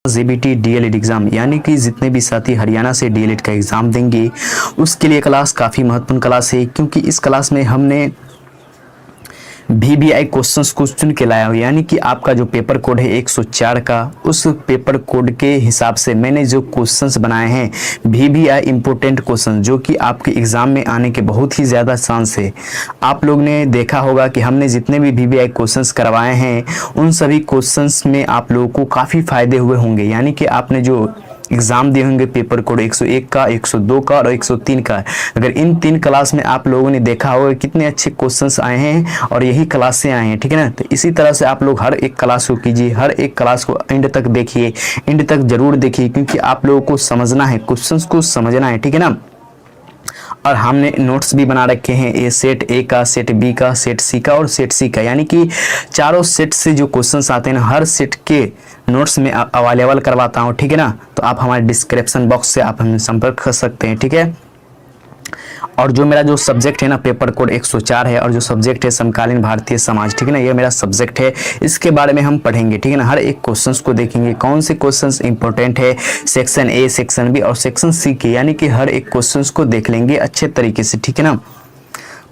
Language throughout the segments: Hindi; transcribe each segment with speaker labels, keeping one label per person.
Speaker 1: जेबीटी डीएलएड एग्ज़ाम, यानी कि जितने भी साथी हरियाणा से डीएलएड का एग्ज़ाम देंगे उसके लिए क्लास काफ़ी महत्वपूर्ण क्लास है, क्योंकि इस क्लास में हमने VBI क्वेश्चंस को चुन के लाया हो, यानी कि आपका जो पेपर कोड है 104 का, उस पेपर कोड के हिसाब से मैंने जो क्वेश्चंस बनाए हैं VBI इम्पोर्टेंट क्वेश्चन, जो कि आपके एग्ज़ाम में आने के बहुत ही ज़्यादा चांस है। आप लोग ने देखा होगा कि हमने जितने भी VBI क्वेश्चंस करवाए हैं उन सभी क्वेश्चंस में आप लोगों को काफ़ी फ़ायदे हुए होंगे, यानी कि आपने जो एग्ज़ाम दिए होंगे पेपर कोड 101 का, 102 का और 103 का, अगर इन 3 क्लास में आप लोगों ने देखा होगा कितने अच्छे क्वेश्चंस आए हैं और यही क्लास से आए हैं, ठीक है ना। तो इसी तरह से आप लोग हर एक क्लास को कीजिए, हर एक क्लास को एंड तक देखिए, एंड तक जरूर देखिए, क्योंकि आप लोगों को समझना है, क्वेश्चंस को समझना है, ठीक है ना। और हमने नोट्स भी बना रखे हैं, ए सेट ए का, सेट बी का, सेट सी का और सेट सी का, यानी कि चारों सेट से जो क्वेश्चंस आते हैं हर सेट के नोट्स में अवेलेबल करवाता हूं, ठीक है ना। तो आप हमारे डिस्क्रिप्शन बॉक्स से आप हमसे संपर्क कर सकते हैं, ठीक है। और जो मेरा जो सब्जेक्ट है ना पेपर कोड 104 है, और जो सब्जेक्ट है समकालीन भारतीय समाज, ठीक है ना, ये मेरा सब्जेक्ट है, इसके बारे में हम पढ़ेंगे, ठीक है ना। हर एक क्वेश्चंस को देखेंगे कौन से क्वेश्चंस इंपॉर्टेंट है, सेक्शन ए, सेक्शन बी और सेक्शन सी के, यानी कि हर एक क्वेश्चंस को देख लेंगे अच्छे तरीके से, ठीक है ना।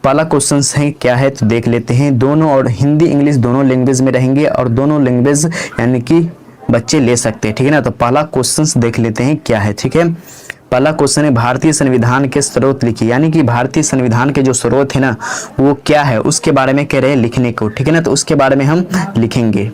Speaker 1: पहला क्वेश्चन है क्या है तो देख लेते हैं। दोनों और हिंदी इंग्लिश दोनों लैंग्वेज में रहेंगे, और दोनों लैंग्वेज यानी कि बच्चे ले सकते हैं, ठीक है ना। तो पहला क्वेश्चन देख लेते हैं क्या है, ठीक है। पहला क्वेश्चन है भारतीय संविधान के स्रोत लिखिए, यानी कि भारतीय संविधान के जो स्रोत है ना वो क्या है उसके बारे में कह रहे हैं लिखने को, ठीक है ना। तो उसके बारे में हम लिखेंगे।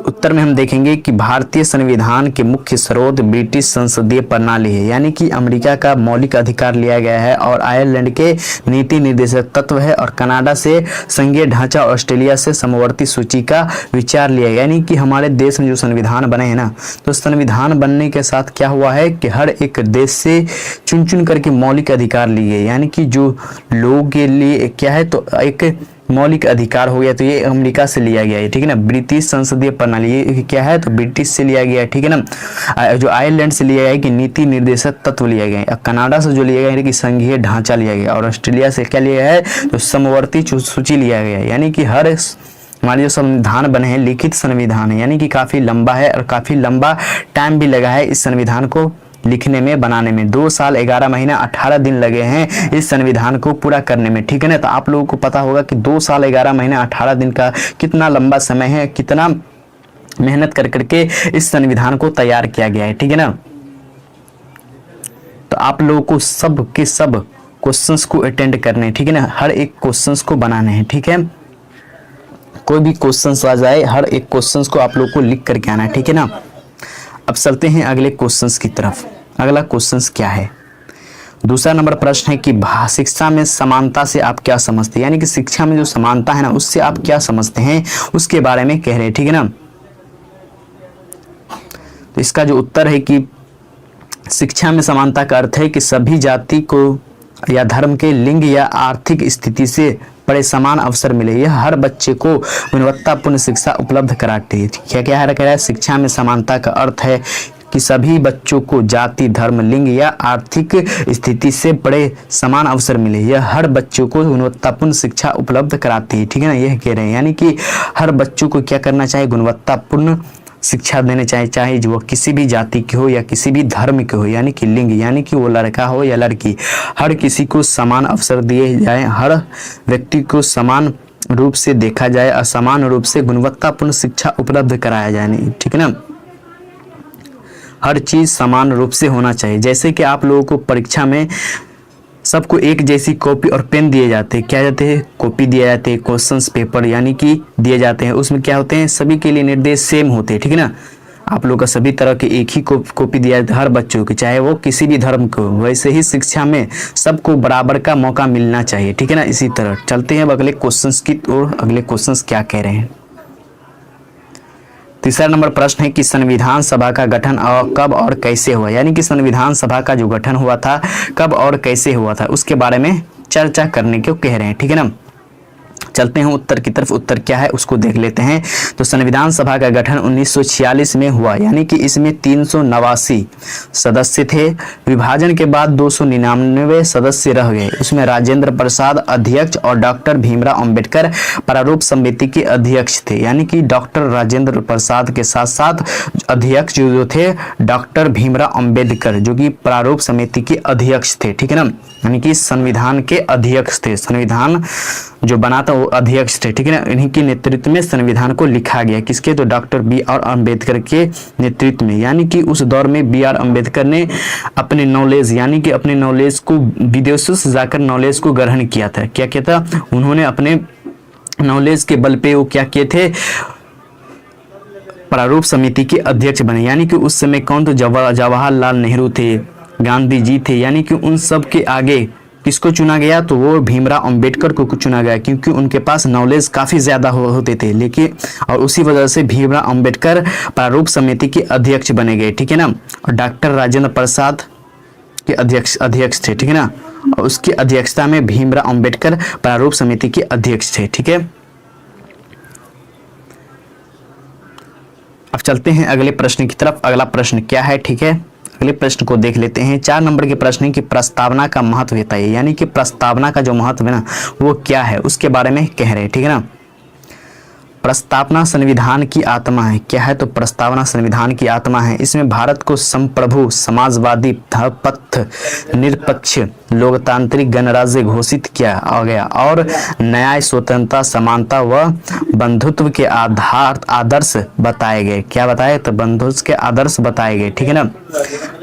Speaker 1: उत्तर में हम देखेंगे कि भारतीय संविधान के मुख्य स्रोत ब्रिटिश संसदीय प्रणाली है, यानी कि अमेरिका का मौलिक अधिकार लिया गया है, और आयरलैंड के नीति निर्देशक तत्व है, और कनाडा से संघीय ढांचा, ऑस्ट्रेलिया से समवर्ती सूची का विचार लिया, यानी कि हमारे देश में जो संविधान बने हैं ना, तो संविधान बनने के साथ क्या हुआ है कि हर एक देश से चुन चुन करके मौलिक अधिकार लिए, यानी कि जो लोगों के लिए क्या है तो एक मौलिक अधिकार हो गया, तो ये अमेरिका से लिया गया है, ठीक है ना। ब्रिटिश संसदीय प्रणाली ये क्या है तो ब्रिटिश से लिया गया है, ठीक है ना। जो आयरलैंड से लिया गया है कि नीति निर्देशक तत्व लिया गया है, कनाडा से जो लिया गया है कि संघीय ढांचा लिया गया, और ऑस्ट्रेलिया से क्या लिया है तो समवर्ती सूची लिया गया है, यानी कि हर हमारे जो संविधान बने हैं लिखित संविधान है, यानी कि काफी लंबा है और काफी लंबा टाइम भी लगा है इस संविधान को लिखने में, बनाने में। 2 साल 11 महीना 18 दिन लगे हैं इस संविधान को पूरा करने में, ठीक है ना। तो आप लोगों को पता होगा कि 2 साल 11 महीना 18 दिन का कितना लंबा समय है, कितना मेहनत कर करके इस संविधान को तैयार किया गया है, ठीक है ना। तो आप लोगों को सब के सब क्वेश्चंस को अटेंड करने हैं, ठीक है ना, हर एक क्वेश्चंस को बनाने हैं, ठीक है। कोई भी क्वेश्चंस आ जाए हर एक क्वेश्चंस को आप लोगों को लिख करके आना है, ठीक है ना। अब चलते हैं अगले क्वेश्चंस की तरफ। अगला क्वेश्चंस क्या है, दूसरा नंबर प्रश्न है कि शिक्षा में समानता से आप क्या समझते हैं, यानी कि शिक्षा में जो समानता है ना उससे आप क्या समझते हैं उसके बारे में कह रहे हैं, ठीक है ना। तो इसका जो उत्तर है कि शिक्षा में समानता का अर्थ है कि सभी जाति को या धर्म के, लिंग या आर्थिक स्थिति से बड़े समान अवसर मिले, यह हर बच्चे को गुणवत्तापूर्ण शिक्षा उपलब्ध कराती है। क्या क्या है कह रहा है, शिक्षा में समानता का अर्थ है कि सभी बच्चों को जाति, धर्म, लिंग या आर्थिक स्थिति से बड़े समान अवसर मिले, यह हर बच्चों को गुणवत्तापूर्ण शिक्षा उपलब्ध कराती है, ठीक है ना। यह कह रहे हैं यानी कि हर बच्चों को क्या करना चाहिए, गुणवत्तापूर्ण शिक्षा देने चाहिए, चाहे वो किसी भी जाति की हो या किसी भी धर्म के हो, यानी कि लिंग, यानी कि वो लड़का हो या लड़की, हर किसी को समान अवसर दिए जाए, हर व्यक्ति को समान रूप से देखा जाए, असमान रूप से गुणवत्तापूर्ण शिक्षा उपलब्ध कराया जाए, ठीक है ना। हर चीज समान रूप से होना चाहिए। जैसे कि आप लोगों को परीक्षा में सबको एक जैसी कॉपी और पेन दिए जाते हैं, क्या जाते हैं कॉपी दिए जाते हैं, क्वेश्चंस पेपर यानी कि दिए जाते हैं, उसमें क्या होते हैं सभी के लिए निर्देश सेम होते हैं, ठीक है ना। आप लोग का सभी तरह के एक ही कॉपी दिया जाता है हर बच्चों की, चाहे वो किसी भी धर्म को, वैसे ही शिक्षा में सबको बराबर का मौका मिलना चाहिए, ठीक है ना। इसी तरह चलते हैं अब अगले क्वेश्चंस की ओर। अगले क्वेश्चंस क्या कह रहे हैं, तीसरा नंबर प्रश्न है कि संविधान सभा का गठन कब और कैसे हुआ, यानी कि संविधान सभा का जो गठन हुआ था कब और कैसे हुआ था उसके बारे में चर्चा करने को कह रहे हैं, ठीक है ना। चलते हैं उत्तर की तरफ। उत्तर क्या है उसको देख लेते हैं। तो संविधान सभा का गठन 1946 में हुआ, यानी कि इसमें 389 सदस्य थे। विभाजन के बाद 299 सदस्य रह गए। उसमें राजेंद्र प्रसाद अध्यक्ष और डॉक्टर भीमराव अंबेडकर प्रारूप समिति के अध्यक्ष थे, यानी कि डॉक्टर राजेंद्र प्रसाद के साथ साथ अध्यक्ष जो थे डॉक्टर भीमराव अंबेडकर, जो कि प्रारूप समिति के अध्यक्ष थे, ठीक है ना, यानी कि संविधान के अध्यक्ष थे। संविधान जो बना था वो अध्यक्ष थे, ठीक है ना। इन्हीं के नेतृत्व में संविधान को लिखा गया। किसके? तो डॉक्टर बी आर अम्बेडकर के नेतृत्व में, यानी कि उस दौर में बी आर अम्बेडकर ने अपने नॉलेज, यानी कि अपने नॉलेज को विदेशों से जाकर नॉलेज को ग्रहण किया था। क्या किया था उन्होंने? अपने नॉलेज के बल पे वो क्या किए थे? प्रारूप समिति के अध्यक्ष बने। यानी कि उस समय कौन? तो जवाहरलाल नेहरू थे, गांधी जी थे, यानी कि उन सब के आगे किसको चुना गया? तो वो भीमराव अंबेडकर को चुना गया, क्योंकि उनके पास नॉलेज काफी ज्यादा होते थे। लेकिन और उसी वजह से भीमराव अंबेडकर प्रारूप समिति के अध्यक्ष बने गए, ठीक है ना। और डॉक्टर राजेंद्र प्रसाद के अध्यक्ष थे, ठीक है ना। और उसकी अध्यक्षता में भीमराव अंबेडकर प्रारूप समिति के अध्यक्ष थे, ठीक है। अब चलते हैं अगले प्रश्न की तरफ। अगला प्रश्न क्या है, ठीक है, अगले प्रश्न को देख लेते हैं। 4 नंबर के प्रश्न है कि प्रस्तावना का महत्व बताइए, यानी कि प्रस्तावना का जो महत्व है ना वो क्या है उसके बारे में कह रहे हैं, ठीक है ना। प्रस्तावना संविधान की आत्मा है। क्या है? तो प्रस्तावना संविधान की आत्मा है। इसमें भारत को संप्रभु, समाजवादी, धर्मनिरपेक्ष, निरपेक्ष, लोकतांत्रिक गणराज्य घोषित किया गया और न्याय, स्वतंत्रता, समानता व बंधुत्व के आदर्श बताए गए। क्या बताए? तो बंधुत्व के आदर्श बताए गए, ठीक है ना।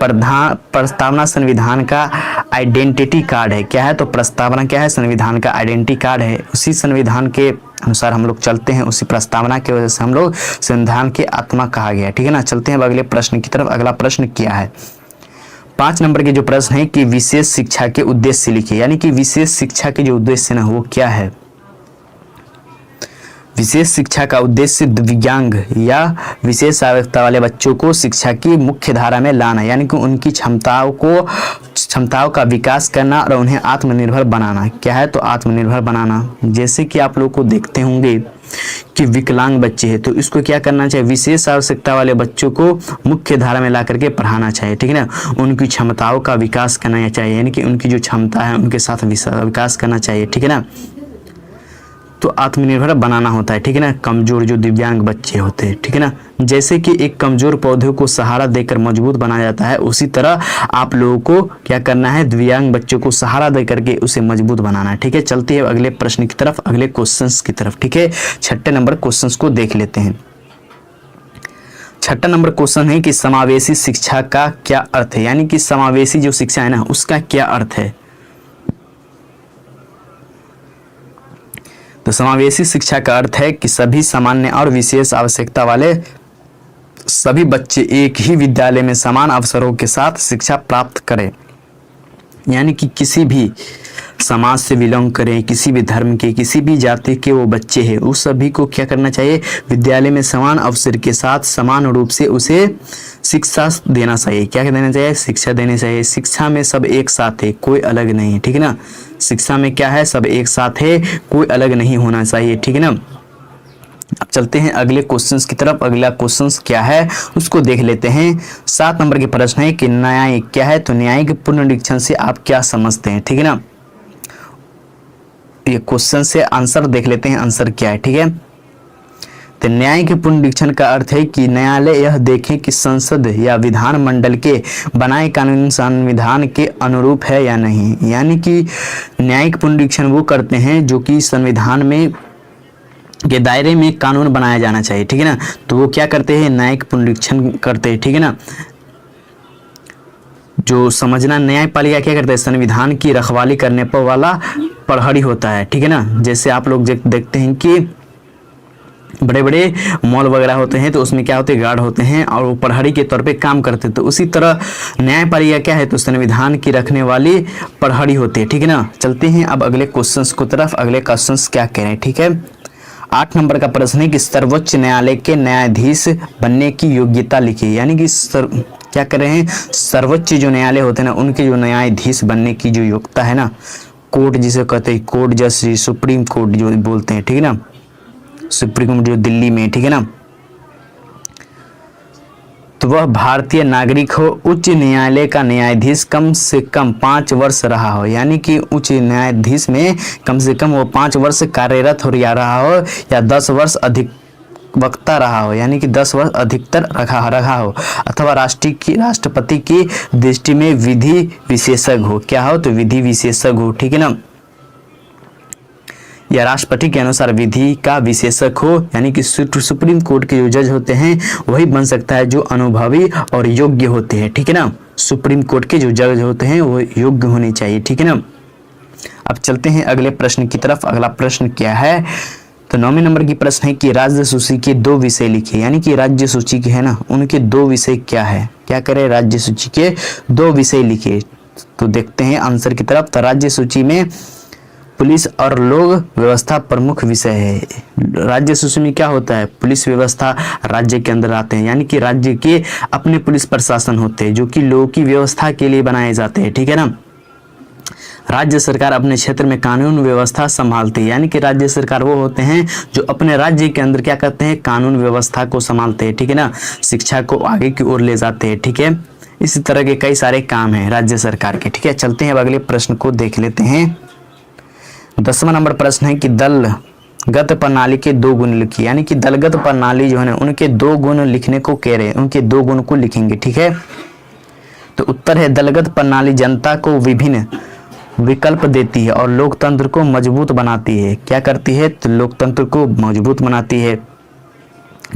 Speaker 1: प्रस्तावना संविधान का आइडेंटिटी कार्ड है। क्या है? तो प्रस्तावना क्या है? संविधान का आइडेंटिटी कार्ड है। उसी संविधान के अनुसार हम लोग चलते हैं, उसी प्रस्तावना की वजह से हम लोग संविधान की आत्मा कहा गया, ठीक है ना। चलते हैं अगले प्रश्न की तरफ। अगला प्रश्न क्या है? 5 नंबर के जो प्रश्न है कि विशेष शिक्षा के उद्देश्य लिखिए, यानी कि विशेष शिक्षा के जो उद्देश्य ना वो क्या है? विशेष शिक्षा का उद्देश्य दिव्यांग या विशेष आवश्यकता वाले बच्चों को शिक्षा की मुख्य धारा में लाना, यानी कि उनकी क्षमताओं का विकास करना और उन्हें आत्मनिर्भर बनाना। क्या है? तो आत्मनिर्भर बनाना। जैसे कि आप लोग को देखते होंगे कि विकलांग बच्चे हैं, तो इसको क्या करना चाहिए? विशेष आवश्यकता वाले बच्चों को मुख्य धारा में ला करके पढ़ाना चाहिए, ठीक है ना। उनकी क्षमताओं का विकास करना चाहिए, यानी कि उनकी जो क्षमता है उनके साथ विकास करना चाहिए, ठीक है ना। तो आत्मनिर्भर बनाना होता है, ठीक है ना। कमजोर जो दिव्यांग बच्चे होते हैं, ठीक है ना, जैसे कि एक कमजोर पौधे को सहारा देकर मजबूत बनाया जाता है, उसी तरह आप लोगों को क्या करना है? दिव्यांग बच्चों को सहारा दे करके उसे मजबूत बनाना है, ठीक है। चलते हैं अगले प्रश्न की तरफ, अगले क्वेश्चंस की तरफ, ठीक है। 6 नंबर क्वेश्चंस को देख लेते हैं। 6 नंबर क्वेश्चन है कि समावेशी शिक्षा का क्या अर्थ है, यानी कि समावेशी जो शिक्षा है ना उसका क्या अर्थ है? तो समावेशी शिक्षा का अर्थ है कि सभी सामान्य और विशेष आवश्यकता वाले सभी बच्चे एक ही विद्यालय में समान अवसरों के साथ शिक्षा प्राप्त करें, यानी कि किसी भी समाज से बिलोंग करें, किसी भी धर्म के, किसी भी जाति के वो बच्चे हैं, उस सभी को क्या करना चाहिए? विद्यालय में समान अवसर के साथ समान रूप से उसे शिक्षा देना चाहिए। क्या देना चाहिए? शिक्षा देनी चाहिए। शिक्षा में सब एक साथ है, कोई अलग नहीं है, ठीक है ना। शिक्षा में क्या है? सब एक साथ है, कोई अलग नहीं होना चाहिए, ठीक है ना। अब चलते हैं अगले क्वेश्चंस की तरफ। अगला क्वेश्चंस क्या है उसको देख लेते हैं। 7 नंबर के प्रश्न है कि न्यायिक क्या है? तो न्यायिक पुनरीक्षण से आप क्या समझते हैं, ठीक है ना। ये क्वेश्चन से आंसर देख लेते हैं, आंसर क्या है, ठीक है। तो न्यायिक पुनरीक्षण का अर्थ है कि न्यायालय यह देखे कि संसद या विधान मंडल के बनाए कानून संविधान के अनुरूप है या नहीं, यानी कि न्यायिक पुनरीक्षण वो करते हैं जो कि संविधान में के दायरे में कानून बनाया जाना चाहिए, ठीक है ना। तो वो क्या करते हैं? न्यायिक पुनरीक्षण करते हैं, ठीक है ना। जो समझना, न्यायपालिका क्या करते हैं? संविधान की रखवाली करने पर वाला प्रहरी होता है, ठीक है ना। जैसे आप लोग देखते हैं कि बड़े बड़े मॉल वगैरह होते हैं तो उसमें क्या होते हैं? गार्ड होते हैं और वो प्रहरी के तौर पे काम करते हैं। तो उसी तरह न्यायपालिका क्या है? तो संविधान की रखने वाली प्रहरी होती है, ठीक है ना। चलते हैं अब अगले क्वेश्चंस की तरफ। अगले क्वेश्चंस क्या कह रहे हैं, ठीक है। 8 नंबर का प्रश्न है कि सर्वोच्च न्यायालय के न्यायाधीश बनने की योग्यता लिखिए, यानी कि क्या कर रहे हैं? सर्वोच्च जो न्यायालय होते हैं ना उनके जो न्यायाधीश बनने की जो योग्यता है ना कोर्ट जिसे कहते हैं, कोर्ट जैसे सुप्रीम कोर्ट जो बोलते हैं, ठीक है ना, सुप्रीम कोर्ट जो दिल्ली में, ठीक है ना, तो वह भारतीय नागरिक हो, उच्च न्यायालय का न्यायाधीश कम से कम 5 वर्ष रहा हो, यानी कि उच्च न्यायाधीश में कम से कम वो 5 वर्ष कार्यरत हो रहा हो, या 10 वर्ष अधिक वक्ता रहा हो, यानी कि 10 वर्ष अधिकतर रहा हो, अथवा राष्ट्रपति की दृष्टि में विधि विशेषज्ञ हो, क्या हो, तो विधि विशेषज्ञ हो, ठीक है ना, या राष्ट्रपति के अनुसार विधि का विशेषज्ञ हो, यानी कि सुप्रीम कोर्ट के जो जज होते हैं वही बन सकता है जो अनुभवी और योग्य होते हैं, ठीक है ना, सुप्रीम कोर्ट के जो जज होते हैं वो योग्य होने चाहिए, ठीक है ना। अब चलते हैं अगले प्रश्न की तरफ। अगला प्रश्न क्या है, तो 9वें नंबर की प्रश्न है कि राज्य सूची के 2 विषय लिखे, यानी कि राज्य सूची के है ना उनके 2 विषय क्या है, क्या करें, राज्य सूची के 2 विषय लिखे। तो देखते हैं आंसर की तरफ। तो राज्य सूची में पुलिस और लोक व्यवस्था प्रमुख विषय है। राज्य सूची में क्या होता है, पुलिस व्यवस्था राज्य के अंदर आते हैं, यानी कि राज्य के अपने पुलिस प्रशासन होते हैं जो कि लोगों की व्यवस्था के लिए बनाए जाते हैं, ठीक है ना। राज्य सरकार अपने क्षेत्र में कानून व्यवस्था संभालती है, यानी कि राज्य सरकार वो होते हैं जो अपने राज्य के अंदर क्या करते हैं, कानून व्यवस्था को संभालते हैं, ठीक है ना, शिक्षा को आगे की ओर ले जाते हैं, ठीक है। इसी तरह के कई सारे काम हैं राज्य सरकार के, ठीक है। चलते हैं अब अगले प्रश्न को देख लेते हैं। 10वां नंबर प्रश्न है कि दलगत प्रणाली के 2 गुण लिखिए, यानी कि दलगत प्रणाली जो है ना उनके 2 गुण लिखने को कह रहे हैं, उनके 2 गुण को लिखेंगे, ठीक है। तो उत्तर है दलगत प्रणाली जनता को विभिन्न विकल्प देती है और लोकतंत्र को मजबूत बनाती है। क्या करती है, तो लोकतंत्र को मजबूत बनाती है,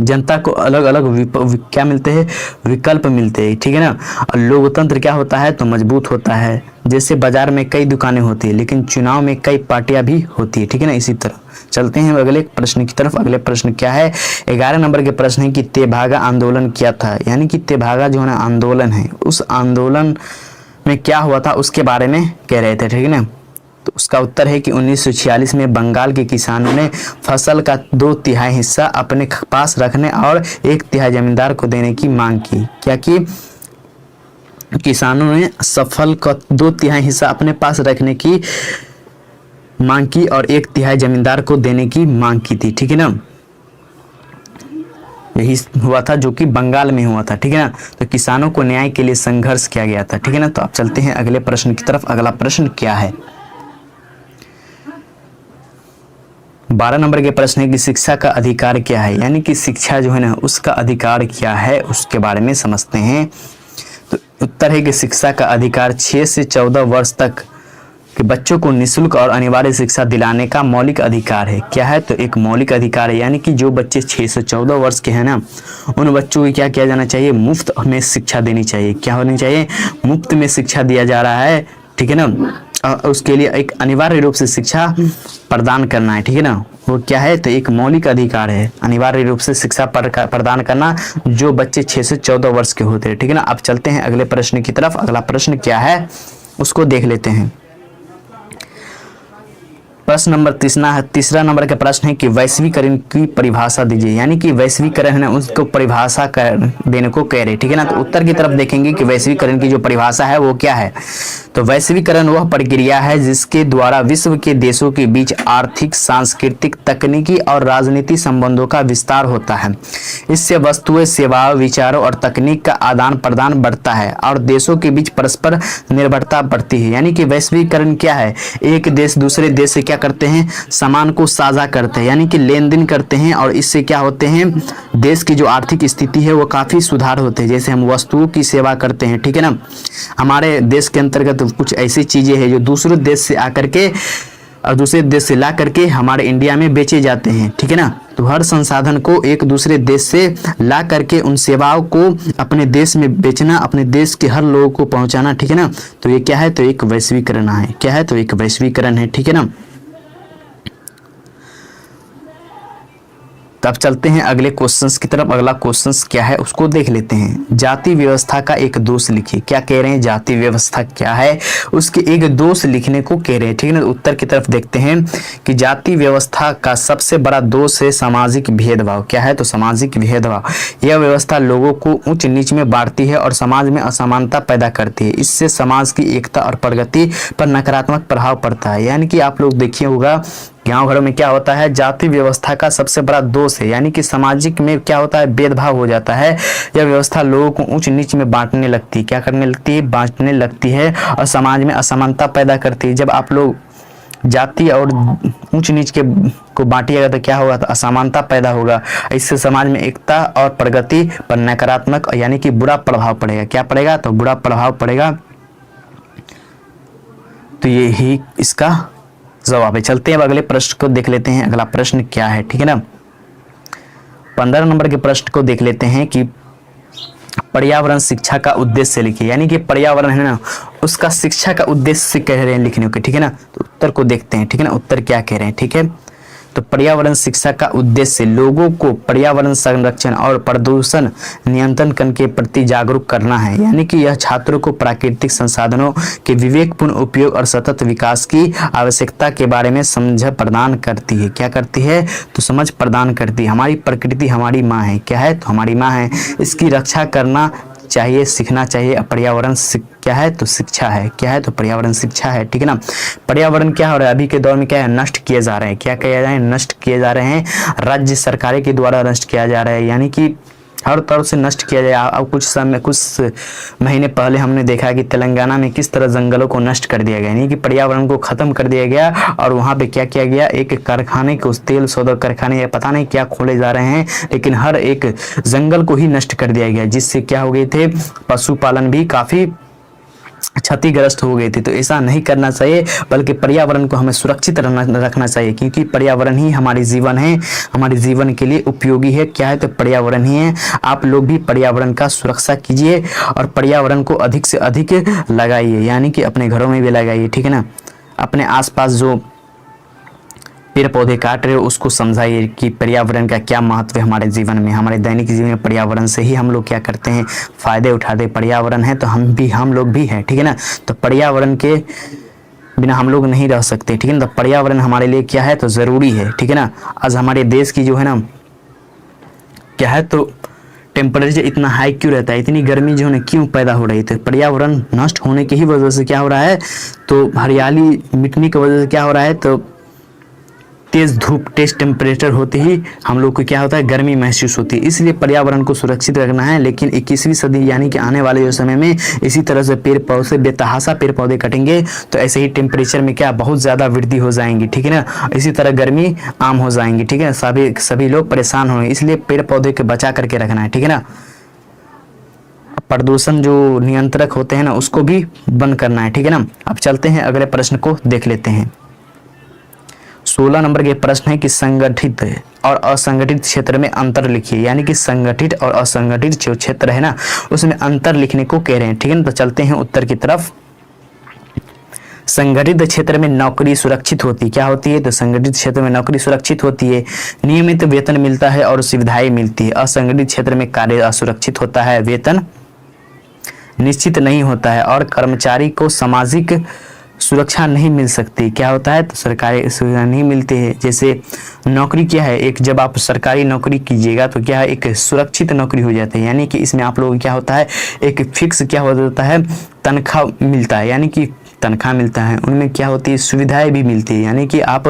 Speaker 1: जनता को अलग अलग क्या मिलते हैं, विकल्प मिलते हैं, ठीक है ना। और लोकतंत्र क्या होता है, तो मजबूत होता है। जैसे बाजार में कई दुकानें होती है लेकिन चुनाव में कई पार्टियां भी होती है, ठीक है ना। इसी तरह चलते हैं अगले प्रश्न की तरफ। अगले प्रश्न क्या है, 11 नंबर के प्रश्न है कि तेभागा आंदोलन क्या था, यानी कि तेभागा जो है ना आंदोलन है, उस आंदोलन में क्या हुआ था उसके बारे में कह रहे थे, ठीक है ना। तो उसका उत्तर है कि 1946 में बंगाल के किसानों ने फसल का 2/3 हिस्सा अपने पास रखने और 1/3 जमींदार को देने की मांग की। क्या कि किसानों ने फसल का 2/3 हिस्सा अपने पास रखने की मांग की और 1/3 जमींदार को देने की मांग की थी, ठीक है ना। यही हुआ था जो कि बंगाल में हुआ था, ठीक है ना। तो किसानों को न्याय के लिए संघर्ष किया गया था, ठीक है ना। तो अब चलते हैं अगले प्रश्न की तरफ। अगला प्रश्न क्या है, 12 नंबर के प्रश्न है कि शिक्षा का अधिकार क्या है, यानी कि शिक्षा जो है ना उसका अधिकार क्या है उसके बारे में समझते हैं। तो उत्तर है कि शिक्षा का अधिकार 6 से 14 वर्ष तक के बच्चों को निःशुल्क और अनिवार्य शिक्षा दिलाने का मौलिक अधिकार है। क्या है, तो एक मौलिक अधिकार है, यानी कि जो बच्चे 6 से 14 वर्ष के हैं ना उन बच्चों को क्या किया जाना चाहिए, मुफ्त में शिक्षा देनी चाहिए। क्या होनी चाहिए, मुफ्त में शिक्षा दिया जा रहा है, ठीक है ना। उसके लिए एक अनिवार्य रूप से शिक्षा प्रदान करना है, ठीक है ना। वो क्या है, तो एक मौलिक अधिकार है अनिवार्य रूप से शिक्षा प्रदान करना जो बच्चे 6 से 14 वर्ष के होते हैं, ठीक है ना। अब चलते हैं अगले प्रश्न की तरफ। अगला प्रश्न क्या है उसको देख लेते हैं। प्रश्न नंबर 3 नंबर का प्रश्न है कि वैश्वीकरण की परिभाषा दीजिए, यानी कि वैश्वीकरण है ना उसको परिभाषा देने को कह रहे, ठीक है ना। तो उत्तर की तरफ देखेंगे कि वैश्वीकरण की जो परिभाषा है वो क्या है। तो वैश्वीकरण वह प्रक्रिया है जिसके द्वारा विश्व के देशों के बीच आर्थिक, सांस्कृतिक, तकनीकी और राजनीतिक संबंधों का विस्तार होता है। इससे वस्तुएं, सेवाओं, विचारों और तकनीक का आदान प्रदान बढ़ता है और देशों के बीच परस्पर निर्भरता बढ़ती है। यानी कि वैश्वीकरण क्या है, एक देश दूसरे देश से क्या करते हैं, सामान को साझा करते हैं, यानी कि लेन देन करते हैं और इससे क्या होते हैं, देश की जो आर्थिक स्थिति है वो काफी सुधार होते हैं। जैसे हम वस्तुओं की सेवा करते हैं, ठीक है ना। हमारे देश के अंतर्गत कुछ ऐसी चीजें हैं जो दूसरे देश से आकर के और दूसरे देश से ला करके हमारे इंडिया में बेचे जाते हैं, ठीक है ना। तो हर संसाधन को एक दूसरे देश से ला करके उन सेवाओं को अपने देश में बेचना, अपने देश के हर लोगों को पहुंचाना, ठीक है ना। तो ये क्या है, तो एक वैश्वीकरण है। क्या है, तो एक वैश्वीकरण है, ठीक है ना। तो अब चलते हैं अगले क्वेश्चंस की तरफ। अगला क्वेश्चंस क्या है उसको देख लेते हैं। जाति व्यवस्था का एक दोष लिखिए। क्या कह रहे हैं, जाति व्यवस्था क्या है उसके एक दोष लिखने को कह रहे हैं, ठीक है ना। उत्तर की तरफ देखते हैं कि जाति व्यवस्था का सबसे बड़ा दोष है सामाजिक भेदभाव। क्या है, तो सामाजिक भेदभाव। यह व्यवस्था लोगों को ऊंच नीच में बांटती है और समाज में असमानता पैदा करती है। इससे समाज की एकता और प्रगति पर नकारात्मक प्रभाव पड़ता है। यानी कि आप लोग देखिए होगा गांव घरों में क्या होता है, जाति व्यवस्था का सबसे बड़ा दोष है, यानी कि सामाजिक में क्या होता है, भेदभाव हो जाता है। यह व्यवस्था लोगों को ऊंच नीच में बांटने लगती है। क्या करने लगती है, बांटने लगती है और समाज में असमानता पैदा करती है। जब आप लोग जाति और ऊंच नीच के को बांटिएगा तो क्या होगा, तो असमानता पैदा होगा। इससे समाज में एकता और प्रगति पर नकारात्मक यानी कि बुरा प्रभाव पड़ेगा। क्या पड़ेगा, तो बुरा प्रभाव पड़ेगा। तो ये ही इसका जवाब है। चलते हैं अब अगले प्रश्न को देख लेते हैं। अगला प्रश्न क्या है, ठीक है ना। 15 नंबर के प्रश्न को देख लेते हैं कि पर्यावरण शिक्षा का उद्देश्य लिखिए। यानी कि पर्यावरण है ना, उसका शिक्षा का उद्देश्य कह रहे हैं लिखने को, ठीक है ना। तो उत्तर को देखते हैं, ठीक है ना। उत्तर क्या कह रहे हैं, ठीक है। तो पर्यावरण शिक्षा का उद्देश्य लोगों को पर्यावरण संरक्षण और प्रदूषण नियंत्रण के प्रति जागरूक करना है। यानी कि यह छात्रों को प्राकृतिक संसाधनों के विवेकपूर्ण उपयोग और सतत विकास की आवश्यकता के बारे में समझ प्रदान करती है। क्या करती है, तो समझ प्रदान करती है। हमारी प्रकृति हमारी माँ है। क्या है, तो हमारी माँ है, इसकी रक्षा करना चाहिए, सीखना चाहिए। पर्यावरण क्या है, तो शिक्षा है। क्या है, तो पर्यावरण शिक्षा है, ठीक है ना। पर्यावरण क्या हो रहा है अभी के दौर में, क्या है, नष्ट किए जा रहे हैं। क्या किया जा रहे हैं, नष्ट किए जा रहे हैं। राज्य सरकारों के द्वारा नष्ट किया जा रहा है, यानी कि हर तरफ से नष्ट किया जाए। अब कुछ महीने पहले हमने देखा कि तेलंगाना में किस तरह जंगलों को नष्ट कर दिया गया, यानी कि पर्यावरण को खत्म कर दिया गया। और वहां पे क्या किया गया, एक कारखाने को, तेल शोधक कारखाने या पता नहीं क्या खोले जा रहे हैं, लेकिन हर एक जंगल को ही नष्ट कर दिया गया, जिससे क्या हो गए थे, पशुपालन भी काफी क्षतिग्रस्त हो गए थे। तो ऐसा नहीं करना चाहिए, बल्कि पर्यावरण को हमें सुरक्षित रखना चाहिए, क्योंकि पर्यावरण ही हमारी जीवन है, हमारे जीवन के लिए उपयोगी है। क्या है, तो पर्यावरण ही है। आप लोग भी पर्यावरण का सुरक्षा कीजिए और पर्यावरण को अधिक से अधिक लगाइए, यानी कि अपने घरों में भी लगाइए, ठीक है ना। अपने आसपास जो पेड़ पौधे काट रहे हो उसको समझाइए कि पर्यावरण का क्या महत्व है हमारे जीवन में। हमारे दैनिक जीवन में पर्यावरण से ही हम लोग क्या करते हैं, फायदे उठाते। पर्यावरण है तो हम लोग भी हैं, ठीक है ना। तो पर्यावरण के बिना हम लोग नहीं रह सकते, ठीक है ना। तो पर्यावरण हमारे लिए क्या है, तो जरूरी है, ठीक है ना। आज हमारे देश की जो है ना क्या है, तो टेम्परेचर इतना हाई क्यों रहता है, इतनी गर्मी जो है ना क्यों पैदा हो रही है, तो पर्यावरण नष्ट होने की ही वजह से क्या हो रहा है, तो हरियाली मिटने की वजह से क्या हो रहा है, तो तेज धूप, तेज टेम्परेचर होते ही हम लोग को क्या होता है, गर्मी महसूस होती है। इसलिए पर्यावरण को सुरक्षित रखना है। लेकिन 21वीं सदी यानी कि आने वाले जो समय में इसी तरह से पेड़ पौधे, बेतहाशा पेड़ पौधे कटेंगे तो ऐसे ही टेम्परेचर में क्या बहुत ज़्यादा वृद्धि हो जाएंगी, ठीक है ना। इसी तरह गर्मी आम हो जाएंगी, ठीक है। सभी लोग परेशान होंगे, इसलिए पेड़ पौधे को बचा करके रखना है, ठीक है ना। प्रदूषण जो नियंत्रक होते हैं ना उसको भी बंद करना है, ठीक है ना। अब चलते हैं अगले प्रश्न को देख लेते हैं। 16 नंबर के प्रश्न है कि संगठित और असंगठित क्षेत्र में अंतर लिखिए। यानी कि संगठित और असंगठित जो क्षेत्र है ना उसमें अंतर लिखने को कह रहे हैं, ठीक है ना। तो चलते हैं उत्तर की तरफ। संगठित क्षेत्र में नौकरी सुरक्षित होती है। क्या होती है, तो संगठित क्षेत्र में नौकरी सुरक्षित होती है, नियमित वेतन मिलता है और सुविधाएं मिलती है। असंगठित क्षेत्र में कार्य असुरक्षित होता है, वेतन निश्चित नहीं होता है और कर्मचारी को सामाजिक सुरक्षा नहीं मिल सकती। क्या होता है, तो सरकारी सुविधा नहीं मिलती है। जैसे नौकरी क्या है, एक जब आप सरकारी नौकरी कीजिएगा तो क्या है, एक सुरक्षित नौकरी हो जाती है। यानी कि इसमें आप लोगों को क्या होता है, एक फिक्स क्या हो जाता है, तनख्वाह मिलता है, यानी कि तनख्वाह मिलता है। उनमें क्या होती है, सुविधाएं भी मिलती है। यानी कि आप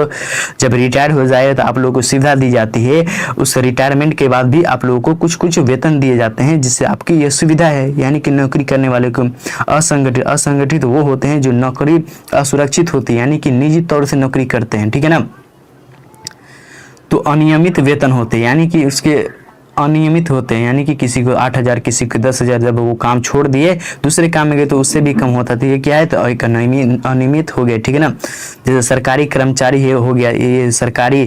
Speaker 1: जब रिटायर हो जाए तो आप लोगों को सुविधा दी जाती है। उस रिटायरमेंट के बाद भी आप लोगों को कुछ कुछ वेतन दिए जाते हैं, जिससे आपकी यह सुविधा है। यानी कि नौकरी करने वाले को असंगठित वो होते हैं जो नौकरी असुरक्षित होती है, यानी कि निजी तौर से नौकरी करते हैं, ठीक है ना। तो अनियमित वेतन होते हैं, यानी कि उसके अनियमित होते हैं, यानी कि किसी को 8,000 किसी को 10,000, जब वो काम छोड़ दिए दूसरे काम में गए तो उससे भी कम होता था। ये क्या है, तो एक अनियमित हो गया, ठीक है ना। जैसे सरकारी कर्मचारी है हो गया, ये सरकारी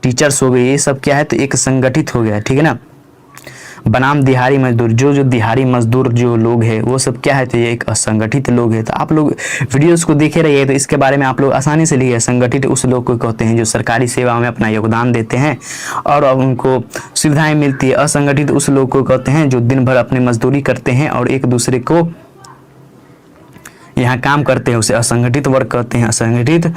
Speaker 1: टीचर्स हो गए, ये सब क्या है, तो एक संगठित हो गया, ठीक है ना। बनाम दिहाड़ी मजदूर, जो दिहाड़ी मजदूर जो लोग हैं वो सब क्या है, तो ये एक असंगठित लोग है। तो आप लोग वीडियोस को देखे रहिए, तो इसके बारे में आप लोग आसानी से लिखिए। संगठित उस लोग को कहते हैं जो सरकारी सेवा में अपना योगदान देते हैं और अब उनको सुविधाएं मिलती है। असंगठित उस लोग को कहते हैं जो दिन भर अपनी मजदूरी करते हैं और एक दूसरे को यहाँ काम करते हैं, उसे असंगठित वर्ग कहते हैं, असंगठित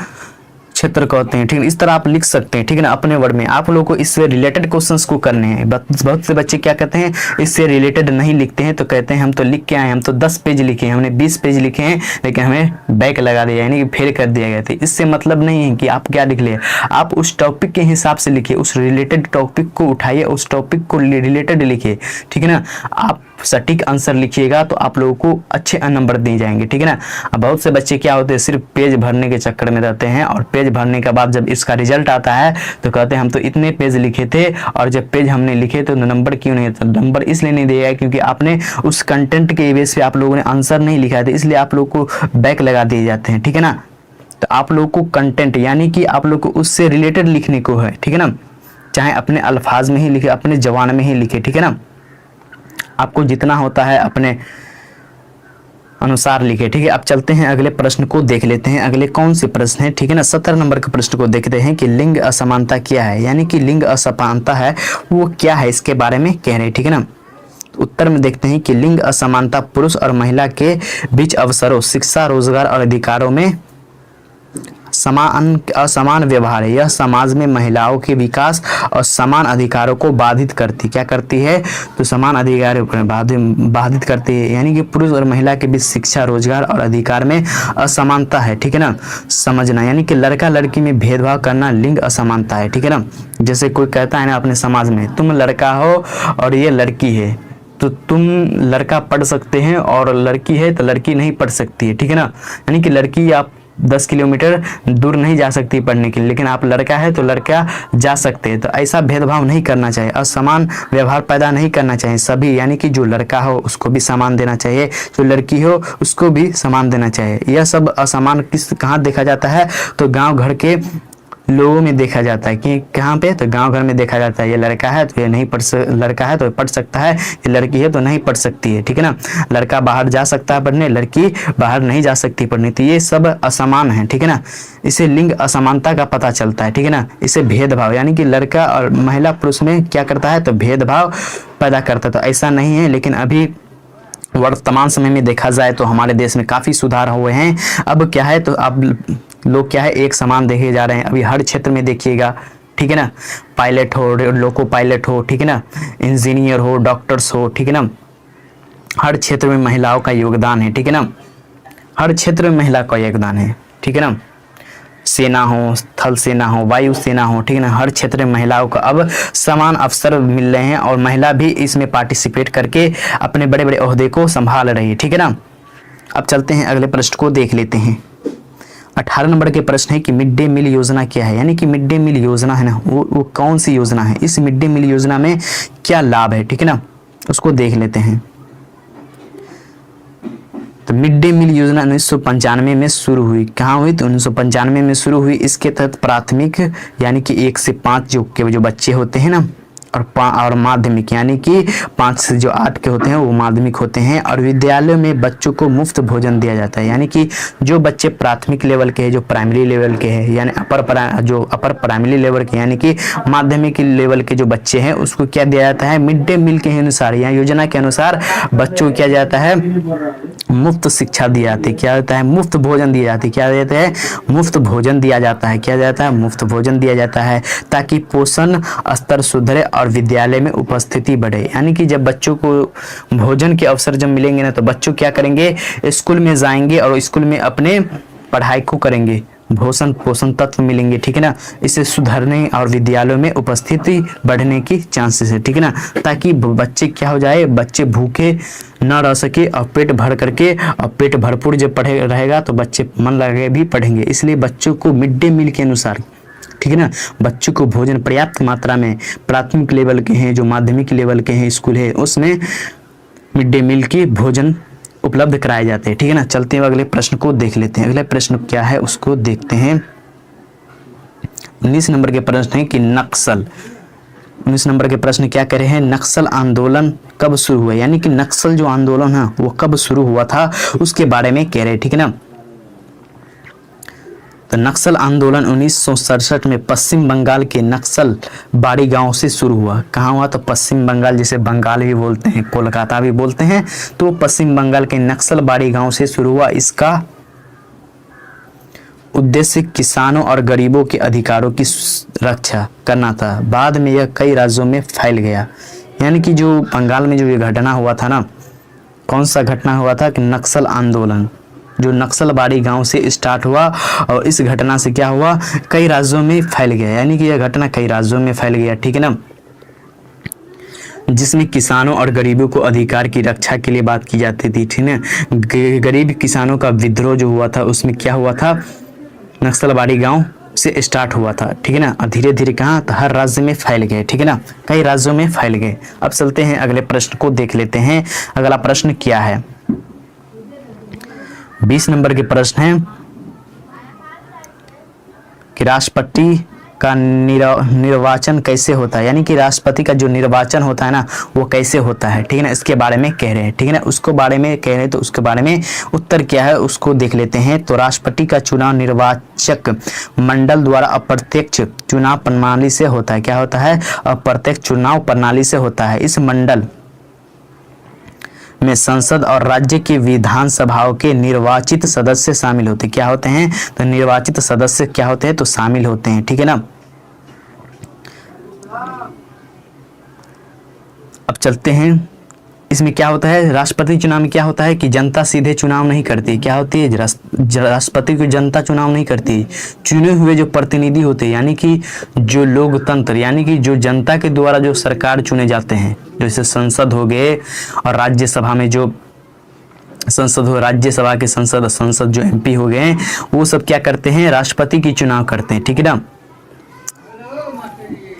Speaker 1: क्षेत्र कहते हैं। ठीक है, इस तरह आप लिख सकते हैं। ठीक है ना, अपने वर्ड में। आप लोगों को इससे रिलेटेड क्वेश्चंस को करने हैं। बहुत से बच्चे क्या कहते हैं, इससे रिलेटेड नहीं लिखते हैं, तो कहते हैं हम तो लिख के आए, हम तो 10 पेज लिखे हैं, हमने 20 पेज लिखे हैं, लेकिन हमें बैक लगा दिया, यानी कि फेल कर दिया गया था। इससे मतलब नहीं है कि आप क्या लिख लिए, आप उस टॉपिक के हिसाब से लिखिए, उस रिलेटेड टॉपिक को उठाइए, उस टॉपिक को रिलेटेड लिखिए। ठीक है ना, आप सटीक आंसर लिखिएगा तो आप लोगों को अच्छे नंबर दिए जाएंगे। ठीक है ना। अब बहुत से बच्चे क्या होते हैं, सिर्फ पेज भरने के चक्कर में रहते हैं और पेज भरने के बाद जब इसका रिजल्ट आता है तो कहते हैं हम तो इतने पेज लिखे थे और जब पेज हमने लिखे तो नंबर क्यों नहीं, तो नंबर इसलिए नहीं दिया क्योंकि आपने उस कंटेंट के बेस पे आप लोगों ने आंसर नहीं लिखा था, इसलिए आप लोग को बैक लगा दिए जाते हैं। ठीक है ना। तो आप लोग को कंटेंट यानी कि आप लोग को उससे रिलेटेड लिखने को है। ठीक है ना, चाहे अपने अल्फाज में ही लिखे, अपने जवान में ही लिखे। ठीक है ना, आपको जितना होता है अपने अनुसार लिखे। ठीक है, अब चलते हैं अगले प्रश्न को देख लेते हैं। अगले कौन से प्रश्न है, ठीक है ना, 17 नंबर के प्रश्न को देखते हैं कि लिंग असमानता क्या है, यानी कि लिंग असमानता है वो क्या है, इसके बारे में कह रहे हैं। ठीक है ना, उत्तर में देखते हैं कि लिंग असमानता पुरुष और महिला के बीच अवसरों, शिक्षा, रोजगार और अधिकारों में असमान व्यवहार है। यह समाज में महिलाओं के विकास और समान अधिकारों को बाधित करती, क्या करती है, तो समान अधिकारों को बाधित करती है। यानी कि पुरुष और महिला के बीच शिक्षा, रोजगार और अधिकार में असमानता है। ठीक है ना, समझना, यानी कि लड़का लड़की में भेदभाव करना लिंग असमानता है। ठीक है ना, जैसे कोई कहता है ना अपने समाज में, तुम लड़का हो और ये लड़की है, तो तुम लड़का पढ़ सकते हैं और लड़की है तो लड़की नहीं पढ़ सकती है। ठीक है ना, यानी कि लड़की आप 10 किलोमीटर दूर नहीं जा सकती पढ़ने के लिए, लेकिन आप लड़का है तो लड़का जा सकते हैं। तो ऐसा भेदभाव नहीं करना चाहिए, असमान व्यवहार पैदा नहीं करना चाहिए। सभी यानी कि जो लड़का हो उसको भी समान देना चाहिए, जो लड़की हो उसको भी समान देना चाहिए। यह सब असमान कहाँ देखा जाता है, तो गाँव घर के लोगों में देखा जाता है। कि कहाँ पे, तो गांव घर में देखा जाता है। ये लड़का है तो ये नहीं लड़का है तो पढ़ सकता है, ये लड़की है तो नहीं पढ़ सकती है। ठीक है ना, लड़का बाहर जा सकता है पढ़ने, लड़की बाहर नहीं जा सकती पढ़ने। तो ये सब असमान है। ठीक है ना, इसे लिंग असमानता का पता चलता है। ठीक है ना, इसे भेदभाव यानी कि लड़का और महिला पुरुष में क्या करता है, तो भेदभाव पैदा करता है। तो ऐसा नहीं है, लेकिन अभी वर्तमान समय में देखा जाए तो हमारे देश में काफी सुधार हुए हैं। अब क्या है, तो अब लोग क्या है एक समान देखे जा रहे हैं। अभी हर क्षेत्र में देखिएगा। ठीक है ना, पायलट हो, लोको पायलट हो, ठीक है ना, इंजीनियर हो, डॉक्टर्स हो, ठीक है ना, हर क्षेत्र में महिलाओं का योगदान है। ठीक है ना, हर क्षेत्र में महिला का योगदान है। ठीक है ना, सेना हो, थल सेना हो, वायु सेना हो, ठीक है ना, हर क्षेत्र में महिलाओं को अब समान अवसर मिल रहे हैं और महिला भी इसमें पार्टिसिपेट करके अपने बड़े बड़े ओहदे को संभाल रही है। ठीक है ना, अब चलते हैं अगले प्रश्न को देख लेते हैं। 18 नंबर के प्रश्न है कि मिड डे मील योजना क्या है, यानी कि मिड डे मील योजना है ना, वो कौन सी योजना है, इस मिड डे मील योजना में क्या लाभ है। ठीक है ना, उसको देख लेते हैं। तो मिड डे मील योजना 1995 में शुरू हुई। कहाँ हुई, तो 1995 में शुरू हुई। इसके तहत प्राथमिक यानी कि 1 से 5 जो बच्चे होते हैं ना, और माध्यमिक यानी कि 5 से जो 8 के होते हैं वो माध्यमिक होते हैं, और विद्यालयों में बच्चों को मुफ्त भोजन दिया जाता है। यानी कि जो बच्चे प्राथमिक लेवल के हैं, जो प्राइमरी लेवल के हैं, यानी अपर प्राइमरी लेवल के यानी कि माध्यमिक लेवल के जो बच्चे हैं उसको क्या दिया जाता है, मिड डे मील के अनुसार या योजना के अनुसार बच्चों को क्या जाता है, मुफ्त शिक्षा दी जाती है। क्या होता है, मुफ्त भोजन दिया जाती है। क्या देते हैं, मुफ्त भोजन दिया जाता है। क्या जाता है, मुफ्त भोजन दिया जाता है, ताकि पोषण स्तर सुधरे और विद्यालय में उपस्थिति बढ़े। यानी कि जब बच्चों को भोजन के अवसर जब मिलेंगे ना, तो बच्चों क्या करेंगे, स्कूल में जाएंगे और स्कूल में अपने पढ़ाई को करेंगे, पोषण तत्व मिलेंगे। ठीक है ना, इससे सुधरने और विद्यालयों में उपस्थिति बढ़ने की चांसेस है। ठीक है ना, ताकि बच्चे क्या हो जाए, बच्चे भूखे न रह सके और पेट भर करके, और पेट भरपूर जब पढ़े रहेगा तो बच्चे मन लगे भी पढ़ेंगे। इसलिए बच्चों को मिड डे मील के अनुसार, ठीक है ना, बच्चों को भोजन पर्याप्त मात्रा में, प्राथमिक लेवल के हैं, जो माध्यमिक लेवल के हैं स्कूल है, उसमें मिड डे मील की भोजन उपलब्ध कराए जाते हैं। ठीक है ना, चलते हुए अगले प्रश्न को देख लेते हैं। अगला प्रश्न क्या है उसको देखते हैं। 19 नंबर के प्रश्न है कि नक्सल 19 नंबर के प्रश्न क्या कह रहे हैं, नक्सल आंदोलन कब शुरू हुआ, यानी कि नक्सल जो आंदोलन है वो कब शुरू हुआ था उसके बारे में कह रहे हैं, ठीक है ना। तो नक्सल आंदोलन 1967 में पश्चिम बंगाल के नक्सल बाड़ी गांव से शुरू हुआ। कहाँ हुआ, तो पश्चिम बंगाल, जिसे बंगाल भी बोलते हैं, कोलकाता भी बोलते हैं, तो पश्चिम बंगाल के नक्सल बाड़ी गांव से शुरू हुआ। इसका उद्देश्य किसानों और गरीबों के अधिकारों की रक्षा करना था। बाद में यह कई राज्यों में फैल गया, यानी कि जो बंगाल में जो ये घटना हुआ था ना, कौन सा घटना हुआ था कि नक्सल आंदोलन जो नक्सलबाड़ी गांव से स्टार्ट हुआ और इस घटना से क्या हुआ, कई राज्यों में फैल गया, यानी कि यह घटना कई राज्यों में फैल गया, ठीक है ना। जिसमें किसानों और गरीबों को अधिकार की रक्षा के लिए बात की जाती थी, ठीक है। गरीब किसानों का विद्रोह जो हुआ था उसमें क्या हुआ था, नक्सलबाड़ी गांव से स्टार्ट हुआ था, ठीक है ना। और धीरे धीरे कहाँ, तो हर राज्य में फैल गए, ठीक है ना, कई राज्यों में फैल गए। अब चलते हैं अगले प्रश्न को देख लेते हैं। अगला प्रश्न क्या है, 20 नंबर के प्रश्न है कि राष्ट्रपति का निर्वाचन कैसे होता है, यानी कि राष्ट्रपति का जो निर्वाचन होता है ना वो कैसे होता है, ठीक है ना, इसके बारे में कह रहे हैं, ठीक है ना। उसको बारे में कह रहे हैं, तो उसके बारे में उत्तर क्या है उसको देख लेते हैं। तो राष्ट्रपति का चुनाव निर्वाचक मंडल द्वारा अप्रत्यक्ष चुनाव प्रणाली से होता है। क्या होता है, अप्रत्यक्ष चुनाव प्रणाली से होता है। इस मंडल में संसद और राज्य की विधानसभाओं के निर्वाचित सदस्य शामिल होते, क्या होते हैं, तो निर्वाचित सदस्य क्या होते हैं, तो शामिल होते हैं, ठीक है ना। अब चलते हैं, इसमें क्या होता है, राष्ट्रपति चुनाव में क्या होता है कि जनता सीधे चुनाव नहीं करती, क्या होती है, राष्ट्रपति को जनता चुनाव नहीं करती, चुने हुए जो प्रतिनिधि होते हैं, यानी कि जो लोकतंत्र, यानी कि जो जनता के द्वारा जो सरकार चुने जाते हैं, जैसे संसद हो गए और राज्यसभा में जो संसद हो, राज्यसभा के संसद जो MP हो गए, वो सब क्या करते हैं, राष्ट्रपति की चुनाव करते हैं, ठीक है ना।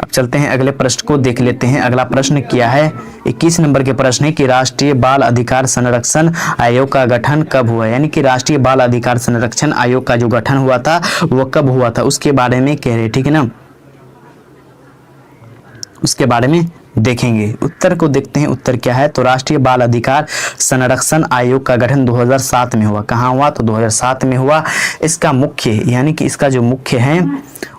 Speaker 1: अब चलते हैं अगले प्रश्न को देख लेते हैं। अगला प्रश्न क्या है, 21 नंबर के प्रश्न है कि राष्ट्रीय बाल अधिकार संरक्षण आयोग का गठन कब हुआ, यानी कि राष्ट्रीय बाल अधिकार संरक्षण आयोग का जो गठन हुआ था वो कब हुआ था उसके बारे में कह रहे, ठीक है ना। उसके बारे में देखेंगे, उत्तर को देखते हैं। उत्तर क्या है, तो राष्ट्रीय बाल अधिकार संरक्षण आयोग का गठन 2007 में हुआ। कहाँ हुआ, तो 2007 में हुआ। इसका मुख्य, यानी कि इसका जो मुख्य है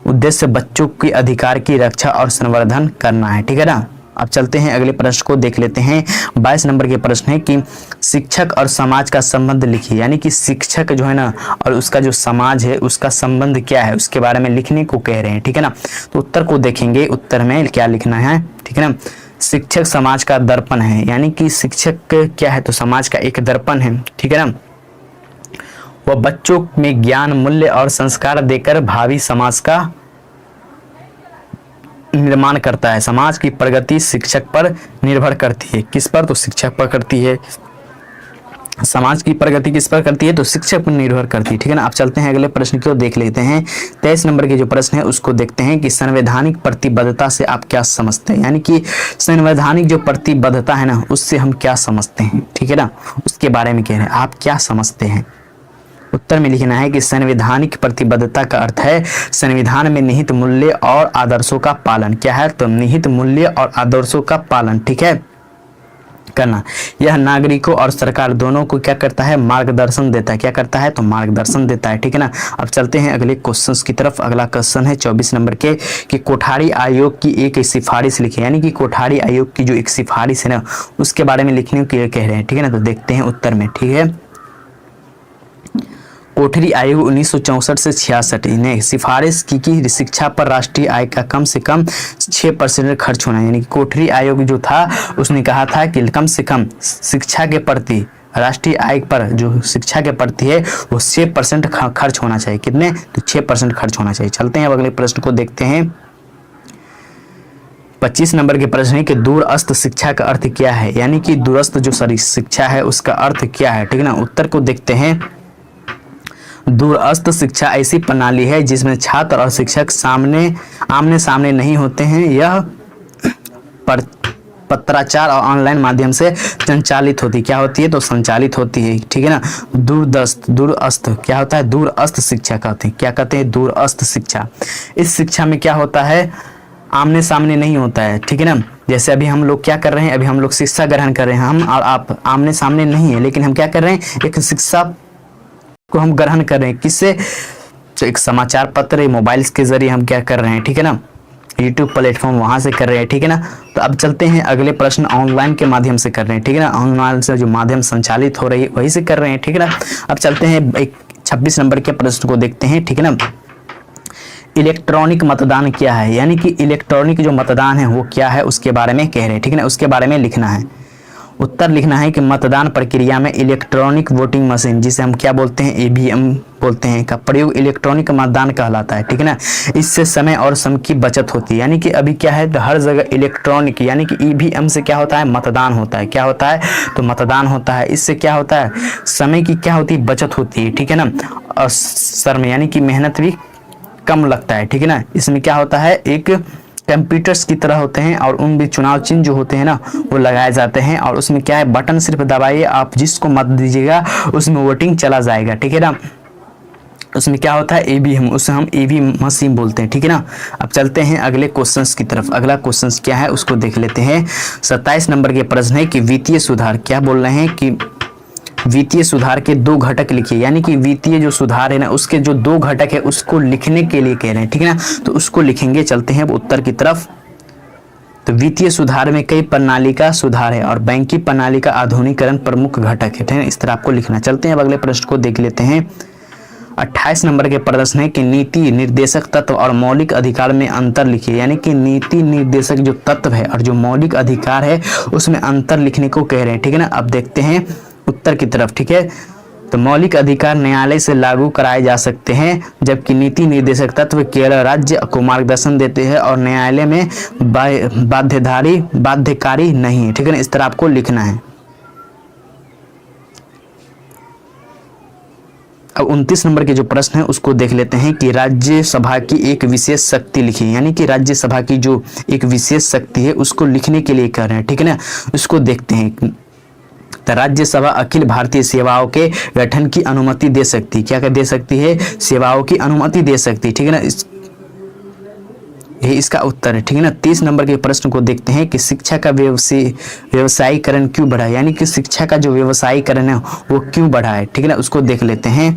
Speaker 1: उद्देश्य बच्चों के अधिकार की रक्षा और संवर्धन करना है, ठीक है ना। अब चलते हैं अगले प्रश्न को देख लेते हैं। 22 नंबर के प्रश्न है कि शिक्षक और समाज का संबंध लिखिए, यानी कि शिक्षक जो है ना और उसका जो समाज है उसका संबंध क्या है उसके बारे में लिखने को कह रहे हैं, ठीक है ना। तो उत्तर को देखेंगे, उत्तर में क्या लिखना है, ठीक है ना। शिक्षक समाज का दर्पण है, यानी कि शिक्षक क्या है, तो समाज का एक दर्पण है, ठीक है ना। वह बच्चों में ज्ञान, मूल्य और संस्कार देकर भावी समाज का निर्माण करता है। समाज की प्रगति शिक्षक पर निर्भर करती है, किस पर, तो शिक्षक पर करती है। समाज की प्रगति किस पर करती है, तो शिक्षक पर निर्भर करती है, ठीक है ना। अब चलते हैं अगले प्रश्न को देख लेते हैं। 23 नंबर के जो प्रश्न है उसको देखते हैं कि संवैधानिक प्रतिबद्धता से आप क्या समझते हैं, यानी कि संवैधानिक जो प्रतिबद्धता है ना उससे हम क्या समझते हैं, ठीक है ना, उसके बारे में कह रहे हैं, आप क्या समझते हैं। उत्तर में लिखना है कि संवैधानिक प्रतिबद्धता का अर्थ है संविधान में निहित मूल्य और आदर्शों का पालन, क्या है, तो निहित मूल्य और आदर्शों का पालन, ठीक है, करना। यह नागरिकों और सरकार दोनों को क्या करता है, मार्गदर्शन देता है, क्या करता है, तो मार्गदर्शन देता है, ठीक है ना। अब चलते हैं अगले क्वेश्चंस की तरफ। अगला क्वेश्चन है 24 नंबर के कि कोठारी आयोग की एक सिफारिश लिखी, यानी कि कोठारी आयोग की जो एक सिफारिश है ना उसके बारे में लिखने को कह रहे हैं, ठीक है ना। तो देखते हैं उत्तर में, ठीक है। कोठरी आयोग 1964 से 66 ने सिफारिश की कि शिक्षा पर राष्ट्रीय आय का कम से कम 6% खर्च होना, यानी कि कोठरी आयोग जो था उसने कहा था कि कम से कम शिक्षा के प्रति राष्ट्रीय आय पर जो शिक्षा के प्रति है वो 6% खर्च होना चाहिए। कितने, तो 6% खर्च होना चाहिए। चलते हैं अब अगले प्रश्न को देखते हैं। 25 नंबर के प्रश्न है कि दूरस्थ शिक्षा का अर्थ क्या है, यानी कि दूरस्थ जो शिक्षा है उसका अर्थ क्या है, ठीक है ना। उत्तर को देखते हैं। दूरस्थ शिक्षा ऐसी प्रणाली है जिसमें छात्र और शिक्षक आमने सामने नहीं होते हैं। यह पत्राचार और ऑनलाइन माध्यम से संचालित होती, क्या होती है, तो संचालित होती है, ठीक है ना। दूरस्थ क्या होता है, दूरस्थ शिक्षा कहते हैं, क्या कहते हैं, दूरस्थ शिक्षा। इस शिक्षा में क्या होता है, आमने सामने नहीं होता है, ठीक है ना। जैसे अभी हम लोग क्या कर रहे हैं, अभी हम लोग शिक्षा ग्रहण कर रहे हैं, हम और आप आमने सामने नहीं है, लेकिन हम क्या कर रहे हैं, एक शिक्षा को हम ग्रहण कर रहे हैं। किससे? तो एक समाचार पत्र, मोबाइल्स के जरिए हम क्या कर रहे हैं, ठीक है ना, यूट्यूब प्लेटफॉर्म वहां से कर रहे हैं, ठीक है ना। तो अब चलते हैं अगले प्रश्न, ऑनलाइन के माध्यम से कर रहे हैं, ठीक है ना, ऑनलाइन से जो माध्यम संचालित हो रही है वही से कर रहे हैं, ठीक है ना। अब चलते हैं एक 26 नंबर के प्रश्न को देखते हैं, ठीक है ना। इलेक्ट्रॉनिक मतदान क्या है, यानी कि इलेक्ट्रॉनिक जो मतदान है वो क्या है, उसके बारे में कह रहे हैं, ठीक है ना, उसके बारे में लिखना है। उत्तर लिखना है कि मतदान प्रक्रिया में इलेक्ट्रॉनिक वोटिंग मशीन, जिसे हम क्या बोलते हैं, ईवीएम बोलते हैं, का प्रयोग इलेक्ट्रॉनिक मतदान कहलाता है, ठीक है ना। इससे समय और श्रम की बचत होती है, यानी कि अभी क्या है, तो हर जगह इलेक्ट्रॉनिक यानी कि ईवीएम से क्या होता है, मतदान होता है, क्या होता है, तो मतदान होता है। इससे क्या होता है, समय की क्या होती है, बचत होती है, ठीक है ना, और श्रम यानी कि मेहनत भी कम लगता है, ठीक है ना। इसमें क्या होता है, एक कंप्यूटर्स की तरह होते हैं और उन भी चुनाव चिन्ह जो होते हैं ना वो लगाए जाते हैं, और उसमें क्या है, बटन सिर्फ दबाइए, आप जिसको मत दीजिएगा उसमें वोटिंग चला जाएगा, ठीक है ना। उसमें क्या होता है, ईवीएम, उसे हम ईवीएम मशीन बोलते हैं, ठीक है ना। अब चलते हैं अगले क्वेश्चंस की तरफ। अगला क्वेश्चंस क्या है उसको देख लेते हैं। 27 नंबर के प्रश्न है कि वित्तीय सुधार, क्या बोल रहे हैं कि वित्तीय सुधार के 2 घटक लिखिए, यानी कि वित्तीय जो सुधार है ना उसके जो 2 घटक है उसको लिखने के लिए कह रहे हैं, ठीक है ना। तो उसको लिखेंगे, चलते हैं उत्तर की तरफ। तो वित्तीय सुधार में कई प्रणाली का सुधार है और बैंकिंग प्रणाली का आधुनिकीकरण प्रमुख घटक है, ठीक है, इस तरह आपको लिखना। चलते हैं अब अगले प्रश्न को देख लेते हैं। 28 नंबर के प्रश्न है कि नीति निर्देशक तत्व और मौलिक अधिकार में अंतर लिखिए, यानी कि नीति निर्देशक जो तत्व है और जो मौलिक अधिकार है उसमें अंतर लिखने को कह रहे हैं, ठीक है ना। अब देखते हैं उत्तर की तरफ, ठीक है। तो मौलिक अधिकार न्यायालय से लागू कराए जा सकते हैं, जबकि नीति निर्देशक तत्व केवल राज्य को मार्गदर्शन देते हैं और न्यायालय में बाध्यकारी नहीं है, ठीक है ना, इस तरह आपको लिखना है। अब 29 नंबर के जो प्रश्न है उसको देख लेते हैं कि राज्यसभा की एक विशेष शक्ति लिखिए, यानी कि राज्यसभा की जो एक विशेष शक्ति है उसको लिखने के लिए कर रहे हैं, ठीक है ना। उसको देखते हैं। तो राज्यसभा अखिल भारतीय सेवाओं के गठन की अनुमति दे सकती, क्या दे सकती है, सेवाओं की अनुमति दे सकती, ठीक है ना। ये इसका उत्तर है, ठीक है ना। 30 नंबर के प्रश्न को देखते हैं कि शिक्षा का व्यवसायीकरण क्यों बढ़ा है, यानी कि शिक्षा का जो व्यवसायीकरण है वो क्यों बढ़ा है, ठीक है ना, उसको देख लेते हैं।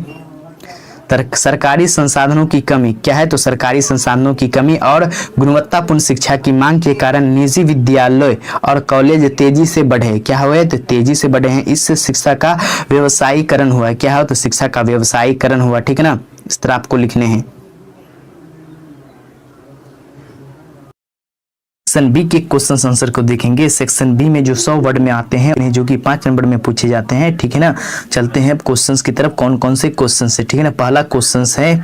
Speaker 1: सरकारी संसाधनों की कमी, क्या है, तो सरकारी संसाधनों की कमी और गुणवत्तापूर्ण शिक्षा की मांग के कारण निजी विद्यालय और कॉलेज तेजी से बढ़े, क्या हुए, तो तेजी से बढ़े हैं। इससे शिक्षा का व्यवसायीकरण हुआ है, क्या है, तो शिक्षा का व्यवसायीकरण हुआ, ठीक है ना, इस तरह आपको लिखने हैं। सेक्शन बी के क्वेश्चन आंसर को देखेंगे। सेक्शन बी में जो 100 वर्ड में आते हैं जो कि 5 नंबर में पूछे जाते हैं, ठीक है ना। चलते हैं क्वेश्चंस की तरफ, कौन कौन से क्वेश्चंस है, ठीक है ना। पहला क्वेश्चन है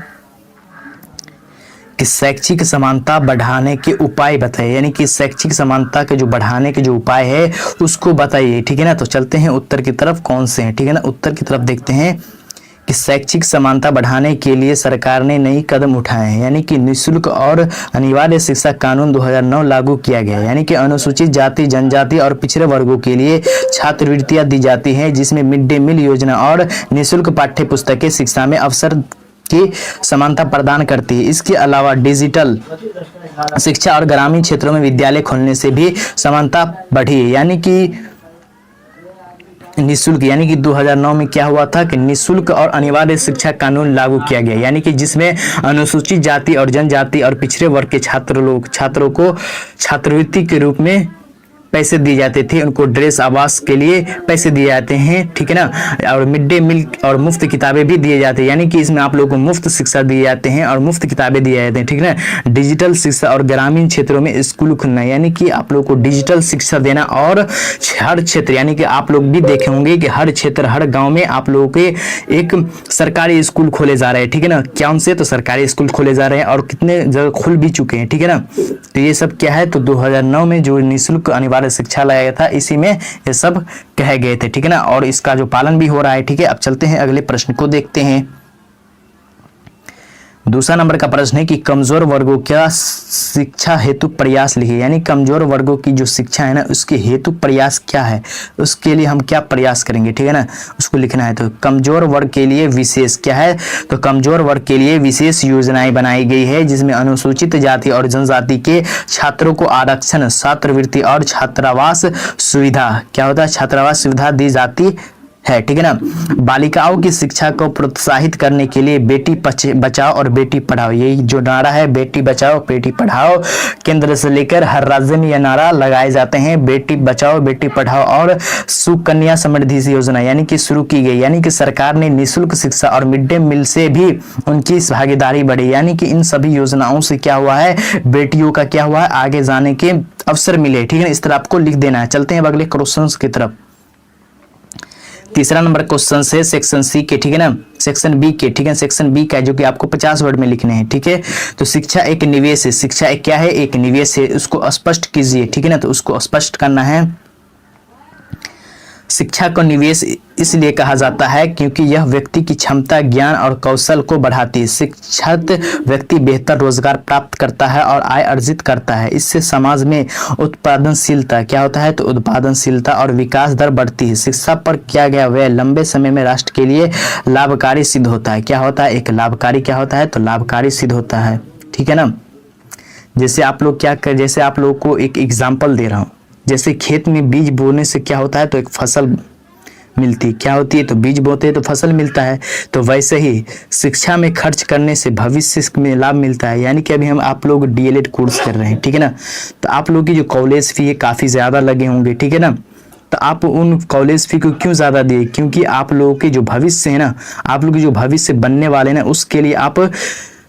Speaker 1: कि शैक्षिक समानता बढ़ाने के उपाय बताइए, यानी कि शैक्षिक समानता के जो बढ़ाने के जो उपाय है उसको बताइए, ठीक है ना। तो चलते हैं उत्तर की तरफ, कौन से हैं, ठीक है ना। उत्तर की तरफ देखते हैं कि शैक्षिक समानता बढ़ाने के लिए सरकार ने नई कदम उठाए हैं, यानी कि निःशुल्क और अनिवार्य शिक्षा कानून 2009 लागू किया गया है, यानी कि अनुसूचित जाति, जनजाति और पिछड़े वर्गों के लिए छात्रवृत्तियां दी जाती हैं, जिसमें मिड डे मील योजना और निःशुल्क पाठ्य पुस्तकें शिक्षा में अवसर की समानता प्रदान करती है। इसके अलावा डिजिटल शिक्षा और ग्रामीण क्षेत्रों में विद्यालय खोलने से भी समानता बढ़ी है, यानी कि निःशुल्क, यानी कि 2009 में क्या हुआ था कि निःशुल्क और अनिवार्य शिक्षा कानून लागू किया गया, यानी कि जिसमें अनुसूचित जाति और जनजाति और पिछड़े वर्ग के छात्रों को छात्रवृत्ति के रूप में पैसे दिए जाते थे, उनको ड्रेस आवास के लिए पैसे दिए जाते हैं, ठीक है ना, और मिड डे मील और मुफ्त किताबें भी दिए जाते हैं, यानी कि इसमें आप लोगों को मुफ्त शिक्षा दिए जाते हैं और मुफ्त किताबें दिए जाते हैं, ठीक है ना। डिजिटल शिक्षा और ग्रामीण क्षेत्रों में स्कूल खुलना, यानी कि आप लोगों को डिजिटल शिक्षा देना और हर क्षेत्र, यानी कि आप लोग भी देखे होंगे कि हर क्षेत्र हर गाँव में आप लोगों के एक सरकारी स्कूल खोले जा रहे हैं, ठीक है ना। कौन से, तो सरकारी स्कूल खोले जा रहे हैं और कितने जगह खुल भी चुके हैं, ठीक है ना। तो ये सब क्या है, तो 2009 में जो निःशुल्क अनिवार्य शिक्षा लाया गया था इसी में ये सब कहे गए थे, ठीक है ना, और इसका जो पालन भी हो रहा है, ठीक है। अब चलते हैं अगले प्रश्न को देखते हैं। दूसरा नंबर का प्रश्न है कि कमजोर वर्गों का शिक्षा हेतु प्रयास लिखिए, यानी कमजोर वर्गों की जो शिक्षा है ना उसके हेतु प्रयास क्या है, उसके लिए हम क्या प्रयास करेंगे, ठीक है ना, उसको लिखना है। तो कमजोर वर्ग के लिए विशेष क्या है, तो कमजोर वर्ग के लिए विशेष योजनाएं बनाई गई है जिसमें अनुसूचित जाति और जनजाति के छात्रों को आरक्षण, छात्रवृत्ति और छात्रावास सुविधा, क्या होता है, छात्रावास सुविधा दी जाती है, ठीक है ना। बालिकाओं की शिक्षा को प्रोत्साहित करने के लिए बेटी बचाओ और बेटी पढ़ाओ, यही जो नारा है, बेटी बचाओ बेटी पढ़ाओ, केंद्र से लेकर हर राज्य में यह नारा लगाए जाते हैं, बेटी बचाओ बेटी पढ़ाओ। और सुकन्या समृद्धि योजना यानी कि शुरू की गई, यानी कि सरकार ने निःशुल्क शिक्षा और मिड डे मील से भी उनकी भागीदारी बढ़ी, यानी कि इन सभी योजनाओं से क्या हुआ है, बेटियों का क्या हुआ है, आगे जाने के अवसर मिले, ठीक है। इस तरह आपको लिख देना है। चलते हैं अब अगले क्वेश्चन की तरफ। तीसरा नंबर क्वेश्चन से सेक्शन सी के, ठीक है ना, सेक्शन बी के, ठीक है, सेक्शन बी का जो कि आपको 50 वर्ड में लिखने हैं, ठीक है। तो शिक्षा एक निवेश है, शिक्षा एक क्या है, एक निवेश है, उसको स्पष्ट कीजिए, ठीक है ना। तो उसको स्पष्ट करना है। शिक्षा को निवेश इसलिए कहा जाता है क्योंकि यह व्यक्ति की क्षमता, ज्ञान और कौशल को बढ़ाती है। शिक्षित व्यक्ति बेहतर रोजगार प्राप्त करता है और आय अर्जित करता है। इससे समाज में उत्पादनशीलता क्या होता है, तो उत्पादनशीलता और विकास दर बढ़ती है। शिक्षा पर किया गया व्यय लंबे समय में राष्ट्र के लिए लाभकारी सिद्ध होता है। क्या होता है, एक लाभकारी क्या होता है, तो लाभकारी सिद्ध होता है, ठीक है ना। जैसे आप लोग क्या कर, जैसे आप लोगों को एक एग्जाम्पल दे रहा हूँ, जैसे खेत में बीज बोने से क्या होता है, तो एक फसल मिलती, क्या होती है, तो बीज बोते हैं तो फसल मिलता है। तो वैसे ही शिक्षा में खर्च करने से भविष्य में लाभ मिलता है। यानी कि अभी हम आप लोग डीएलएड कोर्स कर रहे हैं, ठीक है ना, तो आप लोग की जो कॉलेज फी है काफ़ी ज़्यादा लगे होंगे, ठीक है ना। तो आप उन कॉलेज फी को क्यों ज़्यादा दिए, क्योंकि आप लोगों के जो भविष्य है ना, आप लोग के जो भविष्य बनने वाले ना, उसके लिए आप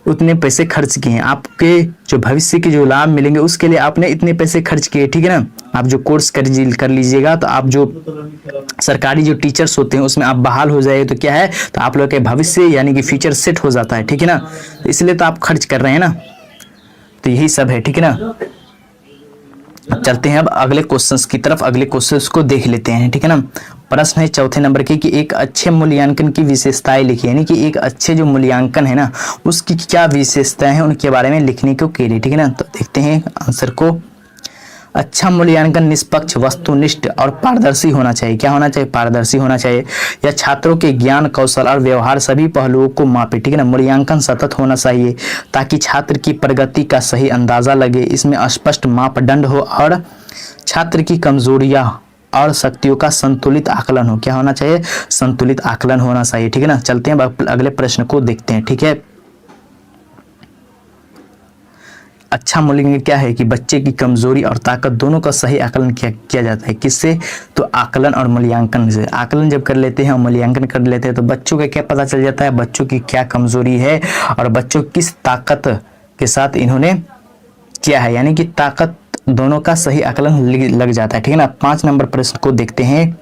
Speaker 1: उतने पैसे खर्च किए हैं। आपके जो भविष्य के जो लाभ मिलेंगे उसके लिए आपने इतने पैसे खर्च किए, ठीक है ना। आप जो कोर्स कर लीजिएगा तो आप जो सरकारी जो टीचर्स होते हैं उसमें आप बहाल हो जाए तो क्या है, तो आप लोग के भविष्य यानी कि फ्यूचर सेट हो जाता है, ठीक है ना। तो इसलिए तो आप खर्च कर रहे हैं ना, तो यही सब है, ठीक है ना। अब चलते हैं अब अगले क्वेश्चंस की तरफ, अगले क्वेश्चंस को देख लेते हैं, ठीक है ना। प्रश्न है चौथे नंबर की कि एक अच्छे मूल्यांकन की विशेषताएं लिखिए, यानी कि एक अच्छे जो मूल्यांकन है ना उसकी क्या विशेषताएं हैं उनके बारे में लिखने को कह रही, ठीक है ना। तो देखते हैं आंसर को। अच्छा मूल्यांकन निष्पक्ष, वस्तुनिष्ठ और पारदर्शी होना चाहिए। क्या होना चाहिए, पारदर्शी होना चाहिए। या छात्रों के ज्ञान, कौशल और व्यवहार सभी पहलुओं को मापे, ठीक है ना। मूल्यांकन सतत होना चाहिए ताकि छात्र की प्रगति का सही अंदाजा लगे। इसमें स्पष्ट मापदंड हो और छात्र की कमजोरियां और शक्तियों का संतुलित आकलन हो। क्या होना चाहिए, संतुलित आकलन होना चाहिए, ठीक है ना। चलते हैं अगले प्रश्न को देखते हैं, ठीक है। अच्छा मूल्यांकन क्या है कि बच्चे की कमजोरी और ताकत दोनों का सही आकलन किया जाता है। किससे, तो आकलन और मूल्यांकन से। आकलन जब कर लेते हैं और मूल्यांकन कर लेते हैं तो बच्चों का क्या पता चल जाता है, बच्चों की क्या कमजोरी है और बच्चों किस ताकत के साथ इन्होंने किया है, यानी कि ताकत दोनों का सही आकलन लग जाता है, ठीक है ना। 5 नंबर प्रश्न को देखते हैं।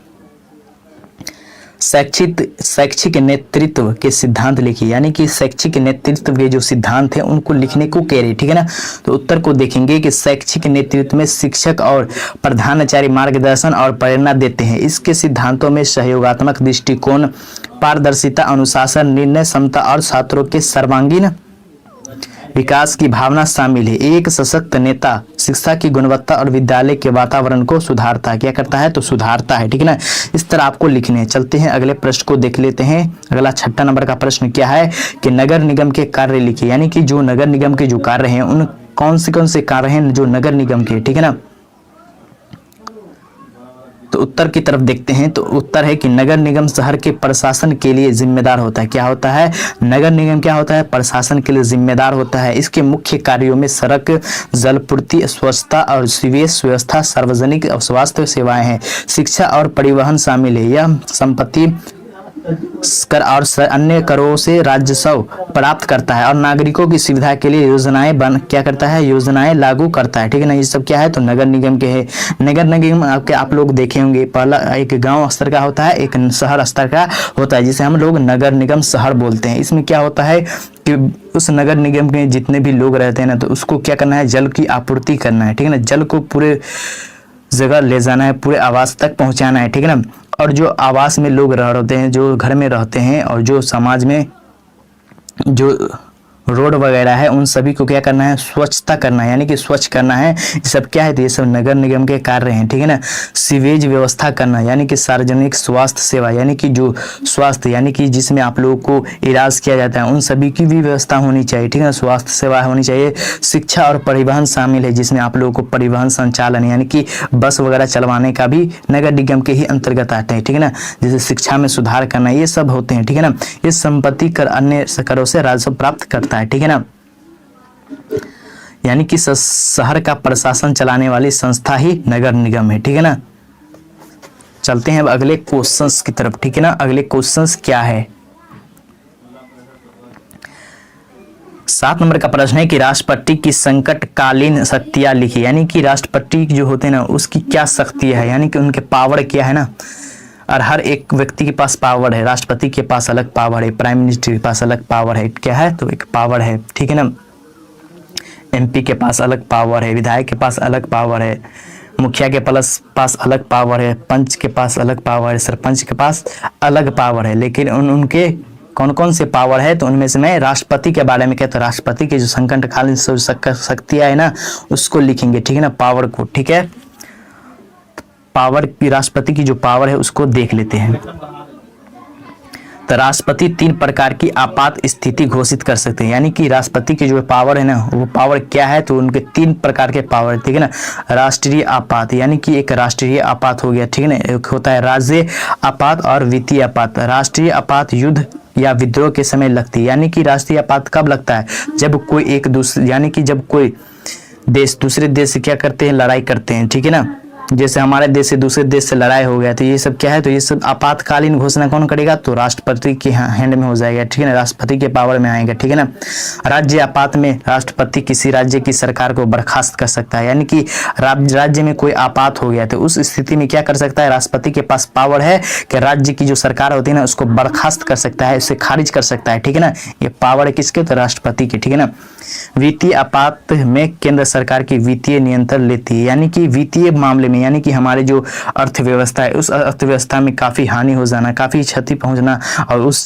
Speaker 1: शैक्षिक नेतृत्व के सिद्धांत लिखिए, यानी कि शैक्षिक नेतृत्व के जो सिद्धांत हैं उनको लिखने को कह रहे, ठीक है ना। तो उत्तर को देखेंगे कि शैक्षिक नेतृत्व में शिक्षक और प्रधानाचार्य मार्गदर्शन और प्रेरणा देते हैं। इसके सिद्धांतों में सहयोगात्मक दृष्टिकोण, पारदर्शिता, अनुशासन, निर्णय क्षमता और छात्रों के सर्वांगीण विकास की भावना शामिल है। एक सशक्त नेता शिक्षा की गुणवत्ता और विद्यालय के वातावरण को सुधारता है। क्या करता है, तो सुधारता है, ठीक है ना। इस तरह आपको लिखने हैं। चलते हैं अगले प्रश्न को देख लेते हैं। अगला 6 नंबर का प्रश्न क्या है कि नगर निगम के कार्य लिखिए, यानी कि जो नगर निगम के जो कार्य हैं उन कौन से कार्य हैं जो नगर निगम के, ठीक है ना। तो उत्तर की तरफ देखते हैं। तो उत्तर है कि नगर निगम शहर के प्रशासन के लिए जिम्मेदार होता है। क्या होता है, नगर निगम क्या होता है, प्रशासन के लिए जिम्मेदार होता है। इसके मुख्य कार्यों में सड़क, जलपूर्ति, स्वच्छता और सीवेज व्यवस्था, सार्वजनिक स्वास्थ्य सेवाएं हैं। शिक्षा और परिवहन शामिल है। यह संपत्ति कर और अन्य करों से राजस्व प्राप्त करता है और नागरिकों की सुविधा के लिए योजनाएं क्या करता है, योजनाएं लागू करता है, ठीक है ना। ये सब क्या है, तो नगर निगम के है। नगर निगम आप लोग देखे होंगे, पहला एक गांव स्तर का होता है, एक शहर स्तर का होता है, जिसे हम लोग नगर निगम शहर बोलते हैं। इसमें क्या होता है कि उस नगर निगम के जितने भी लोग रहते हैं ना, तो उसको क्या करना है, जल की आपूर्ति करना है, ठीक है ना। जल को पूरे जगह ले जाना है, पूरे आवास तक पहुंचाना है, ठीक है ना। और जो आवास में लोग रहते हैं, जो घर में रहते हैं और जो समाज में जो रोड वगैरह है उन सभी को क्या करना है, स्वच्छता करना है, यानी कि स्वच्छ करना है। ये सब क्या है, तो ये सब नगर निगम के कार्य हैं, ठीक है ना। सीवेज व्यवस्था करना यानी कि सार्वजनिक स्वास्थ्य सेवा, यानी कि जो स्वास्थ्य यानी कि जिसमें आप लोगों को इलाज किया जाता है उन सभी की भी व्यवस्था होनी चाहिए, ठीक है ना, स्वास्थ्य सेवा होनी चाहिए। शिक्षा और परिवहन शामिल है, जिसमें आप लोगों को परिवहन संचालन यानी कि बस वगैरह चलवाने का भी नगर निगम के ही अंतर्गत आता है, ठीक है ना। जैसे शिक्षा में सुधार करना, ये सब होते हैं, ठीक है ना। ये संपत्ति कर अन्य करों से राजस्व प्राप्त करता है, ठीक है ना। यानी कि शहर का प्रशासन चलाने वाली संस्था ही नगर निगम है, ठीक है ना। चलते हैं अब अगले क्वेश्चंस की तरफ, ठीक है ना। अगले क्वेश्चंस क्या है, 7 नंबर का प्रश्न है कि राष्ट्रपति की संकटकालीन शक्तियां लिखी, यानी कि राष्ट्रपति जो होते हैं ना उसकी क्या शक्तियां है, यानी कि उनके पावर क्या है ना। और हर एक व्यक्ति के पास पावर है, राष्ट्रपति के पास अलग पावर है, प्राइम मिनिस्टर के पास अलग पावर है, क्या है तो एक पावर है, ठीक है ना। एमपी के पास अलग पावर है, विधायक के पास अलग पावर है, मुखिया के पास अलग पावर है, पंच के पास अलग पावर है, सरपंच के पास अलग पावर है। लेकिन उनके कौन कौन से पावर है, तो उनमें से मैं राष्ट्रपति के बारे में कहता हूँ। राष्ट्रपति की जो संकटकालीन शक्तियां है ना उसको लिखेंगे, ठीक है ना, पावर को, ठीक है। पावर की, राष्ट्रपति की जो पावर है उसको देख लेते हैं। तो राष्ट्रपति 3 प्रकार की आपात स्थिति घोषित कर सकते हैं, यानी कि राष्ट्रपति की जो पावर है ना वो पावर क्या है, तो उनके 3 प्रकार के पावर, ठीक है ना। राष्ट्रीय आपात, यानी कि एक राष्ट्रीय आपात हो गया, ठीक है ना। एक होता है राज्य आपात और वित्तीय आपात। राष्ट्रीय आपात युद्ध या विद्रोह के समय लगती है, यानी कि राष्ट्रीय आपात कब लगता है, जब कोई एक दूसरे, यानी कि जब कोई देश दूसरे देश से क्या करते हैं, लड़ाई करते हैं, ठीक है ना। जैसे हमारे देश से दूसरे देश से लड़ाई हो गया, तो ये सब क्या है, तो ये सब आपातकालीन घोषणा कौन करेगा, तो राष्ट्रपति के हैंड में हो जाएगा, ठीक है ना, राष्ट्रपति के पावर में आएगा, ठीक है ना। राज्य आपात में राष्ट्रपति किसी राज्य की सरकार को बर्खास्त कर सकता है, यानी कि राज्य में कोई आपात हो गया तो उस स्थिति में क्या कर सकता है, राष्ट्रपति के पास पावर है कि राज्य की जो सरकार होती है ना उसको बर्खास्त कर सकता है, उसे खारिज कर सकता है, ठीक है ना। ये पावर है किसके, तो राष्ट्रपति की, ठीक है ना। वित्तीय आपात में केंद्र सरकार की वित्तीय नियंत्रण लेती है, यानी कि वित्तीय मामले में, यानी कि हमारे जो अर्थव्यवस्था है उस अर्थव्यवस्था में काफी हानि हो जाना, काफी क्षति पहुंचना, और उस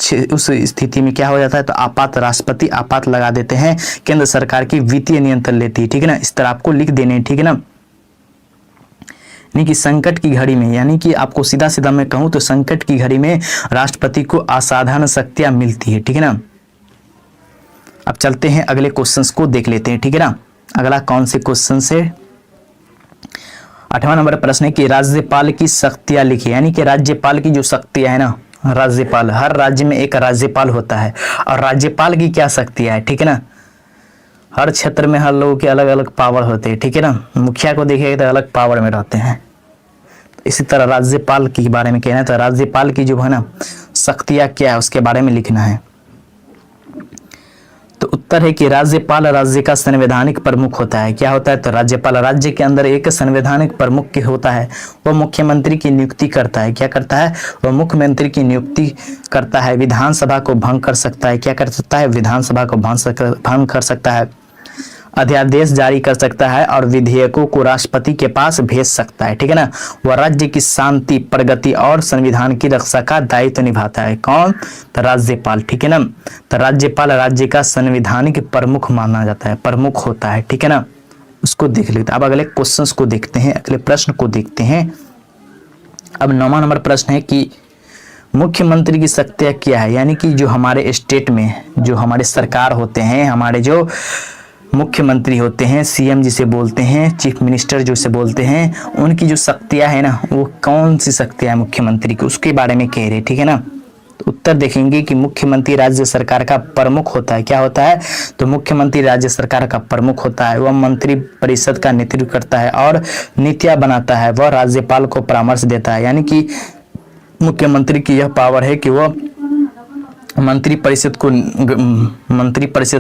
Speaker 1: स्थिति में क्या हो जाता है, तो आपात, राष्ट्रपति आपात लगा देते हैं, केंद्र सरकार की वित्तीय नियंत्रण लेती है, ठीक है ना। इस तरह आपको लिख देने, ठीक है ना। यानी कि संकट की घड़ी में, यानी कि आपको सीधा सीधा मैं कहूं तो संकट की घड़ी में राष्ट्रपति को असाधारण शक्तियां मिलती है, ठीक है ना। अब चलते हैं अगले क्वेश्चंस को देख लेते हैं, ठीक है ना। अगला कौन से क्वेश्चन से, 8वां नंबर प्रश्न है कि राज्यपाल की शक्तियां लिखिए, यानी कि राज्यपाल की जो शक्तियां है ना, राज्यपाल, हर राज्य में एक राज्यपाल होता है और राज्यपाल की क्या शक्तियां है, ठीक है ना। हर क्षेत्र में हर लोगों के अलग अलग पावर होते हैं, ठीक है ना। मुखिया को देखिएगा तो अलग पावर में रहते हैं, इसी तरह राज्यपाल के बारे में कहना है तो राज्यपाल की जो है ना शक्तियां क्या है उसके बारे में लिखना है। तो उत्तर है कि राज्यपाल राज्य का संवैधानिक प्रमुख होता है। क्या होता है, तो राज्यपाल राज्य के अंदर एक संवैधानिक प्रमुख होता है, वह मुख्यमंत्री की नियुक्ति करता है। क्या करता है, वह मुख्यमंत्री की नियुक्ति करता है। विधानसभा को भंग कर सकता है, क्या कर सकता है, विधानसभा को भंग कर सकता है। अध्यादेश जारी कर सकता है और विधेयकों को राष्ट्रपति के पास भेज सकता है, ठीक है ना। वह राज्य की शांति, प्रगति और संविधान की रक्षा का दायित्व निभाता है। कौन, तो राज्यपाल, ठीक है ना। तो राज्यपाल राज्य का संवैधानिक प्रमुख माना जाता है, प्रमुख होता है, ठीक है ना। उसको देख लेते हैं। अब अगले क्वेश्चंस को देखते हैं, अगले प्रश्न को देखते हैं। अब 9वां नंबर प्रश्न है कि मुख्यमंत्री की शक्तियां क्या है, यानी कि जो हमारे स्टेट में जो हमारे सरकार होते हैं, हमारे जो मुख्यमंत्री होते हैं, सीएम जिसे बोलते हैं, चीफ मिनिस्टर जो इसे बोलते हैं, उनकी जो शक्तियां है ना वो कौन सी शक्तियां मुख्यमंत्री की, उसके बारे में कह रहे, ठीक है ना। तो उत्तर देखेंगे कि मुख्यमंत्री राज्य सरकार का प्रमुख होता है। क्या होता है, तो मुख्यमंत्री राज्य सरकार का प्रमुख होता है। वह मंत्री परिषद का नेतृत्व करता है और नीतियां बनाता है। वह राज्यपाल को परामर्श देता है, यानी कि मुख्यमंत्री की यह पावर है कि वह मंत्री परिषद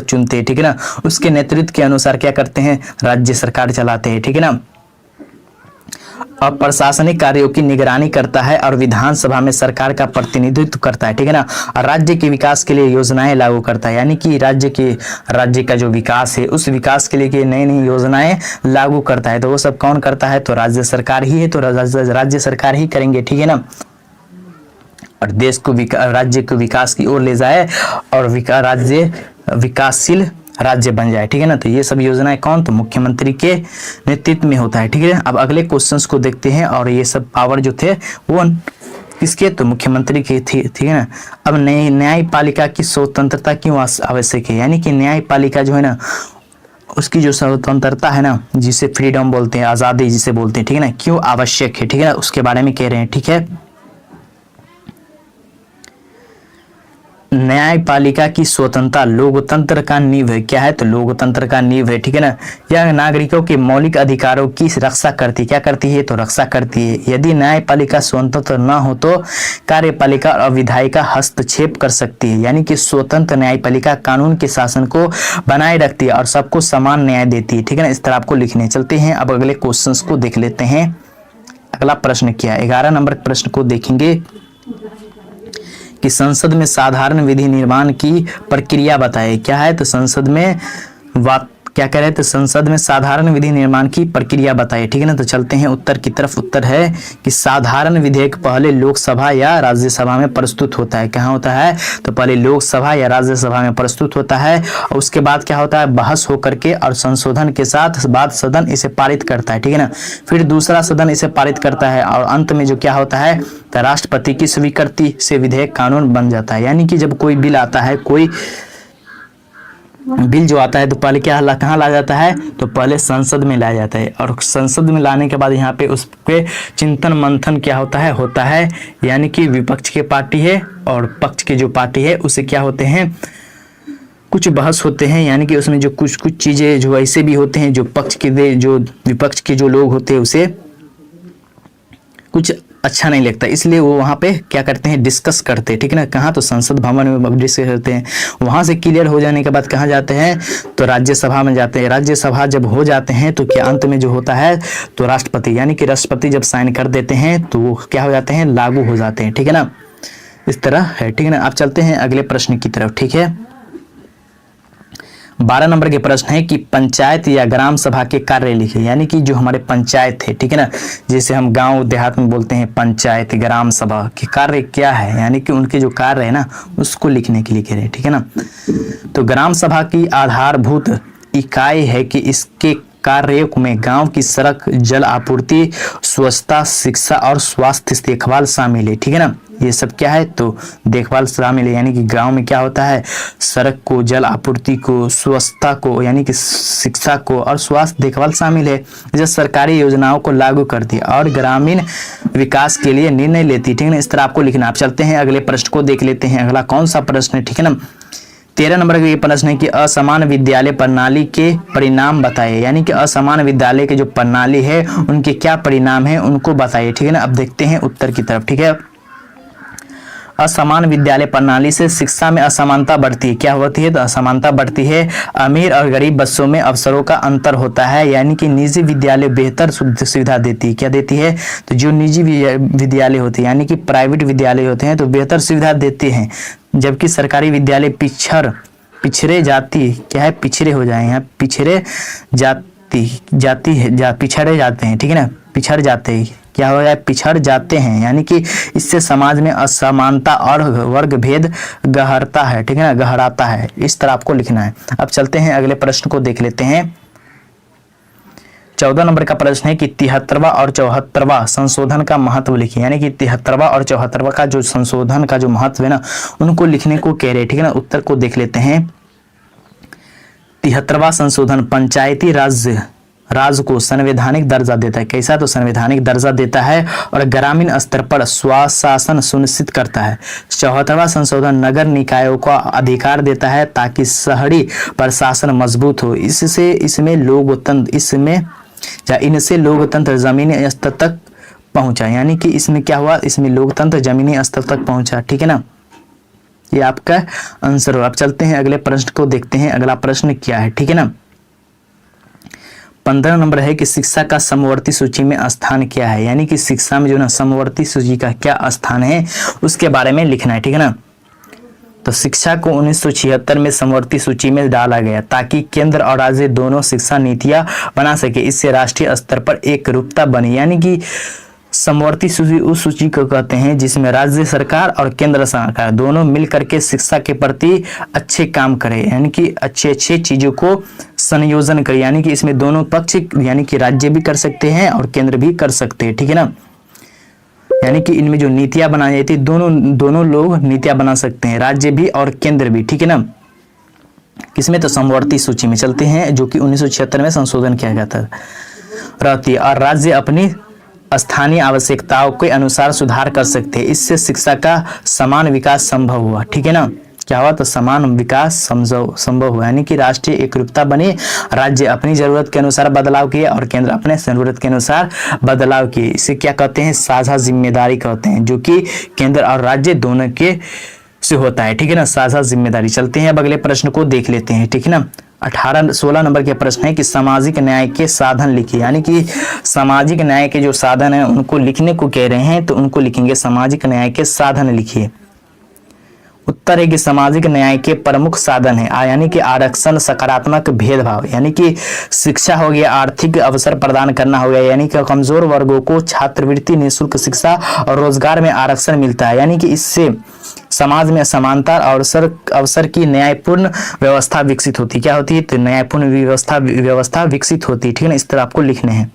Speaker 1: चुनते हैं, ठीक है ना। उसके नेतृत्व के अनुसार क्या करते हैं, राज्य सरकार चलाते हैं, ठीक है ना। और प्रशासनिक कार्यों की निगरानी करता है और विधानसभा में सरकार का प्रतिनिधित्व करता है, ठीक है ना। और राज्य के विकास के लिए योजनाएं लागू करता है, यानी कि राज्य का जो विकास है उस विकास के लिए नई नई योजनाएं लागू करता है। तो वो सब कौन करता है, तो राज्य सरकार ही है, तो राज्य सरकार ही करेंगे, ठीक है ना। और देश को राज्य को विकास की ओर ले जाए और विकासशील राज्य बन जाए, ठीक है ना। तो ये सब योजनाएं कौन, तो मुख्यमंत्री के नेतृत्व में होता है, ठीक है। अब अगले क्वेश्चंस को देखते हैं, और ये सब पावर जो थे वो किसके, तो मुख्यमंत्री की थी, ठीक है ना। अब न्यायपालिका की स्वतंत्रता क्यों आवश्यक है, यानी कि न्यायपालिका जो है ना उसकी जो स्वतंत्रता है ना, जिसे फ्रीडम बोलते हैं, आज़ादी जिसे बोलते हैं, ठीक है ना, क्यों आवश्यक है, ठीक है ना, उसके बारे में कह रहे हैं, ठीक है। न्यायपालिका की स्वतंत्रता लोकतंत्र का नींव है, क्या है, तो लोकतंत्र का नींव है, ठीक है ना। यह नागरिकों के मौलिक अधिकारों की रक्षा करती, क्या करती है, तो रक्षा करती है। यदि न्यायपालिका स्वतंत्र न हो तो कार्यपालिका और विधायिका हस्तक्षेप कर सकती है, यानी कि स्वतंत्र न्यायपालिका कानून के शासन को बनाए रखती है और सबको समान न्याय देती है, ठीक है ना। इस तरह आपको लिखने चलते हैं। अब अगले क्वेश्चन को देख लेते हैं। अगला प्रश्न क्या है, 11 नंबर प्रश्न को देखेंगे कि संसद में साधारण विधि निर्माण की प्रक्रिया बताए, क्या है, तो संसद में क्या कह रहे हैं, तो संसद में साधारण विधि निर्माण की प्रक्रिया बताए, ठीक है ना। तो चलते हैं उत्तर की तरफ। उत्तर है कि साधारण विधेयक पहले लोकसभा या राज्यसभा में प्रस्तुत होता है, कहाँ होता है, तो पहले लोकसभा या राज्यसभा में प्रस्तुत होता है, और उसके बाद क्या होता है, बहस होकर के और संशोधन के साथ बाद सदन इसे पारित करता है, ठीक है ना। फिर दूसरा सदन इसे पारित करता है, और अंत में जो क्या होता है, तो राष्ट्रपति की स्वीकृति से विधेयक कानून बन जाता है। यानी कि जब कोई बिल आता है, कोई बिल जो आता है तो पहले कहाँ ला जाता है, तो पहले संसद में लाया जाता है, और संसद में लाने के बाद यहाँ पे उस पे चिंतन मंथन क्या होता है, यानी कि विपक्ष के पार्टी है और पक्ष के जो पार्टी है उसे क्या होते हैं, कुछ बहस होते हैं, यानी कि उसमें जो कुछ चीजें जो ऐसे भी होते हैं, जो विपक्ष के जो लोग होते हैं उसे कुछ अच्छा नहीं लगता, इसलिए वो वहाँ पे क्या करते हैं, डिस्कस करते हैं, ठीक है ना। कहाँ, तो संसद भवन में डिस्कस करते हैं। वहाँ से क्लियर हो जाने के बाद कहाँ जाते हैं, तो राज्यसभा में जाते हैं। राज्यसभा जब हो जाते हैं तो क्या अंत में जो होता है, तो राष्ट्रपति, यानी कि राष्ट्रपति जब साइन कर देते हैं तो वो क्या हो जाते हैं, लागू हो जाते हैं, ठीक है ना। इस तरह है, ठीक है ना। आप चलते हैं अगले प्रश्न की तरफ, ठीक है। 12 नंबर के प्रश्न है कि पंचायत या ग्राम सभा के कार्य लिखे, यानी कि जो हमारे पंचायत है, ठीक है ना, जैसे हम गांव देहात में बोलते हैं पंचायत, ग्राम सभा के कार्य क्या है, यानी कि उनके जो कार्य है ना उसको लिखने के लिए कह रहे हैं, ठीक है ना। तो ग्राम सभा की आधारभूत इकाई है कि इसके कार्य में गांव की सड़क, जल आपूर्ति, स्वच्छता, शिक्षा और स्वास्थ्य देखभाल शामिल है, ठीक है ना। ये सब क्या है, तो देखभाल शामिल है, यानी कि गांव में क्या होता है, सड़क को, जल आपूर्ति को, स्वच्छता को, यानी कि शिक्षा को और स्वास्थ्य देखभाल शामिल है। जैसे सरकारी योजनाओं को लागू करती है और ग्रामीण विकास के लिए निर्णय लेती है, ठीक है ना। इस तरह आपको लिखना। आप चलते हैं अगले प्रश्न को देख लेते हैं। अगला कौन सा प्रश्न है, ठीक है ना। 13 नंबर का ये प्रश्न है कि असमान विद्यालय प्रणाली के परिणाम बताइए, यानी कि असमान विद्यालय के जो प्रणाली है उनके क्या परिणाम है उनको बताइए, ठीक है ना। अब देखते हैं उत्तर की तरफ, ठीक है। असमान विद्यालय प्रणाली से शिक्षा में असमानता बढ़ती है, क्या होती है, तो असमानता बढ़ती है। अमीर और गरीब बच्चों में अवसरों का अंतर होता है, यानी कि निजी विद्यालय बेहतर सुविधा देती है, क्या देती है, तो जो निजी विद्यालय होते हैं, यानी कि प्राइवेट विद्यालय होते हैं तो बेहतर सुविधा देते हैं, जबकि सरकारी विद्यालय पिछड़े जाति क्या है, पिछड़े हो जाए, यहाँ पिछड़े पिछड़े जाते हैं, ठीक है ना, पिछड़ जाते हैं, क्या हो जाए, पिछड़ जाते हैं, यानी कि इससे समाज में असमानता और वर्ग भेद गहरता है, ठीक है ना, गहराता है। इस तरह आपको लिखना है। अब चलते हैं अगले प्रश्न को देख लेते हैं। 14 नंबर का प्रश्न है कि 73वां और 74वां संशोधन का महत्व लिखिए, यानी कि 73वां और 74वां का जो संशोधन का जो महत्व है ना उनको लिखने को कह रहे हैं, ठीक है ना। उत्तर को देख लेते हैं। 73वां संशोधन पंचायती राज को संवैधानिक दर्जा देता है, कैसा, तो संवैधानिक दर्जा देता है और ग्रामीण स्तर पर स्वशासन सुनिश्चित करता है। 74वां संशोधन नगर निकायों को अधिकार देता है ताकि शहरी प्रशासन मजबूत हो। इनसे लोकतंत्र जमीनी स्तर तक पहुंचा, यानी कि इसमें क्या हुआ, इसमें लोकतंत्र जमीनी स्तर तक पहुंचा, ठीक है ना। ये आपका आंसर हो। अब चलते हैं अगले प्रश्न को देखते हैं। अगला प्रश्न क्या है, ठीक है ना। 15 नंबर है कि शिक्षा का समवर्ती सूची में स्थान क्या है, यानी कि शिक्षा में जो ना समवर्ती सूची का क्या स्थान है उसके बारे में लिखना है, ठीक है ना। तो शिक्षा को 1976 में समवर्ती सूची में डाला गया ताकि केंद्र और राज्य दोनों शिक्षा नीतियां बना सके। इससे राष्ट्रीय स्तर पर एक रूपता बनी, यानी कि समवर्ती सूची उस सूची को कहते हैं जिसमें राज्य सरकार और केंद्र सरकार दोनों मिल करके शिक्षा के प्रति अच्छे काम करें, यानी कि अच्छे अच्छे चीजों को संयोजन करें, यानी कि इसमें दोनों पक्ष यानी कि राज्य भी कर सकते हैं और केंद्र भी कर सकते हैं, ठीक है ना। यानी कि इनमें जो नीतियां बनाई जाती है दोनों लोग नीतियां बना सकते हैं, राज्य भी और केंद्र भी, ठीक है ना। किसमें? तो समवर्ती सूची में चलते हैं, जो कि 1976 में संशोधन किया गया था रहती है। और राज्य अपनी स्थानीय आवश्यकताओं के अनुसार सुधार कर सकते हैं, इससे शिक्षा का समान विकास संभव हुआ, ठीक है ना। क्या हुआ? तो समान विकास संभव हुआ, यानी कि राष्ट्रीय एकरूपता बनी, राज्य अपनी जरूरत के अनुसार बदलाव किए और केंद्र अपने जरूरत के अनुसार बदलाव किए। इसे क्या कहते हैं? साझा जिम्मेदारी कहते हैं, जो कि केंद्र और राज्य दोनों के से होता है, ठीक है ना, साझा जिम्मेदारी। चलते हैं अब अगले प्रश्न को देख लेते हैं, ठीक है ना। 16 नंबर के प्रश्न है कि सामाजिक न्याय के साधन लिखिए, यानी कि सामाजिक न्याय के जो साधन है उनको लिखने को कह रहे हैं, तो उनको लिखेंगे सामाजिक न्याय के साधन लिखिए। उत्तर है कि सामाजिक न्याय के प्रमुख साधन है यानी कि आरक्षण, सकारात्मक भेदभाव, यानी कि शिक्षा हो गया, आर्थिक अवसर प्रदान करना हो गया, यानी कि कमजोर वर्गों को छात्रवृत्ति, निःशुल्क शिक्षा और रोजगार में आरक्षण मिलता है, यानी कि इससे समाज में समानता और अवसर की न्यायपूर्ण व्यवस्था विकसित होती है। क्या होती है? तो न्यायपूर्ण व्यवस्था विकसित होती है, ठीक है ना। इस तरह आपको लिखने हैं।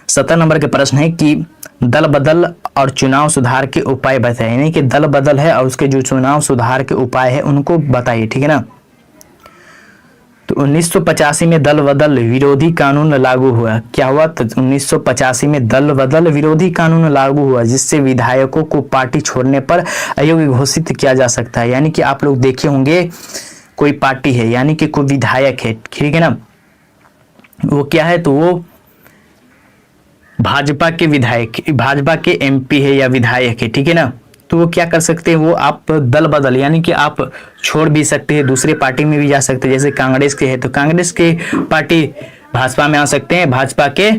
Speaker 1: 17 नंबर के प्रश्न है कि दल बदल और चुनाव सुधार के उपाय बताइए, यानी कि दल बदल है और उसके जो चुनाव सुधार के उपाय है उनको बताइए, ठीक है ना। तो 1985 में दल बदल विरोधी कानून लागू हुआ। क्या हुआ? तो 1985 में दल बदल विरोधी कानून लागू हुआ, जिससे विधायकों को पार्टी छोड़ने पर अयोग्य घोषित किया जा सकता है। यानी कि आप लोग देखे होंगे, कोई पार्टी है यानी कि कोई विधायक है, ठीक है ना, वो क्या है? तो वो भाजपा के एमपी है या विधायक है, ठीक है ना। तो वो क्या कर सकते हैं? वो आप दल बदल यानी कि आप छोड़ भी सकते हैं, दूसरे पार्टी में भी जा सकते हैं। जैसे कांग्रेस के है तो कांग्रेस के पार्टी भाजपा में आ सकते हैं, भाजपा के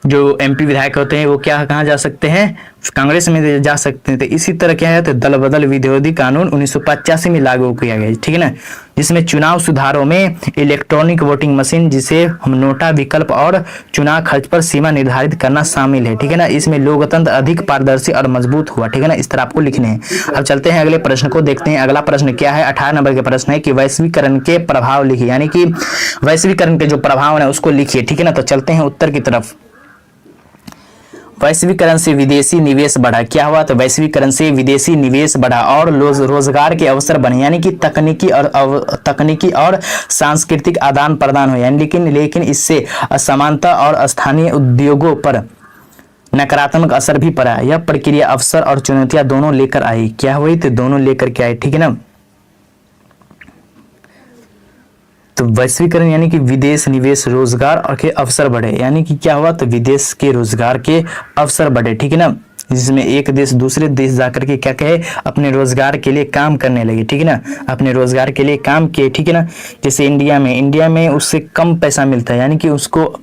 Speaker 1: जो एमपी विधायक होते हैं वो क्या कहाँ जा सकते हैं? कांग्रेस में जा सकते हैं। तो इसी तरह क्या है? तो दल बदल विरोधी कानून 1985 में लागू किया गया, ठीक है ना, जिसमें चुनाव सुधारों में इलेक्ट्रॉनिक वोटिंग मशीन, जिसे हम नोटा विकल्प और चुनाव खर्च पर सीमा निर्धारित करना शामिल है, ठीक है ना। इसमें लोकतंत्र अधिक पारदर्शी और मजबूत हुआ, ठीक है ना। इस तरह आपको लिखने हैं। अब चलते हैं अगले प्रश्न को देखते हैं। अगला प्रश्न क्या है? 18 नंबर के प्रश्न है कि वैश्वीकरण के प्रभाव लिखिए, यानी कि वैश्वीकरण के जो प्रभाव है उसको लिखिए, ठीक है ना। तो चलते हैं उत्तर की तरफ। वैश्वीकरण से विदेशी निवेश बढ़ा। क्या हुआ? तो वैश्वीकरण से विदेशी निवेश बढ़ा और रोजगार के अवसर बने, यानी कि तकनीकी और सांस्कृतिक आदान प्रदान हो, यानी लेकिन इससे असमानता और स्थानीय उद्योगों पर नकारात्मक असर भी पड़ा। यह प्रक्रिया अवसर और चुनौतियां दोनों लेकर आई। क्या हुई? तो दोनों लेकर के आई, ठीक है ना। तो वैश्वीकरण यानी कि विदेश निवेश, रोजगार और के अवसर बढ़े, यानी कि क्या हुआ? तो विदेश के रोजगार के अवसर बढ़े, ठीक है ना, जिसमें एक देश दूसरे देश जाकर के क्या कहे? अपने रोजगार के लिए काम करने लगे, ठीक है ना, अपने रोजगार के लिए काम किए, ठीक है ना। जैसे इंडिया में उससे कम पैसा मिलता है, यानी कि उसको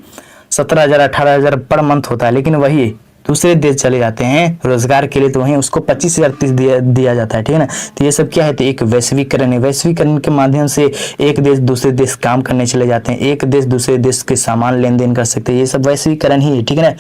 Speaker 1: 17,000 18,000 पर मंथ होता है, लेकिन वही दूसरे देश चले जाते हैं रोजगार के लिए तो वहीं उसको 25,000 दिया जाता है, ठीक है ना। तो ये सब क्या है? तो एक वैश्वीकरण है। वैश्वीकरण के माध्यम से एक देश दूसरे देश काम करने चले जाते हैं, एक देश दूसरे देश के सामान लेन देन कर सकते हैं, ये सब वैश्वीकरण ही है, ठीक है ना।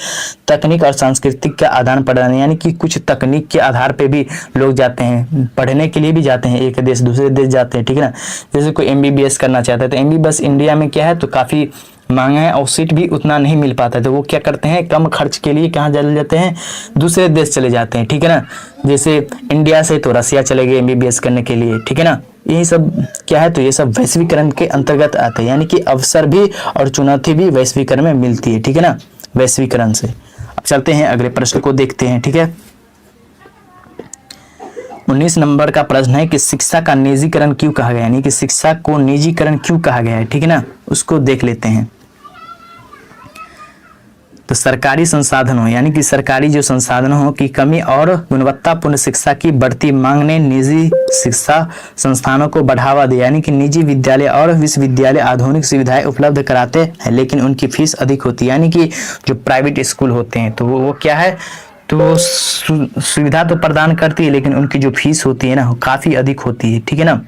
Speaker 1: तकनीक और सांस्कृतिक का आदान प्रदान, यानी कि कुछ तकनीक के आधार पे भी लोग जाते हैं, पढ़ने के लिए भी जाते हैं, एक देश दूसरे देश जाते हैं, ठीक है ना। जैसे कोई MBBS करना चाहता है तो MBBS इंडिया में क्या है? तो काफी महंगा है और सीट भी उतना नहीं मिल पाता है, तो वो क्या करते हैं? कम खर्च के लिए कहाँ चले जाते हैं? दूसरे देश चले जाते हैं, ठीक है ना। जैसे इंडिया से तो रसिया चले गए MBBS करने के लिए, ठीक है ना। यही सब क्या है? तो ये सब वैश्वीकरण के अंतर्गत आते हैं, यानी कि अवसर भी और चुनौती भी वैश्वीकरण में मिलती है, ठीक है ना, वैश्वीकरण से। अब चलते हैं अगले प्रश्न को देखते हैं, ठीक है। 19 नंबर का प्रश्न है कि शिक्षा का निजीकरण क्यों कहा गया, यानी कि शिक्षा को निजीकरण क्यों कहा गया है, ठीक है ना, उसको देख लेते हैं। तो सरकारी संसाधनों यानी कि सरकारी जो संसाधनों की कमी और गुणवत्तापूर्ण शिक्षा की बढ़ती मांग ने निजी शिक्षा संस्थानों को बढ़ावा दिया, यानी कि निजी विद्यालय और विश्वविद्यालय आधुनिक सुविधाएं उपलब्ध कराते हैं, लेकिन उनकी फीस अधिक होती है, यानी कि जो प्राइवेट स्कूल होते हैं तो वो क्या है? तो सुविधा तो प्रदान करती है, लेकिन उनकी जो फीस होती है ना काफी अधिक होती है, ठीक है ना,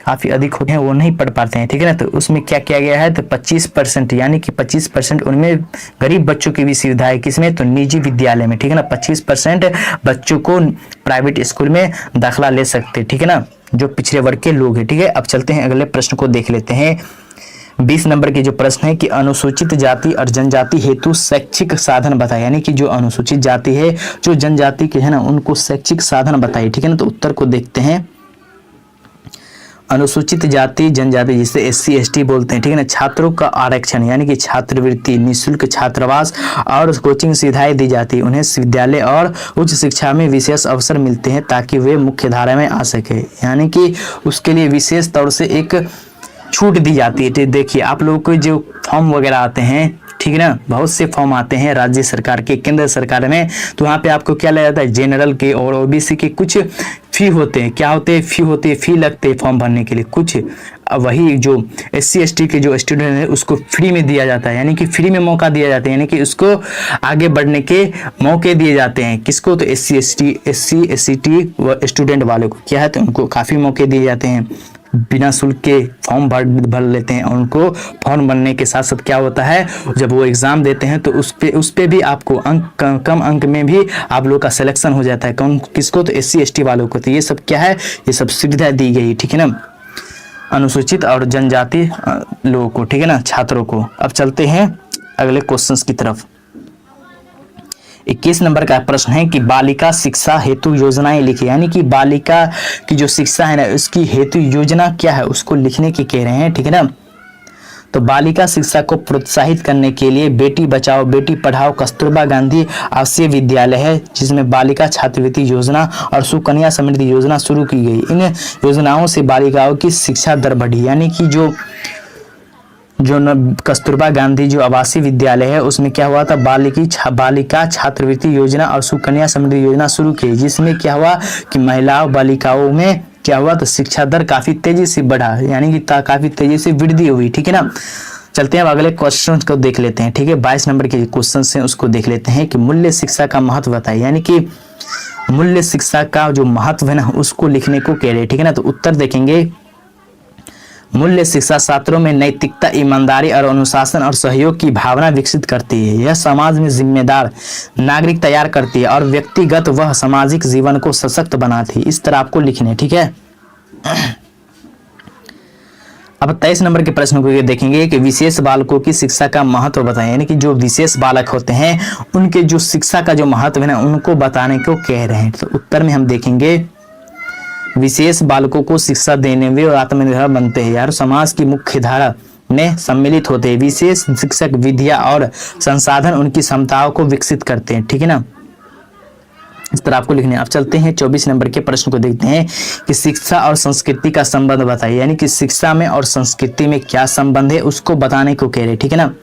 Speaker 1: काफ़ी अधिक होते हैं, वो नहीं पढ़ पाते हैं, ठीक है ना। तो उसमें क्या किया गया है, तो 25% यानी कि 25% उनमें गरीब बच्चों की भी सुविधा है, किसमें, तो निजी विद्यालय में, ठीक है ना। 25% बच्चों को प्राइवेट स्कूल में दाखिला ले सकते हैं, ठीक है ना, जो पिछड़े वर्ग के लोग हैं, ठीक है। अब चलते हैं अगले प्रश्न को देख लेते हैं। 20 नंबर के जो प्रश्न है कि अनुसूचित जाति और जनजाति हेतु शैक्षिक साधन बताए, यानी कि जो अनुसूचित जाति है, जो जनजाति के है ना, उनको शैक्षिक साधन बताइए, ठीक है ना। तो उत्तर को देखते हैं। अनुसूचित जाति जनजाति जिसे SC ST बोलते हैं, ठीक है ना, छात्रों का आरक्षण यानी कि छात्रवृत्ति, निःशुल्क छात्रावास और कोचिंग सुविधाएं दी जाती है। उन्हें विद्यालय और उच्च शिक्षा में विशेष अवसर मिलते हैं ताकि वे मुख्य धारा में आ सके, यानी कि उसके लिए विशेष तौर से एक छूट दी जाती है। देखिए आप लोगों को जो फॉर्म वगैरह आते हैं, ठीक है ना, बहुत से फॉर्म आते हैं राज्य सरकार के, केंद्र सरकार में, तो वहाँ पे आपको क्या लगा जाता है, जनरल के और OBC के कुछ फी होते हैं, क्या होते हैं, फी होते हैं, फी लगते हैं फॉर्म भरने के लिए कुछ। वही जो SC ST के जो स्टूडेंट है उसको फ्री में दिया जाता है, यानी कि फ्री में मौका दिया जाता है, यानी कि उसको आगे बढ़ने के मौके दिए जाते हैं। किसको, तो SC ST स्टूडेंट वाले को क्या है, तो उनको काफ़ी मौके दिए जाते हैं, बिना शुल्क के फॉर्म भर लेते हैं, और उनको फॉर्म भरने के साथ साथ क्या होता है, जब वो एग्जाम देते हैं तो उस पे भी आपको अंक कम अंक में भी आप लोग का सिलेक्शन हो जाता है। कौन किसको, तो SC ST वालों को। तो ये सब क्या है, ये सब सुविधा दी गई, ठीक है ना, अनुसूचित और जनजाति लोगों को, ठीक है ना, छात्रों को। अब चलते हैं अगले क्वेश्चंस की तरफ। 21 नंबर का प्रश्न है कि बालिका शिक्षा हेतु योजनाएं लिखिए, यानी कि बालिका की जो शिक्षा है ना उसकी हेतु योजना क्या है उसको लिखने की कह रहे हैं, ठीक है ना। तो बालिका शिक्षा को प्रोत्साहित करने के लिए बेटी बचाओ बेटी पढ़ाओ कस्तूरबा गांधी आवासीय विद्यालय है, जिसमें बालिका छात्रवृत्ति योजना और सुकन्या समृद्धि योजना शुरू की गई। इन योजनाओं से बालिकाओं की शिक्षा दर बढ़ी, यानी कि जो कस्तूरबा गांधी जो आवासीय विद्यालय है उसमें क्या हुआ था, बालिका छात्रवृत्ति योजना और सुकन्या समृद्धि योजना शुरू की, जिसमें क्या हुआ कि महिलाओं बालिकाओं में क्या हुआ, तो शिक्षा दर काफी तेजी से बढ़ा, यानी कि काफी तेजी से वृद्धि हुई, ठीक है ना। चलते हैं अब अगले क्वेश्चन को देख लेते हैं, ठीक है। 22 नंबर के क्वेश्चन हैं उसको देख लेते हैं कि मूल्य शिक्षा का महत्व बताइए, यानी कि मूल्य शिक्षा का जो महत्व है ना उसको लिखने को कह रहे हैं, ठीक है ना। तो उत्तर देखेंगे, मूल्य शिक्षा छात्रों में नैतिकता, ईमानदारी और अनुशासन और सहयोग की भावना विकसित करती है। यह समाज में जिम्मेदार नागरिक तैयार करती है और व्यक्तिगत व सामाजिक जीवन को सशक्त बनाती है। इस तरह आपको लिखने, ठीक है। अब 23 नंबर के प्रश्न को ये देखेंगे कि विशेष बालकों की शिक्षा का महत्व बताएं, यानी कि जो विशेष बालक होते हैं उनके जो शिक्षा का जो महत्व है ना उनको बताने को कह रहे हैं। तो उत्तर में हम देखेंगे, विशेष बालकों को शिक्षा देने में और आत्मनिर्भर बनते हैं, यार समाज की मुख्य धारा में सम्मिलित होते हैं। विशेष शिक्षक विद्या और संसाधन उनकी क्षमताओं को विकसित करते हैं, ठीक है ना। इस तरह आपको लिखने। अब चलते हैं 24 नंबर के प्रश्न को देखते हैं कि शिक्षा और संस्कृति का संबंध बताइए, यानी कि शिक्षा में और संस्कृति में क्या संबंध है उसको बताने को कह रहे, ठीक है ना।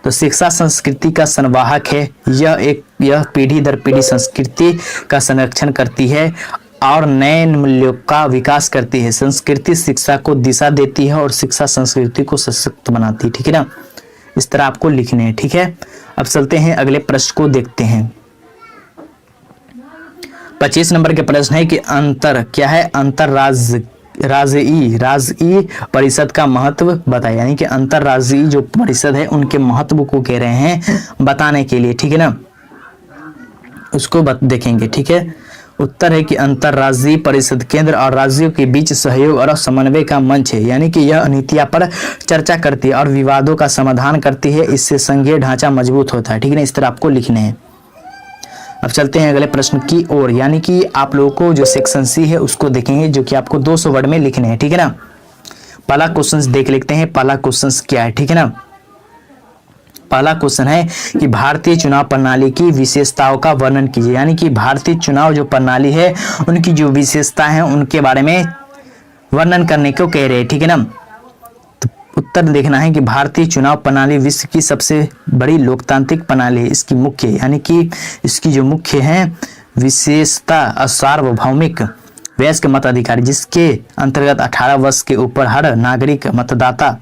Speaker 1: तो शिक्षा संस्कृति का संवाहक है, यह पीढ़ी दर पीढ़ी संस्कृति का संरक्षण करती है और नए मूल्यों का विकास करती है। संस्कृति शिक्षा को दिशा देती है और शिक्षा संस्कृति को सशक्त बनाती है, ठीक है ना। इस तरह आपको लिखने हैं, ठीक है। अब चलते हैं अगले प्रश्न को देखते हैं। 25 नंबर के प्रश्न है कि अंतर क्या है, राजई परिषद का महत्व बताए, यानी कि अंतरराज्यीय जो परिषद है उनके महत्व को कह रहे हैं बताने के लिए, ठीक है ना। उसको देखेंगे, ठीक है। उत्तर है कि अंतरराज्यीय परिषद केंद्र और राज्यों के बीच सहयोग और समन्वय का मंच है, यानी कि यह नीतियां पर चर्चा करती है और विवादों का समाधान करती है। इससे संघीय ढांचा मजबूत होता है, ठीक है ना। इस तरह आपको लिखने हैं। अब चलते हैं अगले प्रश्न की ओर, यानी कि आप लोगों को जो सेक्शन सी है उसको देखेंगे, जो कि आपको 200 वर्ड में लिखने हैं, ठीक है ना। पहला क्वेश्चन देख लेते हैं, पहला क्वेश्चन क्या है, ठीक है ना। पहला क्वेश्चन है कि भारतीय चुनाव प्रणाली की विशेषताओं का वर्णन कीजिए, यानी कि भारतीय चुनाव जो प्रणाली है उनकी जो विशेषता है उनके बारे में वर्णन करने को कह रहे हैं, ठीक है ना। तो उत्तर देखना है कि भारतीय चुनाव प्रणाली विश्व की सबसे बड़ी लोकतांत्रिक प्रणाली है। इसकी मुख्य यानी कि इसकी जो मुख्य है विशेषता सार्वभौमिक वयस्क मताधिकार, जिसके अंतर्गत 18 वर्ष के ऊपर हर नागरिक मतदाता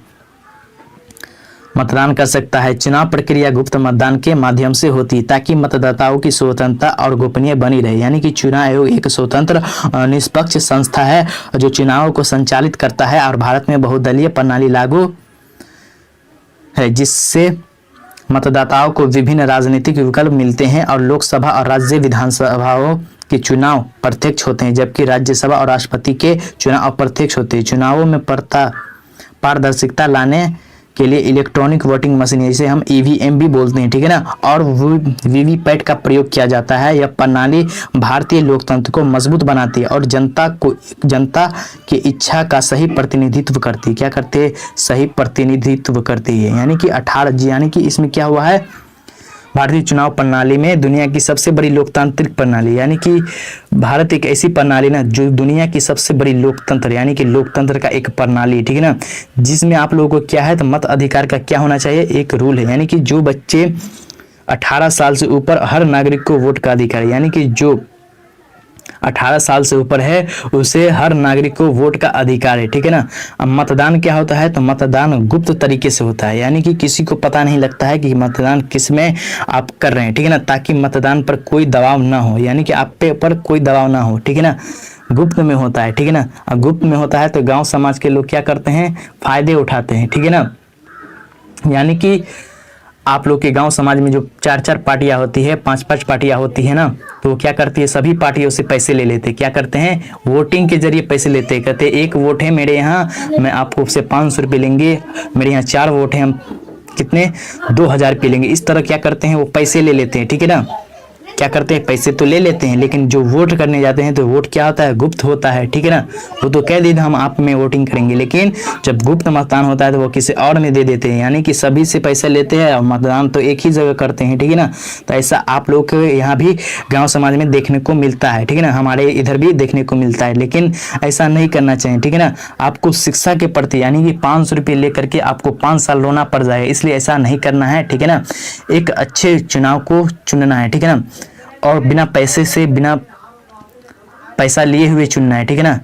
Speaker 2: मतदान कर सकता है। चुनाव प्रक्रिया गुप्त मतदान के माध्यम से होती है ताकि मतदाताओं की स्वतंत्रता और गोपनीय बनी रहे। यानी कि चुनाव आयोग एक स्वतंत्र और निष्पक्ष संस्था है जो चुनाव को संचालित करता है और भारत में बहुदलीय प्रणाली लागू है जिससे मतदाताओं को विभिन्न राजनीतिक विकल्प मिलते हैं और लोकसभा और राज्य विधानसभाओं के चुनाव प्रत्यक्ष होते हैं जबकि राज्यसभा और राष्ट्रपति के चुनाव अप्रत्यक्ष होते हैं। चुनावों में पारदर्शिता लाने के लिए इलेक्ट्रॉनिक वोटिंग मशीन, जिसे हम ईवीएम भी बोलते हैं, ठीक है ना, और वीवीपैट का प्रयोग किया जाता है। यह प्रणाली भारतीय लोकतंत्र को मजबूत बनाती है और जनता की इच्छा का सही प्रतिनिधित्व करती है। क्या करती है? सही प्रतिनिधित्व करती है। यानी कि 18 यानी कि इसमें क्या हुआ है, भारतीय चुनाव प्रणाली में दुनिया की सबसे बड़ी लोकतांत्रिक प्रणाली, यानी कि भारत एक ऐसी प्रणाली ना जो दुनिया की सबसे बड़ी लोकतंत्र यानी कि लोकतंत्र का एक प्रणाली, ठीक है ना, जिसमें आप लोगों को क्या है तो मत अधिकार का क्या होना चाहिए, एक रूल है। यानी कि जो बच्चे 18 साल से ऊपर, हर नागरिक को वोट का अधिकार है। यानी कि जो 18 साल से ऊपर है उसे हर नागरिक को वोट का अधिकार है, ठीक है ना। अब मतदान क्या होता है तो मतदान गुप्त तरीके से होता है, यानी कि किसी को पता नहीं लगता है कि मतदान किस में आप कर रहे हैं, ठीक है ना, ताकि मतदान पर कोई दबाव ना हो, यानी कि आप पे पर कोई दबाव ना हो, ठीक है ना। गुप्त में होता है, ठीक है ना। अब गुप्त में होता है तो गांव समाज के लोग क्या करते हैं, फायदे उठाते हैं, ठीक है ना। यानी कि आप लोग के गांव समाज में जो 4-4 पार्टियां होती है, 5-5 पार्टियां होती है ना, तो वो क्या करती है, सभी पार्टियों से पैसे ले लेते, क्या करते हैं, वोटिंग के जरिए पैसे लेते हैं। कहते हैं एक वोट है मेरे यहाँ, मैं आपको उससे 500 रुपये लेंगे, मेरे यहाँ 4 वोट हैं, हम कितने 2000 रुपये लेंगे। इस तरह क्या करते हैं, वो पैसे ले लेते हैं, ठीक है ना। क्या करते हैं, पैसे तो ले लेते हैं, लेकिन जो वोट करने जाते हैं तो वोट क्या होता है, गुप्त होता है, ठीक है ना। वो तो कह देते हम आप में वोटिंग करेंगे, लेकिन जब गुप्त मतदान होता है तो वो किसी और में दे देते हैं, यानी कि सभी से पैसे लेते हैं और मतदान तो एक ही जगह करते हैं, ठीक है ना। तो ऐसा आप लोग के यहाँ भी गाँव समाज में देखने को मिलता है, ठीक है ना, हमारे इधर भी देखने को मिलता है, लेकिन ऐसा नहीं करना चाहिए, ठीक है ना। आपको शिक्षा के प्रति यानी कि 500 रुपये लेकर के आपको 5 साल रोना पड़ जाएगा, इसलिए ऐसा नहीं करना है, ठीक है ना। एक अच्छे चुनाव को चुनना है, ठीक है ना, और बिना पैसा लिए हुए चुनना है, ठीक है ना।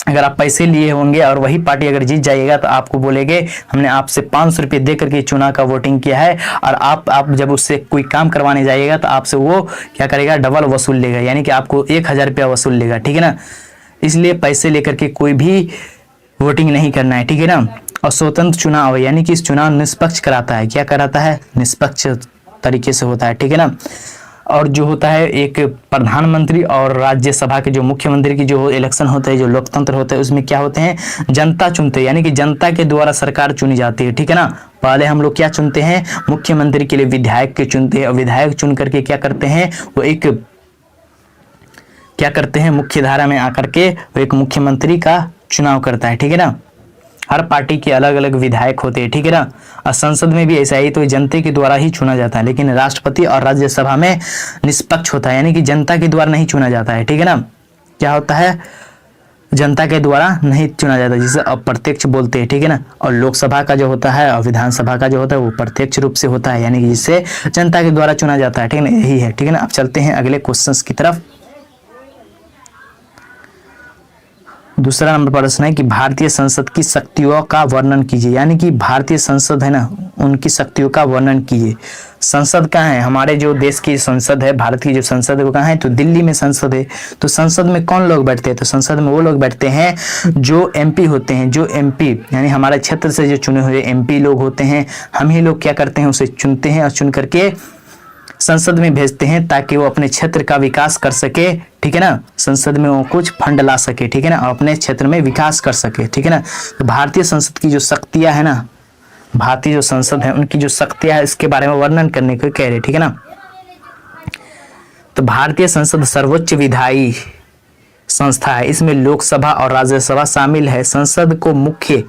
Speaker 2: अगर आप पैसे लिए होंगे और वही पार्टी अगर जीत जाएगा तो आपको बोलेंगे हमने आपसे 500 रुपये दे करके चुनाव का वोटिंग किया है, और आप जब उससे कोई काम करवाने जाइएगा तो आपसे वो क्या करेगा, डबल वसूल लेगा, यानी कि आपको 1000 रुपया वसूल लेगा, ठीक है ना। इसलिए पैसे लेकर के कोई भी वोटिंग नहीं करना है, ठीक है ना। और स्वतंत्र चुनाव यानी कि इस चुनाव निष्पक्ष कराता है, क्या कराता है, निष्पक्ष तरीके से होता है, ठीक है ना। और जो होता है एक प्रधानमंत्री और राज्यसभा के जो मुख्यमंत्री की जो इलेक्शन होता है, जो लोकतंत्र होता है, उसमें क्या होते हैं, जनता चुनते हैं, यानी कि जनता के द्वारा सरकार चुनी जाती है, ठीक है ना। पहले हम लोग क्या चुनते हैं, मुख्यमंत्री के लिए विधायक के चुनते हैं, और विधायक चुन करके क्या करते हैं, वो एक क्या करते हैं, मुख्य धारा में आकर के वो एक मुख्यमंत्री का चुनाव करता है, ठीक है ना। हर पार्टी के अलग अलग विधायक होते हैं, ठीक है ना। और संसद में भी ऐसा ही, तो जनता के द्वारा ही चुना जाता है, लेकिन राष्ट्रपति और राज्यसभा में निष्पक्ष होता है, यानी कि जनता के द्वारा नहीं चुना जाता है, ठीक है ना। क्या होता है, जनता के द्वारा नहीं चुना जाता, जिसे अप्रत्यक्ष बोलते हैं, ठीक है ना। और लोकसभा का जो होता है और विधानसभा का जो होता है वो प्रत्यक्ष रूप से होता है, यानी कि जिससे जनता के द्वारा चुना जाता है, ठीक है ना, यही है, ठीक है ना। अब चलते हैं अगले क्वेश्चन की तरफ। दूसरा नंबर प्रश्न है कि भारतीय संसद की शक्तियों का वर्णन कीजिए, यानी कि भारतीय संसद है ना, उनकी शक्तियों का वर्णन कीजिए। संसद कहाँ है, हमारे जो देश की संसद है, भारत की जो संसद है वो कहाँ है, तो दिल्ली में संसद है। तो संसद में कौन लोग बैठते हैं, तो संसद में वो लोग बैठते हैं जो एमपी होते हैं, जो एमपी यानी हमारे क्षेत्र से जो चुने हुए एमपी लोग होते हैं, हम ही लोग क्या करते हैं, उसे चुनते हैं और चुन करके संसद में भेजते हैं ताकि वो अपने क्षेत्र का विकास कर सके, ठीक है ना। संसद में वो कुछ फंड ला सके, ठीक है ना, और अपने क्षेत्र में विकास कर सके, ठीक है ना। तो भारतीय संसद की जो शक्तियां है ना, भारतीय जो संसद है उनकी जो शक्तियां है इसके बारे में वर्णन करने को कह रहे, ठीक है ना। तो भारतीय संसद सर्वोच्च विधायी संस्था है, इसमें लोकसभा और राज्यसभा शामिल है। संसद को मुख्य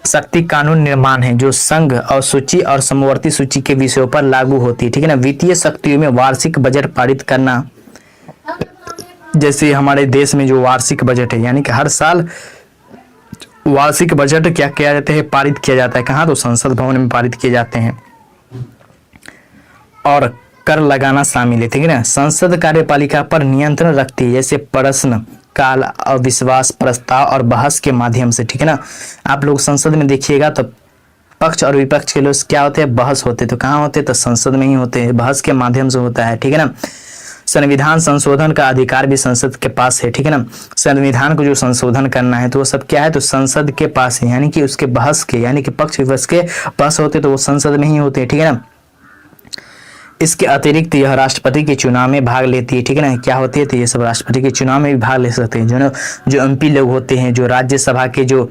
Speaker 2: शक्ति कानून निर्माण है जो संघ और सूची और समवर्ती सूची के विषयों पर लागू होती है, ठीक है ना। वित्तीय शक्तियों में वार्षिक बजट पारित करना, जैसे हमारे देश में जो वार्षिक बजट है, यानी कि हर साल वार्षिक बजट क्या किया जाता है, पारित किया जाता है, कहाँ, तो संसद भवन में पारित किए जाते हैं। और कर लगाना शामिल है, ठीक है ना। संसद कार्यपालिका पर नियंत्रण रखती है, जैसे प्रश्न काल, अविश्वास प्रस्ताव और बहस के माध्यम से, ठीक है ना। आप लोग संसद में देखिएगा तो पक्ष और विपक्ष के लोग क्या होते हैं, बहस होते हैं। तो कहाँ होते हैं, तो संसद में ही होते हैं, बहस के माध्यम से होता है, ठीक है ना। संविधान संशोधन का अधिकार भी संसद के पास है, ठीक है ना। संविधान को जो संशोधन करना है तो वो सब क्या है, तो संसद के पास है, यानी कि उसके बहस के, यानी कि पक्ष विपक्ष के बहस होते तो वो संसद में ही होते हैं, ठीक है ना। इसके अतिरिक्त यह राष्ट्रपति के चुनाव में भाग लेती है, ठीक है ना। क्या होती है, तो ये सब राष्ट्रपति के चुनाव में भी भाग ले सकते हैं। जो एमपी लोग होते हैं, जो राज्यसभा के जो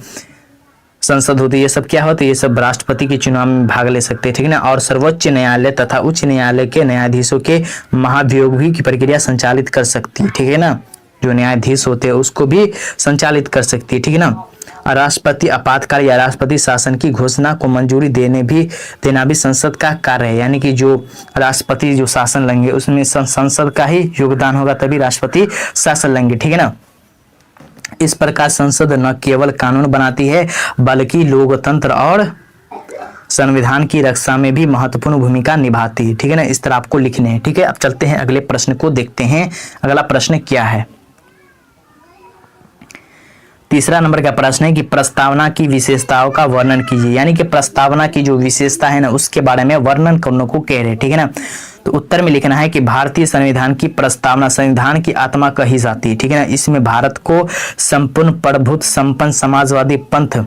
Speaker 2: संसद होती है, ये सब क्या होते हैं, ये सब राष्ट्रपति के चुनाव में भाग ले सकते हैं, ठीक है ना। और सर्वोच्च न्यायालय तथा उच्च न्यायालय के न्यायाधीशों के महाभियोग भी की प्रक्रिया संचालित कर सकती है, ठीक है ना। जो न्यायाधीश होते हैं उसको भी संचालित कर सकती है, ठीक है ना। और राष्ट्रपति आपातकाल या राष्ट्रपति शासन की घोषणा को मंजूरी देना भी संसद का कार्य है, यानी कि जो राष्ट्रपति जो शासन लेंगे उसमें संसद का ही योगदान होगा, तभी राष्ट्रपति शासन लेंगे, ठीक है ना। इस प्रकार संसद न केवल कानून बनाती है बल्कि लोकतंत्र और संविधान की रक्षा में भी महत्वपूर्ण भूमिका निभाती है, ठीक है ना। इस तरह आपको लिखने हैं, ठीक है। अब चलते हैं अगले प्रश्न को देखते हैं। अगला प्रश्न क्या है, तीसरा नंबर का प्रश्न है कि प्रस्तावना की विशेषताओं का वर्णन कीजिए, यानी कि प्रस्तावना की जो विशेषता है ना उसके बारे में वर्णन करने को कह रहे हैं, ठीक है ना। तो उत्तर में लिखना है कि भारतीय संविधान की प्रस्तावना संविधान की आत्मा कही जाती है, ठीक है ना। इसमें भारत को संपूर्ण प्रभुत्व संपन्न समाजवादी पंथ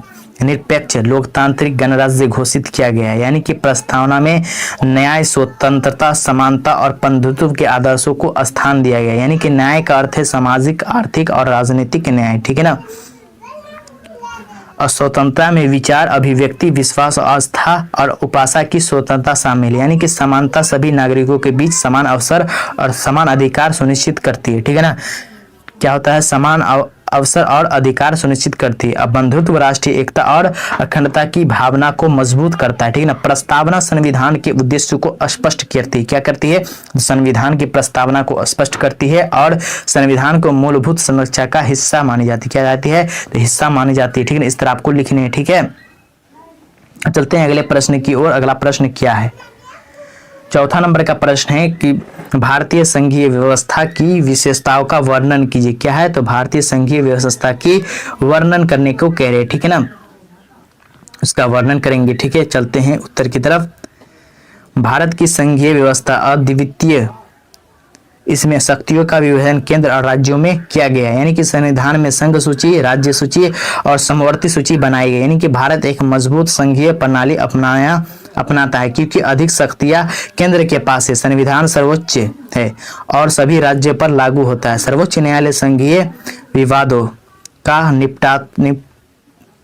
Speaker 2: निरपेक्ष लोकतांत्रिक गणराज्य घोषित किया गया है, यानी कि प्रस्तावना में न्याय स्वतंत्रता समानता और बंधुत्व के आदर्शों को स्थान दिया गया, यानी कि न्याय का अर्थ है सामाजिक आर्थिक और राजनीतिक न्याय, ठीक है ना। और स्वतंत्रता में विचार अभिव्यक्ति विश्वास आस्था और उपासना की स्वतंत्रता शामिल है, यानी कि समानता सभी नागरिकों के बीच समान अवसर और समान अधिकार सुनिश्चित करती है, ठीक है ना। क्या होता है, समान अवसर और अधिकार सुनिश्चित करती है। अब बंधुत्व राष्ट्रीय एकता और अखंडता की भावना को मजबूत करता है, ठीक है ना। प्रस्तावना संविधान के उद्देश्य को स्पष्ट करती है, क्या करती है, संविधान की प्रस्तावना को स्पष्ट करती है और संविधान को मूलभूत संरक्षा का हिस्सा मानी जाती है, क्या जाती है, तो हिस्सा मानी जाती है, ठीक है ना। इस तरह आपको लिखने हैं, ठीक है। चलते हैं अगले प्रश्न की ओर। अगला प्रश्न क्या है, चौथा नंबर का प्रश्न है कि भारतीय संघीय व्यवस्था की विशेषताओं का वर्णन कीजिए। क्या है, तो भारतीय संघीय व्यवस्था की वर्णन करने को कह रहे हैं, ठीक है ना। उसका वर्णन करेंगे, ठीक है। चलते हैं उत्तर की तरफ। भारत की संघीय व्यवस्था अद्वितीय, इसमें शक्तियों का विभाजन केंद्र और राज्यों में किया गया है, यानी कि संविधान में संघ सूची राज्य सूची और समवर्ती सूची बनाई गई, यानी कि भारत एक मजबूत संघीय प्रणाली अपनाता है क्योंकि अधिक शक्तियां केंद्र के पास है। संविधान सर्वोच्च है और सभी राज्यों पर लागू होता है। सर्वोच्च न्यायालय संघीय विवादों का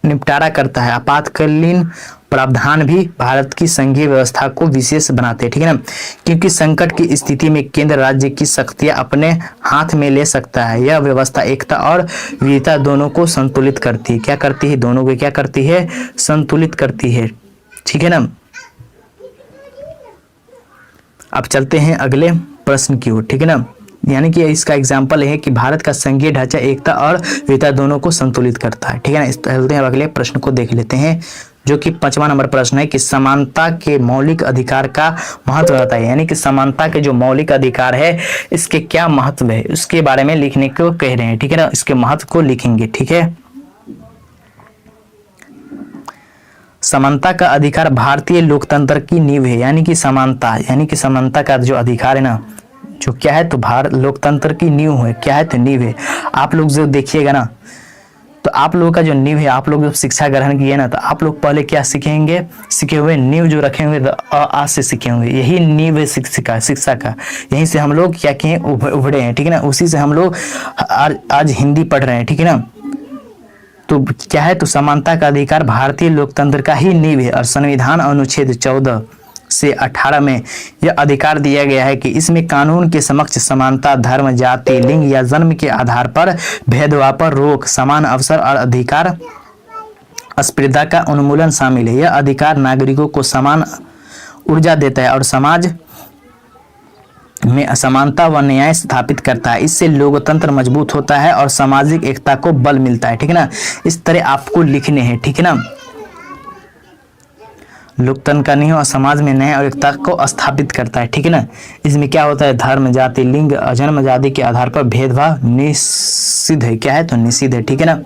Speaker 2: निपटारा करता है। आपातकालीन प्रावधान भी भारत की संघीय व्यवस्था को विशेष बनाते हैं, ठीक है ना, क्योंकि संकट की स्थिति में केंद्र राज्य की शक्तियां अपने हाथ में ले सकता है। यह व्यवस्था एकता और विविधता दोनों को संतुलित करती है, क्या करती है, दोनों को क्या करती है, संतुलित करती है, ठीक है ना। अब चलते हैं अगले प्रश्न की ओर, ठीक है ना। यानी कि इसका एग्जाम्पल है कि भारत का संघीय ढांचा एकता और विविधता दोनों को संतुलित करता है, ठीक है ना। चलते हैं अगले प्रश्न को देख लेते हैं, जो कि 5वां नंबर प्रश्न है कि समानता के मौलिक अधिकार का महत्व होता है, यानी कि समानता के जो मौलिक अधिकार है इसके क्या महत्व है उसके बारे में लिखने को कह रहे हैं, ठीक है ना। इसके महत्व को लिखेंगे, ठीक है। समानता का अधिकार भारतीय लोकतंत्र की नींव है, यानी कि समानता का जो अधिकार है ना, जो क्या है, तो भारत लोकतंत्र की नींव है, क्या है, तो नींव है। आप लोग जो देखिएगा ना, तो आप लोगों का जो नींव है, आप लोग जब शिक्षा ग्रहण किए ना, तो आप लोग पहले क्या सीखेंगे, सीखे हुए नींव जो रखे हुए आज से सीखे होंगे, यही नींव है शिक्षा का। यहीं से हम लोग क्या किए, उभरे हैं, ठीक है ना। उसी से हम लोग आज हिंदी पढ़ रहे हैं, ठीक है ना। तो क्या है, तो समानता का अधिकार भारतीय लोकतंत्र का ही नींव है और संविधान अनुच्छेद 14 से 18 में यह अधिकार दिया गया है कि इसमें कानून के समक्ष समानता, धर्म, जाति, लिंग या जन्म के आधार पर भेदभाव पर रोक, समान अवसर और अधिकार अस्पृश्यता का उन्मूलन शामिल है। यह अधिकार नागरिकों को समान ऊर्जा देता है और समाज में असमानता व न्याय स्थापित करता है। इससे लोकतंत्र मजबूत होता है और सामाजिक एकता को बल मिलता है, ठीक है ना। इस तरह आपको लिखने हैं, ठीक है ना। लोकतंत्र का नियम और समाज में न्याय और एकता को स्थापित करता है, ठीक है ना। इसमें क्या होता है, धर्म, जाति, लिंग, जन्म आदि के आधार पर भेदभाव निषिद्ध है, क्या है, तो निषिद्ध है, ठीक है ना।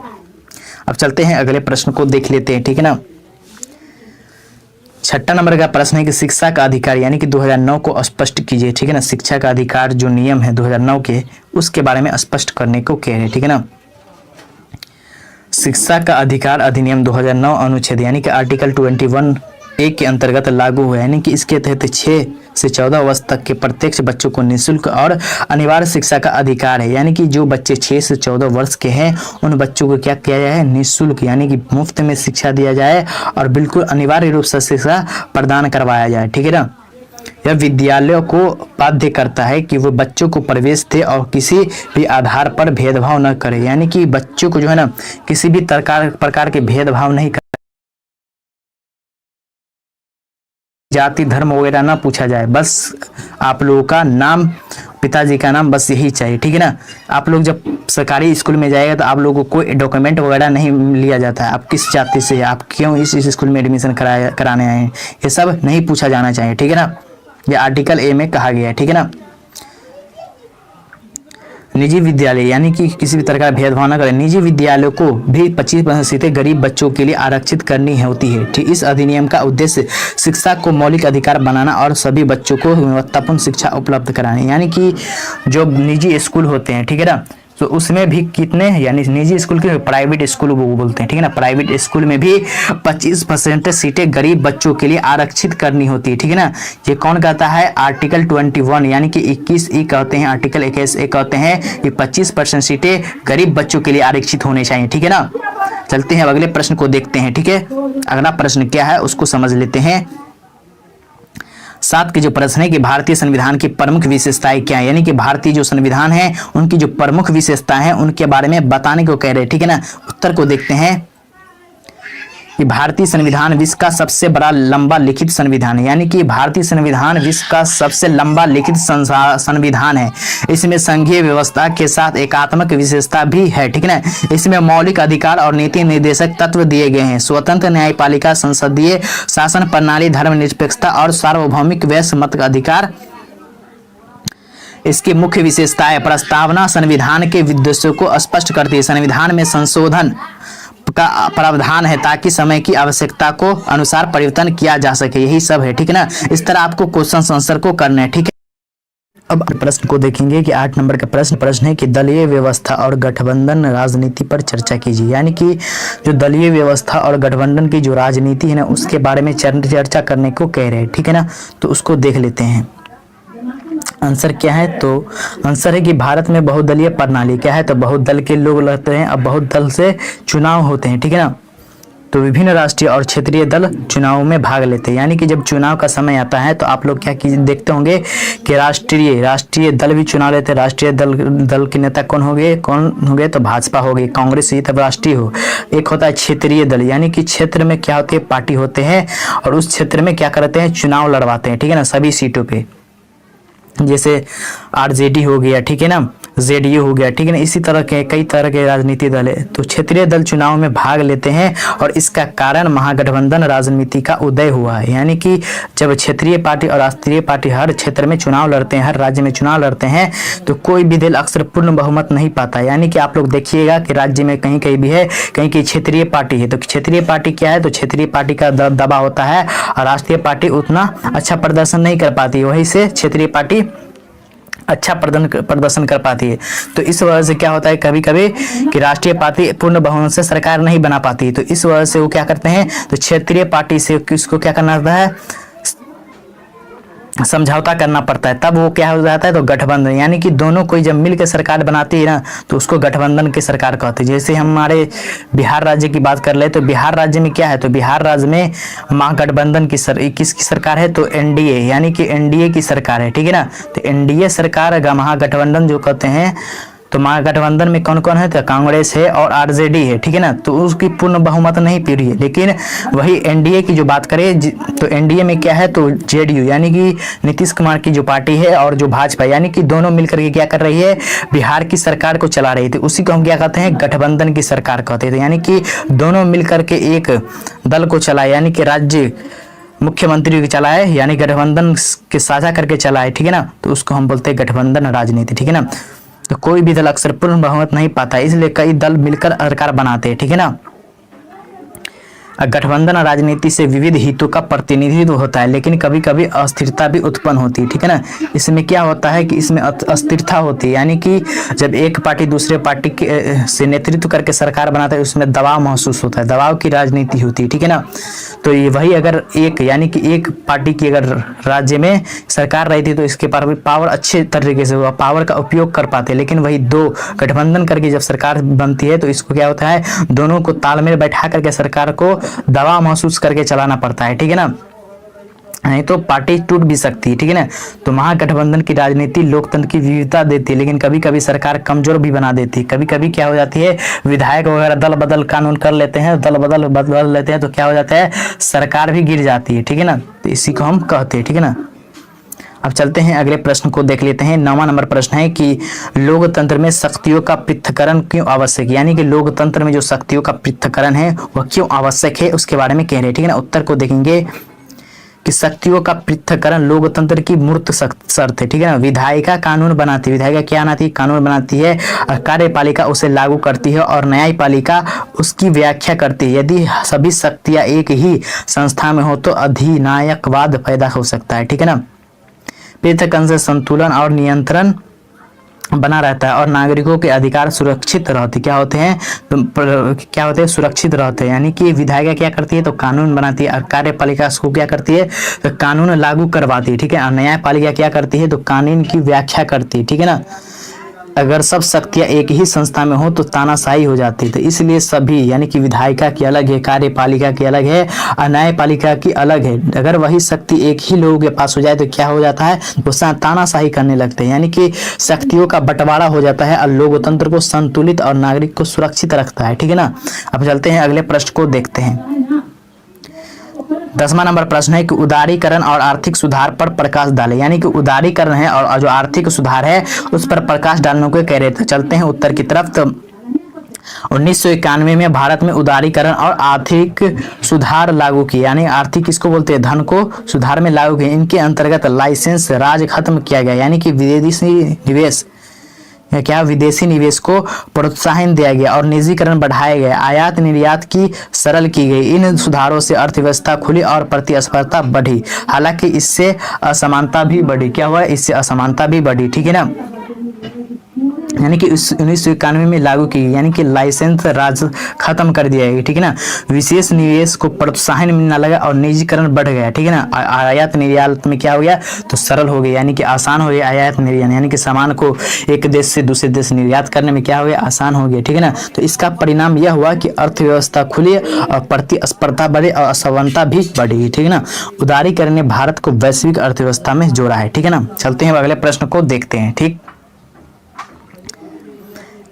Speaker 2: अब चलते हैं अगले प्रश्न को देख लेते हैं, ठीक है ना। छठा नंबर का प्रश्न है कि शिक्षा का अधिकार यानी कि 2009 को स्पष्ट कीजिए, ठीक है ना। शिक्षा का अधिकार जो नियम है 2009 के, उसके बारे में स्पष्ट करने को कह रहे हैं, ठीक है ना। शिक्षा का अधिकार अधिनियम 2009 अनुच्छेद यानी कि आर्टिकल 21A के अंतर्गत लागू हुआ है, यानी कि इसके तहत 6 से 14 वर्ष तक के प्रत्येक बच्चों को निःशुल्क और अनिवार्य शिक्षा का अधिकार है। यानी कि जो बच्चे 6 से 14 वर्ष के हैं उन बच्चों को क्या किया जाए, निःशुल्क यानी कि मुफ्त में शिक्षा दिया जाए और बिल्कुल अनिवार्य रूप से शिक्षा प्रदान करवाया जाए, ठीक है ना। यह विद्यालयों को बाध्य करता है कि वो बच्चों को प्रवेश दे और किसी भी आधार पर भेदभाव न करे, यानी कि बच्चों को जो है ना किसी भी प्रकार के भेदभाव नहीं कर, जाति धर्म वगैरह ना पूछा जाए, बस आप लोगों का नाम, पिताजी का नाम, बस यही चाहिए, ठीक है ना। आप लोग जब सरकारी स्कूल में जाएगा तो आप लोगों को कोई डॉक्यूमेंट वगैरह नहीं लिया जाता है, आप किस जाति से, आप क्यों इस स्कूल में एडमिशन कराने आए हैं, ये सब नहीं पूछा जाना चाहिए, ठीक है ना। ये आर्टिकल ए में कहा गया है, ठीक है ना। निजी विद्यालय यानी कि किसी भी तरह का भेदभाव न करें, निजी विद्यालयों को भी 25% सीटें गरीब बच्चों के लिए आरक्षित करनी होती है, ठीक। इस अधिनियम का उद्देश्य शिक्षा को मौलिक अधिकार बनाना और सभी बच्चों को गुणवत्तापूर्ण शिक्षा उपलब्ध कराना, यानी कि जो निजी स्कूल होते हैं, ठीक है ना, तो उसमें भी कितने, यानी निजी स्कूल के प्राइवेट स्कूल वो बोलते हैं, ठीक है ना। प्राइवेट स्कूल में भी 25% सीटें गरीब बच्चों के लिए आरक्षित करनी होती है, ठीक है ना। ये कौन कहता है, आर्टिकल 21 यानी कि 21E कहते हैं, आर्टिकल 21A कहते हैं कि 25% सीटें गरीब बच्चों के लिए आरक्षित होने चाहिए, ठीक है ना। चलते हैं अगले प्रश्न को देखते हैं, ठीक है। अगला प्रश्न क्या है उसको समझ लेते हैं। 7 के जो प्रश्न है कि भारतीय संविधान की प्रमुख विशेषताएं क्या है, यानी कि भारतीय जो संविधान है उनकी जो प्रमुख विशेषताएं हैं उनके बारे में बताने को कह रहे हैं, ठीक है ना। उत्तर को देखते हैं कि भारतीय संविधान विश्व का सबसे बड़ा लंबा लिखित संविधान है, यानी कि भारतीय संविधान विश्व का सबसे लंबा लिखित संविधान है। इसमें संघीय व्यवस्था के साथ एकात्मक विशेषता भी है, ठीक है ना। इसमें मौलिक अधिकार और नीति निर्देशक तत्व दिए गए हैं, स्वतंत्र न्यायपालिका, संसदीय शासन प्रणाली, धर्मनिरपेक्षता और सार्वभौमिक वैश्य मत अधिकार इसकी मुख्य विशेषताएं। प्रस्तावना संविधान के उद्देश्यों को स्पष्ट करती है। संविधान में संशोधन का प्रावधान है ताकि समय की आवश्यकता को अनुसार परिवर्तन किया जा सके, यही सब है, ठीक है ना। इस तरह आपको क्वेश्चन आंसर को करना है, ठीक है। अब प्रश्न को देखेंगे कि 8 नंबर का प्रश्न है कि दलीय व्यवस्था और गठबंधन राजनीति पर चर्चा कीजिए, यानी कि जो दलीय व्यवस्था और गठबंधन की जो राजनीति है ना उसके बारे में चर्चा करने को कह रहे हैं, ठीक है ना। तो उसको देख लेते हैं। आंसर क्या है, तो आंसर है कि भारत में बहुदलीय प्रणाली क्या है, तो बहुत दल के लोग रहते हैं, अब बहुत दल से चुनाव होते हैं, ठीक है ना। तो विभिन्न राष्ट्रीय और क्षेत्रीय दल चुनाव में भाग लेते हैं, यानी कि जब चुनाव का समय आता है तो आप लोग क्या देखते होंगे कि राष्ट्रीय दल भी चुनाव लेते हैं। राष्ट्रीय दल के नेता कौन होंगे, तो भाजपा हो गई, कांग्रेस ही तब राष्ट्रीय हो। एक होता है क्षेत्रीय दल, यानी कि क्षेत्र में क्या होती है, पार्टी होते हैं और उस क्षेत्र में क्या करते हैं, चुनाव लड़वाते हैं, ठीक है ना, सभी सीटों पे। जैसे आरजेडी हो गया, ठीक है ना, जेडीयू हो गया, ठीक है ना। इसी तरह के कई तरह के राजनीतिक दल है, तो क्षेत्रीय दल चुनाव में भाग लेते हैं और इसका कारण महागठबंधन राजनीति का उदय हुआ है। यानी कि जब क्षेत्रीय पार्टी और राष्ट्रीय पार्टी हर क्षेत्र में चुनाव लड़ते हैं, हर राज्य में चुनाव लड़ते हैं, तो कोई भी दल अक्सर पूर्ण बहुमत नहीं पाता। यानी कि आप लोग देखिएगा कि राज्य में कहीं कहीं भी है, कहीं कहीं क्षेत्रीय पार्टी है, तो क्षेत्रीय पार्टी क्या है, तो क्षेत्रीय पार्टी का दबा होता है और राष्ट्रीय पार्टी उतना अच्छा प्रदर्शन नहीं कर पाती, वहीं से क्षेत्रीय पार्टी अच्छा प्रदर्शन कर पाती है। तो इस वजह से क्या होता है कभी कभी कि राष्ट्रीय पार्टी पूर्ण बहुमत से सरकार नहीं बना पाती, तो इस वजह से वो क्या करते हैं, तो क्षेत्रीय पार्टी से किसको क्या करना होता है, समझौता करना पड़ता है, तब वो क्या हो जाता है, तो गठबंधन, यानी कि दोनों कोई जब मिल के सरकार बनाती है ना तो उसको गठबंधन की सरकार कहते हैं। जैसे हमारे बिहार राज्य की बात कर ले तो बिहार राज्य में क्या है, तो बिहार राज्य में महागठबंधन की किसकी सरकार है, तो एनडीए, यानी कि एनडीए की सरकार है, ठीक है ना। तो एनडीए सरकार महागठबंधन जो कहते हैं, तो महागठबंधन में कौन कौन है, तो कांग्रेस है और आरजेडी है, ठीक है ना। तो उसकी पूर्ण बहुमत नहीं पी रही है, लेकिन वही एनडीए की जो बात करें तो एनडीए में क्या है, तो जेडीयू यानी कि नीतीश कुमार की जो पार्टी है और जो भाजपा, यानी कि दोनों मिलकर के क्या कर रही है, बिहार की सरकार को चला रही थी, उसी को हम क्या कहते हैं, गठबंधन की सरकार कहते थे। यानी कि दोनों मिलकर के एक दल को चलाए, यानी कि राज्य मुख्यमंत्री को चलाए, यानी गठबंधन के साझा करके चलाए, ठीक है ना। तो उसको हम बोलते हैं गठबंधन राजनीति, ठीक है ना। तो कोई भी दल अक्सर पूर्ण बहुमत नहीं पाता, इसलिए कई दल मिलकर सरकार बनाते हैं, ठीक है ना। गठबंधन राजनीति से विविध हितों का प्रतिनिधित्व होता है, लेकिन कभी कभी अस्थिरता भी उत्पन्न होती है, ठीक है ना। इसमें क्या होता है कि इसमें अस्थिरता होती है, यानी कि जब एक पार्टी दूसरे पार्टी के से नेतृत्व करके सरकार बनाता है, उसमें दबाव महसूस होता है, दबाव की राजनीति होती है, ठीक है ना। तो ये वही अगर एक यानी कि एक पार्टी की अगर राज्य में सरकार रहती तो इसके पावर अच्छे तरीके से पावर का उपयोग कर पाते, लेकिन वही दो गठबंधन करके जब सरकार बनती है तो इसको क्या होता है, दोनों को तालमेल बैठा करके सरकार को दबाव महसूस करके चलाना पड़ता है, ठीक है ना, नहीं तो पार्टी टूट भी सकती है, ठीक है ना। तो महागठबंधन की राजनीति लोकतंत्र की विविधता देती है, लेकिन कभी कभी सरकार कमजोर भी बना देती है। कभी कभी क्या हो जाती है, विधायक वगैरह दल बदल कानून कर लेते हैं, दल बदल लेते हैं, तो क्या हो जाता है, सरकार भी गिर जाती है, ठीक है ना। तो इसी को हम कहते हैं, ठीक है ना। अब चलते हैं अगले प्रश्न को देख लेते हैं। 9वां नंबर प्रश्न है कि लोकतंत्र में शक्तियों का पृथक्करण क्यों आवश्यक है, यानी कि लोकतंत्र में जो शक्तियों का पृथक्करण है वह क्यों आवश्यक है, उसके बारे में कह रहे हैं, ठीक है ना। उत्तर को देखेंगे कि शक्तियों का पृथक्करण लोकतंत्र की मूर्त शर्त है, ठीक है ना। विधायिका कानून बनाती है, विधायिका क्या बनाती है, कानून बनाती है, और कार्यपालिका उसे लागू करती है, और न्यायपालिका उसकी व्याख्या करती है। यदि सभी शक्तियां एक ही संस्था में हो तो अधिनायकवाद पैदा हो सकता है, ठीक है ना। पृथक्करण से संतुलन और नियंत्रण बना रहता है और नागरिकों के अधिकार सुरक्षित रहते, क्या होते हैं, सुरक्षित रहते हैं। यानी कि विधायिका क्या करती है, तो कानून बनाती है, और कार्यपालिका उसको क्या करती है, तो कानून लागू करवाती है, ठीक है। और न्यायपालिका क्या करती है, तो कानून की व्याख्या करती है, ठीक है ना। अगर सब शक्तियां एक ही संस्था में हो तो तानाशाही हो जाती है, तो इसलिए सभी यानी कि विधायिका की अलग है, कार्यपालिका की अलग है, और न्यायपालिका की अलग है। अगर वही शक्ति एक ही लोगों के पास हो जाए तो क्या हो जाता है, वो तानाशाही करने लगते हैं, यानी कि शक्तियों का बंटवारा हो जाता है, और लोकतंत्र को संतुलित और नागरिक को सुरक्षित रखता है, ठीक है ना। अब चलते हैं अगले प्रश्न को देखते हैं। 10वां नंबर प्रश्न है कि उदारीकरण और आर्थिक सुधार पर प्रकाश डाले, यानी कि उदारीकरण है और जो आर्थिक सुधार है उस पर प्रकाश डालने को कह रहे थे। चलते हैं उत्तर की तरफ। तो 1991 में भारत में उदारीकरण और आर्थिक सुधार लागू किए, यानी आर्थिक किसको बोलते हैं, धन को सुधार में लागू किए। इनके अंतर्गत लाइसेंस राज खत्म किया गया, यानी कि विदेशी निवेश को प्रोत्साहन दिया गया और निजीकरण बढ़ाया गया, आयात निर्यात की सरल की गई। इन सुधारों से अर्थव्यवस्था खुली और प्रतिस्पर्धा बढ़ी, हालांकि इससे असमानता भी बढ़ी। क्या हुआ, इससे असमानता भी बढ़ी, ठीक है ना। यानी कि 1991 में लागू की, यानी कि लाइसेंस राज खत्म कर दिया गया, ठीक है ना। विशेष निवेश को प्रोत्साहन मिलने लगा और निजीकरण बढ़ गया, ठीक है ना। आयात निर्यात में क्या हो गया, तो सरल हो गया, यानी कि आसान हो गया आयात निर्यात, यानी कि सामान को एक देश से दूसरे देश निर्यात करने में क्या हो गया, आसान हो गया, ठीक है ना। तो इसका परिणाम यह हुआ कि अर्थव्यवस्था खुली और प्रतिस्पर्धा बढ़ी और असमानता भी बढ़ी, ठीक है ना। उदारीकरण ने भारत को वैश्विक अर्थव्यवस्था में जोड़ा है, ठीक है ना। चलते हैं अगले प्रश्न को देखते हैं, ठीक।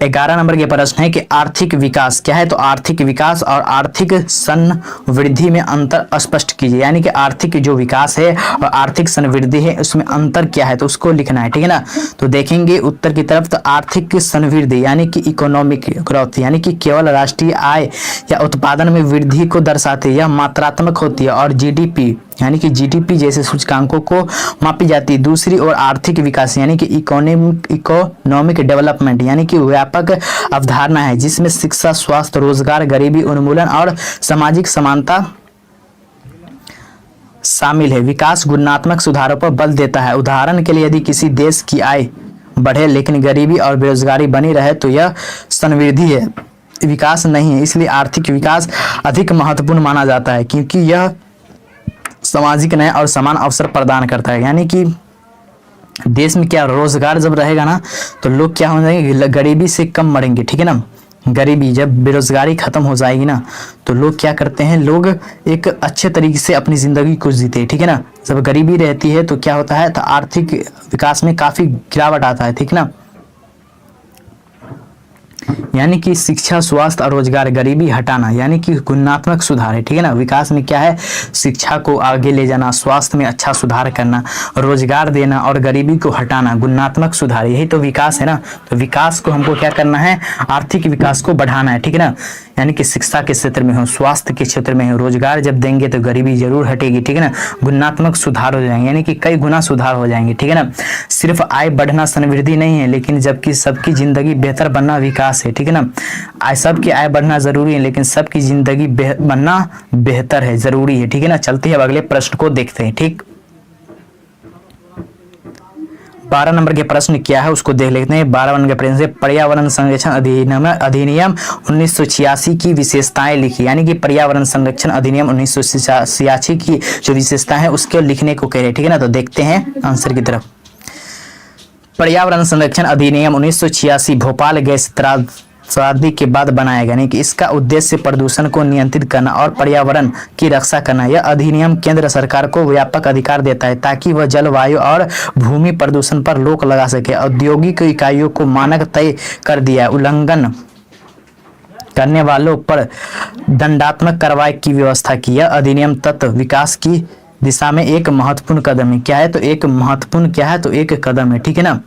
Speaker 2: 11 नंबर के प्रश्न है कि आर्थिक विकास क्या है, तो आर्थिक विकास और आर्थिक संवृद्धि में अंतर स्पष्ट कीजिए, यानी कि आर्थिक जो विकास है और आर्थिक संवृद्धि है उसमें अंतर क्या है, तो उसको लिखना है, ठीक है ना। तो देखेंगे उत्तर की तरफ। तो आर्थिक संवृद्धि यानी कि इकोनॉमिक ग्रोथ, यानी कि केवल राष्ट्रीय आय या उत्पादन में वृद्धि को दर्शाती है, यह मात्रात्मक होती है और जीडीपी यानी कि जीडीपी जैसे सूचकांकों को मापी जाती है। दूसरी ओर आर्थिक विकास यानी कि इकोनॉमिक डेवलपमेंट यानी कि व्यापक अवधारणा है जिसमें शिक्षा, स्वास्थ्य, रोजगार, गरीबी उन्मूलन और सामाजिक समानता शामिल है। विकास गुणात्मक सुधारों पर बल देता है। उदाहरण के लिए यदि किसी देश की आय बढ़े लेकिन गरीबी और बेरोजगारी बनी रहे तो यह समृद्धि है, विकास नहीं है। इसलिए आर्थिक विकास अधिक महत्वपूर्ण माना जाता है क्योंकि यह सामाजिक न्याय और समान अवसर प्रदान करता है। यानी कि देश में क्या रोजगार जब रहेगा ना तो लोग क्या हो जाएंगे, गरीबी से कम मरेंगे, ठीक है ना। गरीबी जब बेरोजगारी खत्म हो जाएगी ना तो लोग क्या करते हैं, लोग एक अच्छे तरीके से अपनी जिंदगी को जीते हैं, ठीक है ना। जब गरीबी रहती है तो क्या होता है, तो आर्थिक विकास में काफी गिरावट आता है, ठीक है ना। यानी कि शिक्षा, स्वास्थ्य और रोजगार, गरीबी हटाना यानी कि गुणात्मक सुधार है, ठीक है ना। विकास में क्या है, शिक्षा को आगे ले जाना, स्वास्थ्य में अच्छा सुधार करना, रोजगार देना और गरीबी को हटाना, गुणात्मक सुधार, यही तो विकास है ना। तो विकास को हमको क्या करना है, आर्थिक विकास को बढ़ाना है, ठीक है ना। यानी कि शिक्षा के क्षेत्र में हो, स्वास्थ्य के क्षेत्र में हो, रोजगार जब देंगे तो गरीबी जरूर हटेगी, ठीक है ना। गुणात्मक सुधार हो जाएंगे यानी कि कई गुना सुधार हो जाएंगे, ठीक है ना। सिर्फ आय बढ़ना समृद्धि नहीं है, लेकिन जबकि सबकी जिंदगी बेहतर बनना विकास
Speaker 1: विकास है, ठीक है ना। सबकी आय बढ़ना जरूरी है, लेकिन सबकी जिंदगी बनना बेहतर है, जरूरी है, ठीक है ना। चलते हैं अब अगले प्रश्न को देखते हैं, ठीक। 12 नंबर के प्रश्न क्या है उसको देख लेते हैं। 12 नंबर के प्रश्न से पर्यावरण संरक्षण अधिनियम 1986 की विशेषताएं लिखी, यानी कि पर्यावरण संरक्षण अधिनियम 1986 की जो विशेषताएं है उसके लिखने को कह रहे हैं, ठीक है ना। तो देखते हैं आंसर की तरफ। पर्यावरण संरक्षण अधिनियम 1986 भोपाल गैस त्रासदी के बाद बनाया गया, यानी कि इसका उद्देश्य प्रदूषण को नियंत्रित करना और पर्यावरण की रक्षा करना। यह अधिनियम केंद्र सरकार को व्यापक अधिकार देता है ताकि वह जलवायु और भूमि प्रदूषण पर रोक लगा सके। औद्योगिक इकाइयों को मानक तय कर दिया, उल्लंघन करने वालों पर दंडात्मक कार्रवाई की व्यवस्था की। यह अधिनियम तत्व विकास की दिशा में एक महत्वपूर्ण कदम है। क्या है तो एक महत्वपूर्ण क्या है तो एक कदम है, ठीक है ना।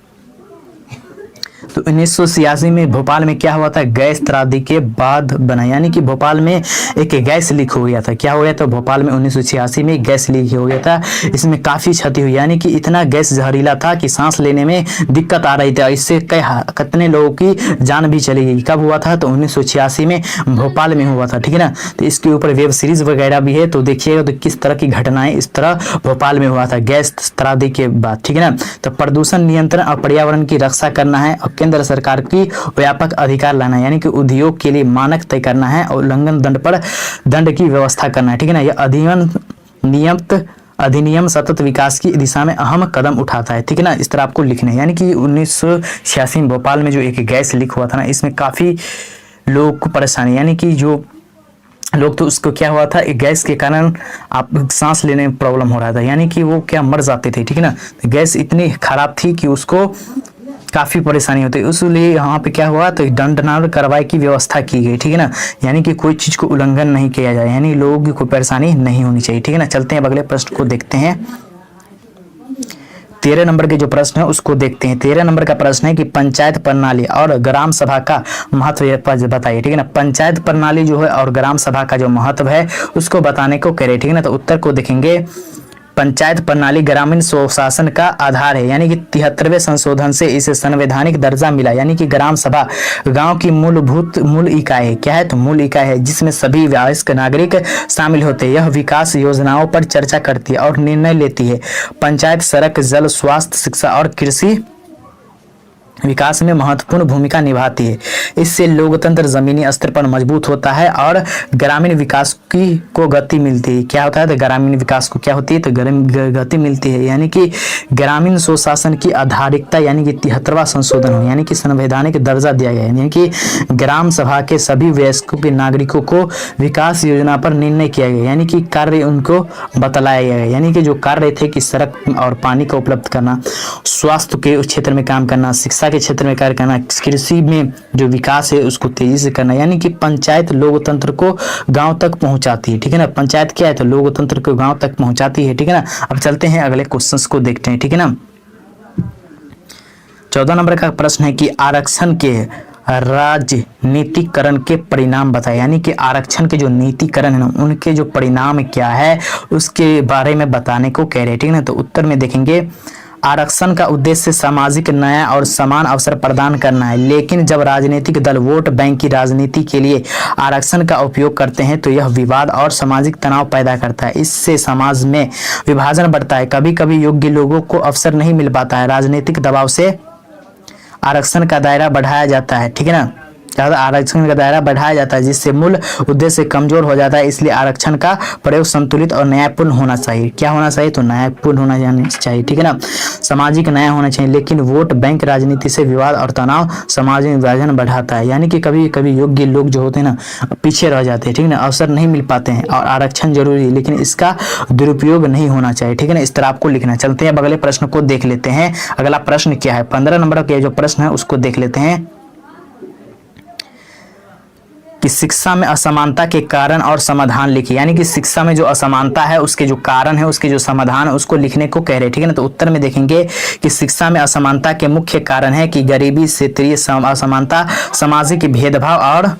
Speaker 1: तो 1986 में भोपाल में क्या हुआ था, गैस त्रासदी के बाद बना, यानी कि भोपाल में एक गैस लीक हो गया था। क्या हो गया था भोपाल में 1986 में गैस लीक हो गया था। इसमें काफी क्षति हुई, यानी कि इतना गैस जहरीला था कि सांस लेने में दिक्कत आ रही थी। इससे कितने लोगों की जान भी चली गई। कब हुआ था तो 1986 में भोपाल में हुआ था, ठीक है ना। तो इसके ऊपर वेब सीरीज वगैरह भी है, तो देखिएगा तो किस तरह की घटनाएं इस तरह भोपाल में हुआ था गैस त्रासदी के बाद, ठीक है ना। तो प्रदूषण नियंत्रण और पर्यावरण की रक्षा करना है और केंद्र सरकार की व्यापक अधिकार लाना है, यानी कि उद्योग के लिए मानक तय करना है और उल्लंघन दंड की व्यवस्था करना है, ठीक है ना। यह अधिनियम सतत विकास की दिशा में अहम कदम उठाता है, ठीक है ना। इस तरह आपको लिखना है, यानी कि 1986 में भोपाल में जो एक गैस लीक हुआ था ना, इसमें काफी लोगों को परेशानी, यानी कि जो लोग तो उसको क्या हुआ था गैस के कारण आप सांस लेने में प्रॉब्लम हो रहा था, यानी कि वो क्या मर जाते थे, ठीक है ना। तो गैस इतनी खराब थी कि उसको काफी परेशानी होती है, इसलिए यहाँ पे क्या हुआ तो दंडनात्मक कार्रवाई की व्यवस्था की गई, ठीक है ना। यानी कि कोई चीज को उल्लंघन नहीं किया जाए, यानी लोगों की कोई परेशानी नहीं होनी चाहिए, ठीक है ना। चलते हैं अगले प्रश्न को देखते हैं। 13 नंबर के जो प्रश्न है उसको देखते हैं। 13 नंबर का प्रश्न है कि पंचायत प्रणाली और ग्राम सभा का महत्व बताइए, ठीक है ना। पंचायत प्रणाली जो है और ग्राम सभा का जो महत्व है उसको बताने को कह रहे हैं, ठीक है ना। तो उत्तर को देखेंगे। पंचायत प्रणाली ग्रामीण स्वशासन का आधार है, यानी कि 73वें संशोधन से इसे संवैधानिक दर्जा मिला, यानी कि ग्राम सभा गांव की मूल इकाई है। क्या है तो मूल इकाई है जिसमें सभी वयस्क नागरिक शामिल होते हैं। यह विकास योजनाओं पर चर्चा करती है और निर्णय लेती है। पंचायत सड़क, जल, स्वास्थ्य, शिक्षा और कृषि विकास में महत्वपूर्ण भूमिका निभाती है। इससे लोकतंत्र जमीनी स्तर पर मजबूत होता है और ग्रामीण विकास को गति मिलती है। क्या होता है तो ग्रामीण विकास को क्या होती है तो गति मिलती है, यानी कि ग्रामीण स्वशासन की आधारिकता, यानी कि 73वां संशोधन हो, यानी कि संवैधानिक दर्जा दिया गया है, यानी कि ग्राम सभा के सभी वयस्कों के नागरिकों को विकास योजना पर निर्णय किया गया, यानी कि कार्य उनको बतलाया गया है, यानी कि जो कार्य थे कि सड़क और पानी को उपलब्ध करना, स्वास्थ्य के क्षेत्र में काम करना, शिक्षा के क्षेत्र में कार्य करना, कृषि में जो विकास है उसको तेजी से करना, यानी कि पंचायत लोकतंत्र को गांव तक पहुंचाती है, ठीक है ना। पंचायत क्या है तो लोकतंत्र को गांव तक पहुंचाती है, ठीक है ना। अब चलते हैं अगले क्वेश्चंस को देखते हैं, ठीक है ना। 14 नंबर का प्रश्न है कि आरक्षण के राजनीतिकरण के परिणाम बताए, यानी कि आरक्षण के जो नीतिकरण है ना उनके जो परिणाम क्या है उसके बारे में बताने को कह रहे हैं, ठीक है ना। तो उत्तर में देखेंगे। आरक्षण का उद्देश्य सामाजिक न्याय और समान अवसर प्रदान करना है, लेकिन जब राजनीतिक दल वोट बैंक की राजनीति के लिए आरक्षण का उपयोग करते हैं तो यह विवाद और सामाजिक तनाव पैदा करता है। इससे समाज में विभाजन बढ़ता है। कभी कभी योग्य लोगों को अवसर नहीं मिल पाता है। राजनीतिक दबाव से आरक्षण का दायरा बढ़ाया जाता है, ठीक है ना। आरक्षण का दायरा बढ़ाया जाता है जिससे मूल उद्देश्य कमजोर हो जाता है। इसलिए आरक्षण का प्रयोग संतुलित और न्यायपूर्ण होना चाहिए। क्या होना चाहिए तो न्यायपूर्ण होना चाहिए, ठीक है ना। सामाजिक न्याय होना चाहिए, लेकिन वोट बैंक राजनीति से विवाद और तनाव समाज में विभाजन बढ़ाता है, यानी कि कभी कभी योग्य लोग जो होते हैं ना पीछे रह जाते हैं, ठीक है ना। अवसर नहीं मिल पाते हैं और आरक्षण जरूरी है लेकिन इसका दुरुपयोग नहीं होना चाहिए, ठीक है ना। इस तरह आपको लिखना। चलते हैं अब अगले प्रश्न को देख लेते हैं। अगला प्रश्न क्या है 15 नंबर के जो प्रश्न है उसको देख लेते हैं कि शिक्षा में असमानता के कारण और समाधान लिखिए, यानी कि शिक्षा में जो असमानता है उसके जो कारण है उसके जो समाधान है उसको लिखने को कह रहे हैं, ठीक है ना। तो उत्तर में देखेंगे कि शिक्षा में असमानता के मुख्य कारण है कि गरीबी, क्षेत्रीय असमानता, सामाजिक भेदभाव और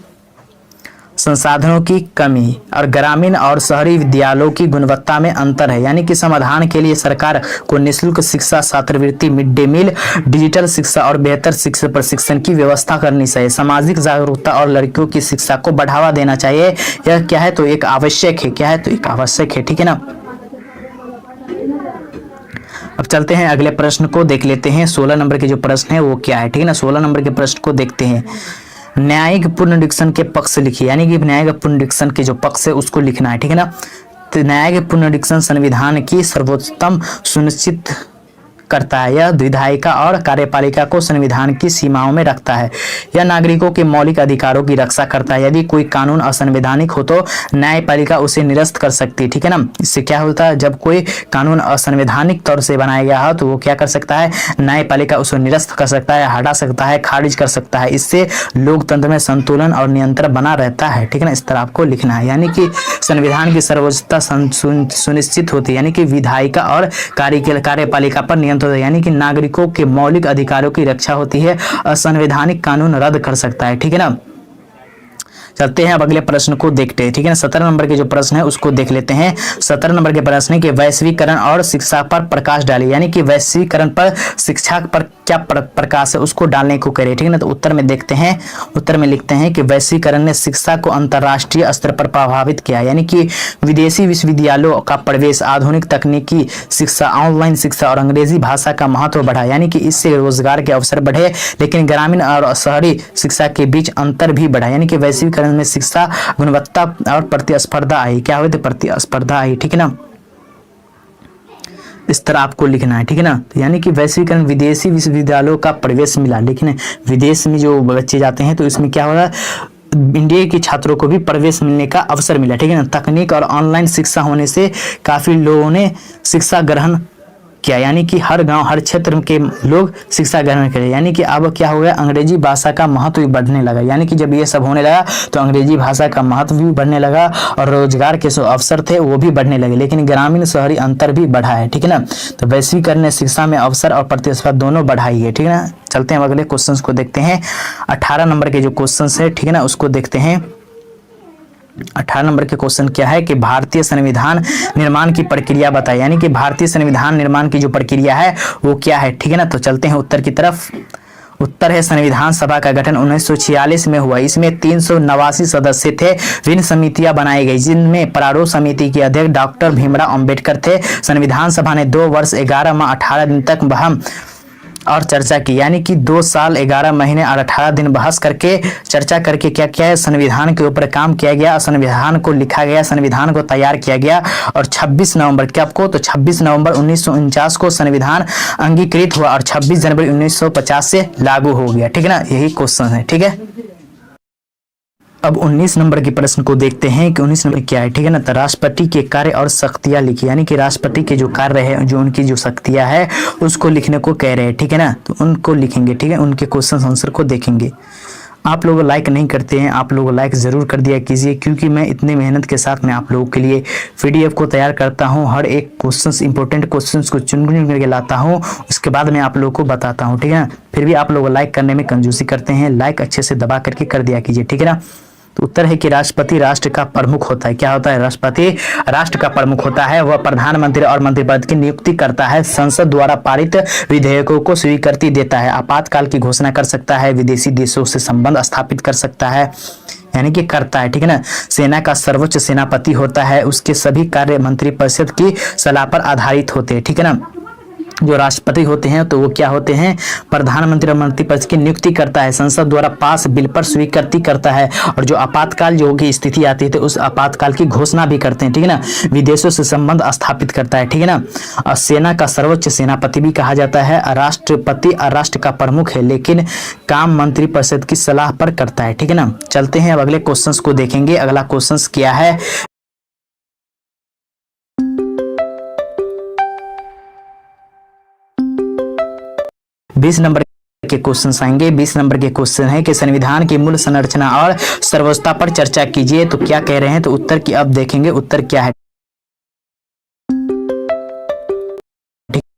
Speaker 2: संसाधनों की कमी और ग्रामीण और शहरी विद्यालयों की गुणवत्ता में अंतर है। यानी कि समाधान के लिए सरकार को निःशुल्क शिक्षा, छात्रवृत्ति, मिड डे मील, डिजिटल शिक्षा और बेहतर शिक्षा प्रशिक्षण की व्यवस्था करनी चाहिए। सामाजिक जागरूकता और लड़कियों की शिक्षा को बढ़ावा देना चाहिए। यह क्या है तो एक आवश्यक है। क्या है तो एक आवश्यक है। ठीक है ना। अब चलते हैं अगले प्रश्न को देख लेते हैं। 16 नंबर के जो प्रश्न है वो क्या है। ठीक है ना। 16 नंबर के प्रश्न को देखते हैं। न्यायिक पुनरीक्षण के पक्ष लिखिए। यानी कि न्यायिक पुनरीक्षण के जो पक्ष है उसको लिखना है। ठीक है ना। तो न्यायिक पुनरीक्षण संविधान की सर्वोत्तम सुनिश्चित करता है। यह विधायिका और कार्यपालिका को संविधान की सीमाओं में रखता है। यह नागरिकों के मौलिक अधिकारों की रक्षा करता है। यदि कोई कानून असंवैधानिक हो तो न्यायपालिका उसे निरस्त कर सकती है। ठीक है ना। इससे क्या होता है, जब कोई कानून असंवैधानिक तौर से बनाया गया हो तो वो क्या कर सकता है, न्यायपालिका उसे निरस्त कर सकता है, हटा सकता है, खारिज कर सकता है। इससे लोकतंत्र में संतुलन और नियंत्रण बना रहता है। ठीक है ना। इस तरह आपको लिखना है। यानी कि संविधान की सर्वोच्चता सुनिश्चित होती है। यानी कि विधायिका और कार्यपालिका पर नियंत्रण, यानी कि नागरिकों के मौलिक अधिकारों की रक्षा होती है। असंवैधानिक कानून रद्द कर सकता है। ठीक है ना। चलते हैं अब अगले प्रश्न को देखते हैं। ठीक है ना। 17 नंबर के जो प्रश्न है उसको देख लेते हैं। 17 नंबर के प्रश्न है कि वैश्वीकरण और शिक्षा पर प्रकाश डालिए। यानी कि वैश्वीकरण पर शिक्षा पर क्या प्रकाश है उसको डालने को करें। ठीक है ना। तो उत्तर में देखते हैं। उत्तर में लिखते हैं कि वैश्वीकरण ने शिक्षा को अंतर्राष्ट्रीय स्तर पर प्रभावित किया। यानी कि विदेशी विश्वविद्यालयों का प्रवेश, आधुनिक तकनीकी शिक्षा, ऑनलाइन शिक्षा और अंग्रेजी भाषा का महत्व बढ़ा। यानी कि इससे रोजगार के अवसर बढ़े, लेकिन ग्रामीण और शहरी शिक्षा के बीच अंतर भी बढ़ा। यानी कि वैश्वीकरण में शिक्षा गुणवत्ता और प्रतिस्पर्धा आई। क्या हुई तो प्रतिस्पर्धा आई। ठीक है ना। इस तरह आपको लिखना है। ठीक है ना। यानी कि वैश्वीकरण, विदेशी विश्वविद्यालयों का प्रवेश मिला, लेकिन विदेश में जो बच्चे जाते हैं तो इसमें क्या हो रहा है, इंडिया के छात्रों को भी प्रवेश मिलने का अवसर मिला। ठीक है ना। तकनीक और ऑनलाइन शिक्षा होने से काफी लोगों ने शिक्षा ग्रहण किया। यानी कि हर गांव, हर क्षेत्र के लोग शिक्षा ग्रहण करें। यानी कि अब क्या हो गया, अंग्रेजी भाषा का महत्व भी बढ़ने लगा। यानी कि जब ये सब होने लगा तो अंग्रेजी भाषा का महत्व भी बढ़ने लगा और रोजगार के जो अवसर थे वो भी बढ़ने लगे, लेकिन ग्रामीण शहरी अंतर भी बढ़ा है। ठीक है ना। तो वैश्वीकरण ने शिक्षा में अवसर और प्रतिस्पर्धा दोनों बढ़ाई है। ठीक है ना। चलते हैं अगले क्वेश्चन को देखते हैं। 18 नंबर के जो क्वेश्चन है, ठीक है ना, उसको देखते हैं। 18 नंबर के क्वेश्चन क्या है कि भारतीय संविधान निर्माण की प्रक्रिया बताइए। यानी कि भारतीय संविधान निर्माण की जो प्रक्रिया है वो क्या है। ठीक है ना। तो चलते हैं उत्तर की तरफ। उत्तर है संविधान सभा का गठन 1946 में हुआ। इसमें 389 सदस्य थे। विभिन्न समितियां बनाई गई, जिनमें प्रारूप समिति के अध्यक्ष डॉक्टर भीमराव अंबेडकर थे। संविधान सभा ने 2 वर्ष 11 माह 18 दिन तक बहस और चर्चा की। यानी कि 2 साल 11 महीने और 18 दिन बहस करके, चर्चा करके क्या किया है, संविधान के ऊपर काम किया गया, संविधान को लिखा गया, संविधान को तैयार किया गया। और 26 नवंबर क्या आपको तो 26 नवंबर 1949 को संविधान अंगीकृत हुआ और 26 जनवरी 1950 से लागू हो गया। ठीक है ना। यही क्वेश्चन है। ठीक है। अब 19 नंबर के प्रश्न को देखते हैं कि 19 नंबर क्या है। ठीक है ना। तो राष्ट्रपति के कार्य और शक्तियां लिखिए। यानी कि राष्ट्रपति के जो कार्य है, जो उनकी जो शक्तियां है उसको लिखने को कह रहे हैं। ठीक है ना। तो उनको लिखेंगे। ठीक है। उनके क्वेश्चन आंसर को देखेंगे। आप लोग लाइक नहीं करते हैं, आप लोग लाइक जरूर कर दिया कीजिए, क्योंकि मैं इतने मेहनत के साथ मैं आप लोगों के लिए पीडीएफ को तैयार करता हूं। हर एक क्वेश्चंस, इंपॉर्टेंट क्वेश्चंस को चुन करके लाता हूं, उसके बाद मैं आप लोगों को बताता हूं। ठीक है ना। फिर भी आप लोग लाइक करने में कंजूसी करते हैं। लाइक अच्छे से दबा करके कर दिया कीजिए। ठीक है ना। तो उत्तर है कि राष्ट्रपति राष्ट्र का प्रमुख होता है। क्या होता है, राष्ट्रपति राष्ट्र का प्रमुख होता है। वह प्रधानमंत्री और मंत्रिपद की नियुक्ति करता है, संसद द्वारा पारित विधेयकों को स्वीकृति देता है, आपातकाल की घोषणा कर सकता है, विदेशी देशों से संबंध स्थापित कर सकता है, यानी कि करता है। ठीक है ना। सेना का सर्वोच्च सेनापति होता है, उसके सभी कार्य मंत्रिपरिषद की सलाह पर आधारित होते हैं। ठीक है ना। जो राष्ट्रपति होते हैं तो वो क्या होते हैं, प्रधानमंत्री और मंत्रिपरिषद की नियुक्ति करता है, संसद द्वारा पास बिल पर स्वीकृति करता है, और जो आपातकाल जो की स्थिति आती है तो उस आपातकाल की घोषणा भी करते हैं। ठीक है ना। विदेशों से संबंध स्थापित करता है। ठीक है ना। और सेना का सर्वोच्च सेनापति भी कहा जाता है। राष्ट्रपति राष्ट्र का प्रमुख है, लेकिन काम मंत्रिपरिषद की सलाह पर करता है। ठीक है ना। चलते हैं अब अगले क्वेश्चन को देखेंगे। अगला क्वेश्चन क्या है, बीस नंबर के क्वेश्चन आएंगे। 20 नंबर के क्वेश्चन है कि संविधान की मूल संरचना और सर्वोच्चता पर चर्चा कीजिए। तो क्या कह रहे हैं, तो उत्तर की अब देखेंगे उत्तर क्या है।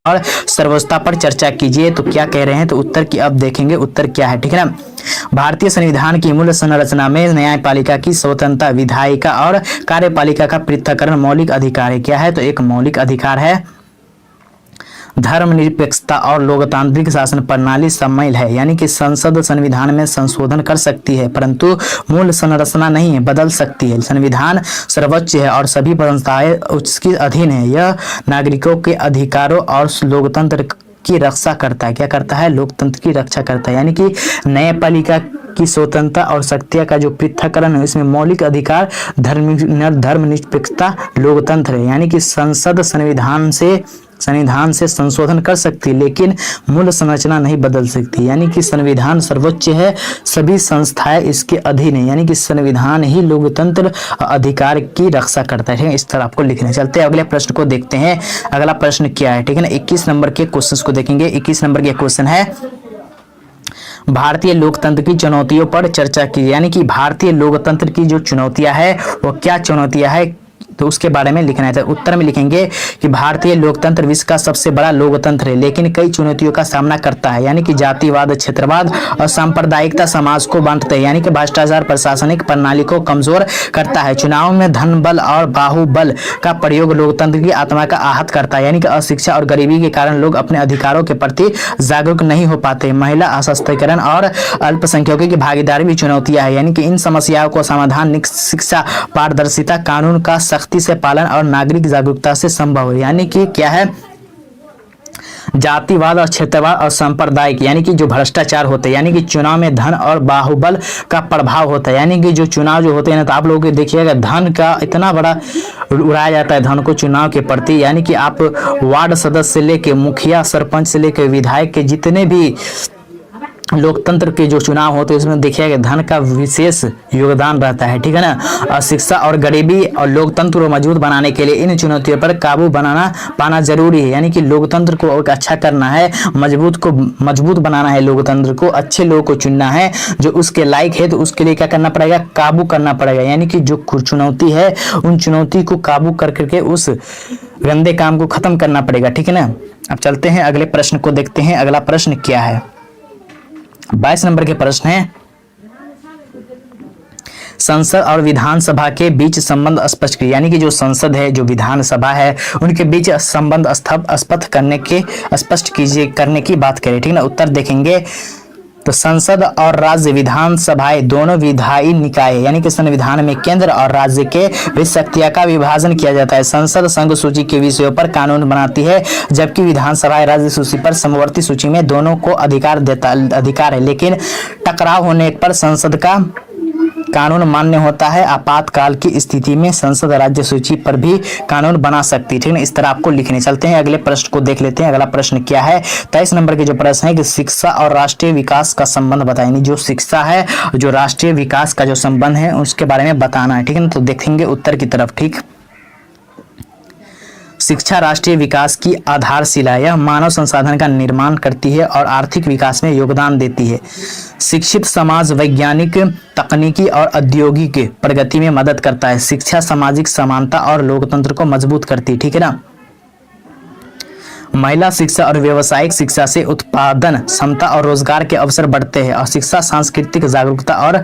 Speaker 2: और सर्वोच्चता पर चर्चा कीजिए। तो क्या कह रहे हैं, तो उत्तर की अब देखेंगे उत्तर क्या है, ठीक है ना। भारतीय संविधान की मूल संरचना में न्यायपालिका की स्वतंत्रता, विधायिका और कार्यपालिका का पृथक्करण मौलिक अधिकार है। क्या है, तो एक मौलिक अधिकार है। धर्मनिरपेक्षता और लोकतांत्रिक शासन प्रणाली सम्मिलित है, यानी कि संसद संविधान में संशोधन कर सकती है परंतु मूल संरचना नहीं है, बदल सकती है। संविधान सर्वोच्च है और सभी संस्थाएं उसके अधीन है। यह नागरिकों के अधिकारों और लोकतंत्र की रक्षा करता है। क्या करता है, लोकतंत्र की रक्षा करता है। यानी कि न्यायपालिका की स्वतंत्रता और शक्तियां का जो पृथक्करण है, इसमें मौलिक अधिकार, धर्मनिरपेक्षता, लोकतंत्र है। यानी कि संसद संविधान से संशोधन कर सकती है लेकिन मूल संरचना नहीं बदल सकती। यानी कि संविधान सर्वोच्च है, सभी संस्थाएं इसके अधीन है। यानी कि संविधान ही लोकतंत्र अधिकार की रक्षा करता है। इस तरह आपको लिखना। चलते हैं अगले प्रश्न को देखते हैं। अगला प्रश्न क्या है, ठीक है ना। 21 नंबर के क्वेश्चन को देखेंगे। 21 नंबर के क्वेश्चन है, भारतीय लोकतंत्र की चुनौतियों पर चर्चा की। यानी कि भारतीय लोकतंत्र की जो चुनौतियां है वो क्या चुनौतियां है, तो उसके बारे में लिखना है। तो उत्तर में लिखेंगे कि भारतीय लोकतंत्र विश्व का सबसे बड़ा लोकतंत्र है लेकिन कई चुनौतियों का सामना करता है। यानी कि जातिवाद, क्षेत्रवाद और सांप्रदायिकता समाज को बांटते हैं। यानी कि भ्रष्टाचार प्रशासनिक प्रणाली को कमजोर करता है। चुनाव में धन बल और बाहुबल का प्रयोग लोकतंत्र की आत्मा का आहत करता है। यानी कि अशिक्षा और गरीबी के कारण लोग अपने अधिकारों के प्रति जागरूक नहीं हो पाते। महिला सशक्तिकरण और अल्पसंख्यकों की भागीदारी भी चुनौतियां है। यानी कि इन समस्याओं को समाधान शिक्षा, पारदर्शिता, कानून का सख्ती से पालन और नागरिक जागरूकता से संभव है। यानी कि क्या है, जातिवाद और क्षेत्रवाद और सांप्रदायिक, यानी कि जो भ्रष्टाचार होते हैं, यानी कि चुनाव में धन और बाहुबल का प्रभाव होता है। यानी कि जो चुनाव जो होते हैं ना, तो आप लोगों को देखिएगा धन का इतना बड़ा उड़ाया जाता है धन को चुनाव के प्रति। यानी कि आप वार्ड सदस्य से लेके मुखिया, सरपंच से लेके विधायक के जितने भी लोकतंत्र के जो चुनाव होते हैं उसमें देखिएगा धन का विशेष योगदान रहता है, ठीक है ना। और शिक्षा और गरीबी और लोकतंत्र को मजबूत बनाने के लिए इन चुनौतियों पर काबू पाना जरूरी है। यानी कि लोकतंत्र को और अच्छा करना है, मजबूत बनाना है, लोकतंत्र को अच्छे लोगों को चुनना है जो उसके लायक है। तो उसके लिए क्या करना पड़ेगा, काबू करना पड़ेगा। यानी कि जो चुनौती है उन चुनौती को काबू करके उस गंदे काम को खत्म करना पड़ेगा, ठीक है ना। अब चलते हैं अगले प्रश्न को देखते हैं। अगला प्रश्न क्या है, 22 नंबर के प्रश्न है, संसद और विधानसभा के बीच संबंध स्पष्ट करिए। यानी कि जो संसद है, जो विधानसभा है, उनके बीच संबंध स्पष्ट करने की बात करें, ठीक है ना। उत्तर देखेंगे तो संसद और राज्य विधानसभाएं दोनों विधायी निकाय है। यानी कि संविधान में केंद्र और राज्य के बीच शक्तियां का विभाजन किया जाता है। संसद संघ सूची के विषयों पर कानून बनाती है जबकि विधानसभाएं राज्य सूची पर समवर्ती सूची में दोनों को अधिकार है। लेकिन टकराव होने पर संसद का कानून मान्य होता है। आपातकाल की स्थिति में संसद राज्य सूची पर भी कानून बना सकती है, ठीक है। इस तरह आपको लिखने। चलते हैं अगले प्रश्न को देख लेते हैं। अगला प्रश्न क्या है, 23 नंबर के जो प्रश्न है कि शिक्षा और राष्ट्रीय विकास का संबंध बताएंगे। जो शिक्षा है, जो राष्ट्रीय विकास का जो संबंध है उसके बारे में बताना है, ठीक है ना। तो देखेंगे उत्तर की तरफ, ठीक। शिक्षा राष्ट्रीय विकास की आधारशिला है। यह मानव संसाधन का निर्माण करती है और आर्थिक विकास में योगदान देती है। शिक्षित समाज वैज्ञानिक, तकनीकी और औद्योगिक प्रगति में मदद करता है। शिक्षा सामाजिक समानता और लोकतंत्र को मजबूत करती है, ठीक है ना। महिला शिक्षा और व्यावसायिक शिक्षा से उत्पादन क्षमता और रोजगार के अवसर बढ़ते हैं। और शिक्षा सांस्कृतिक जागरूकता और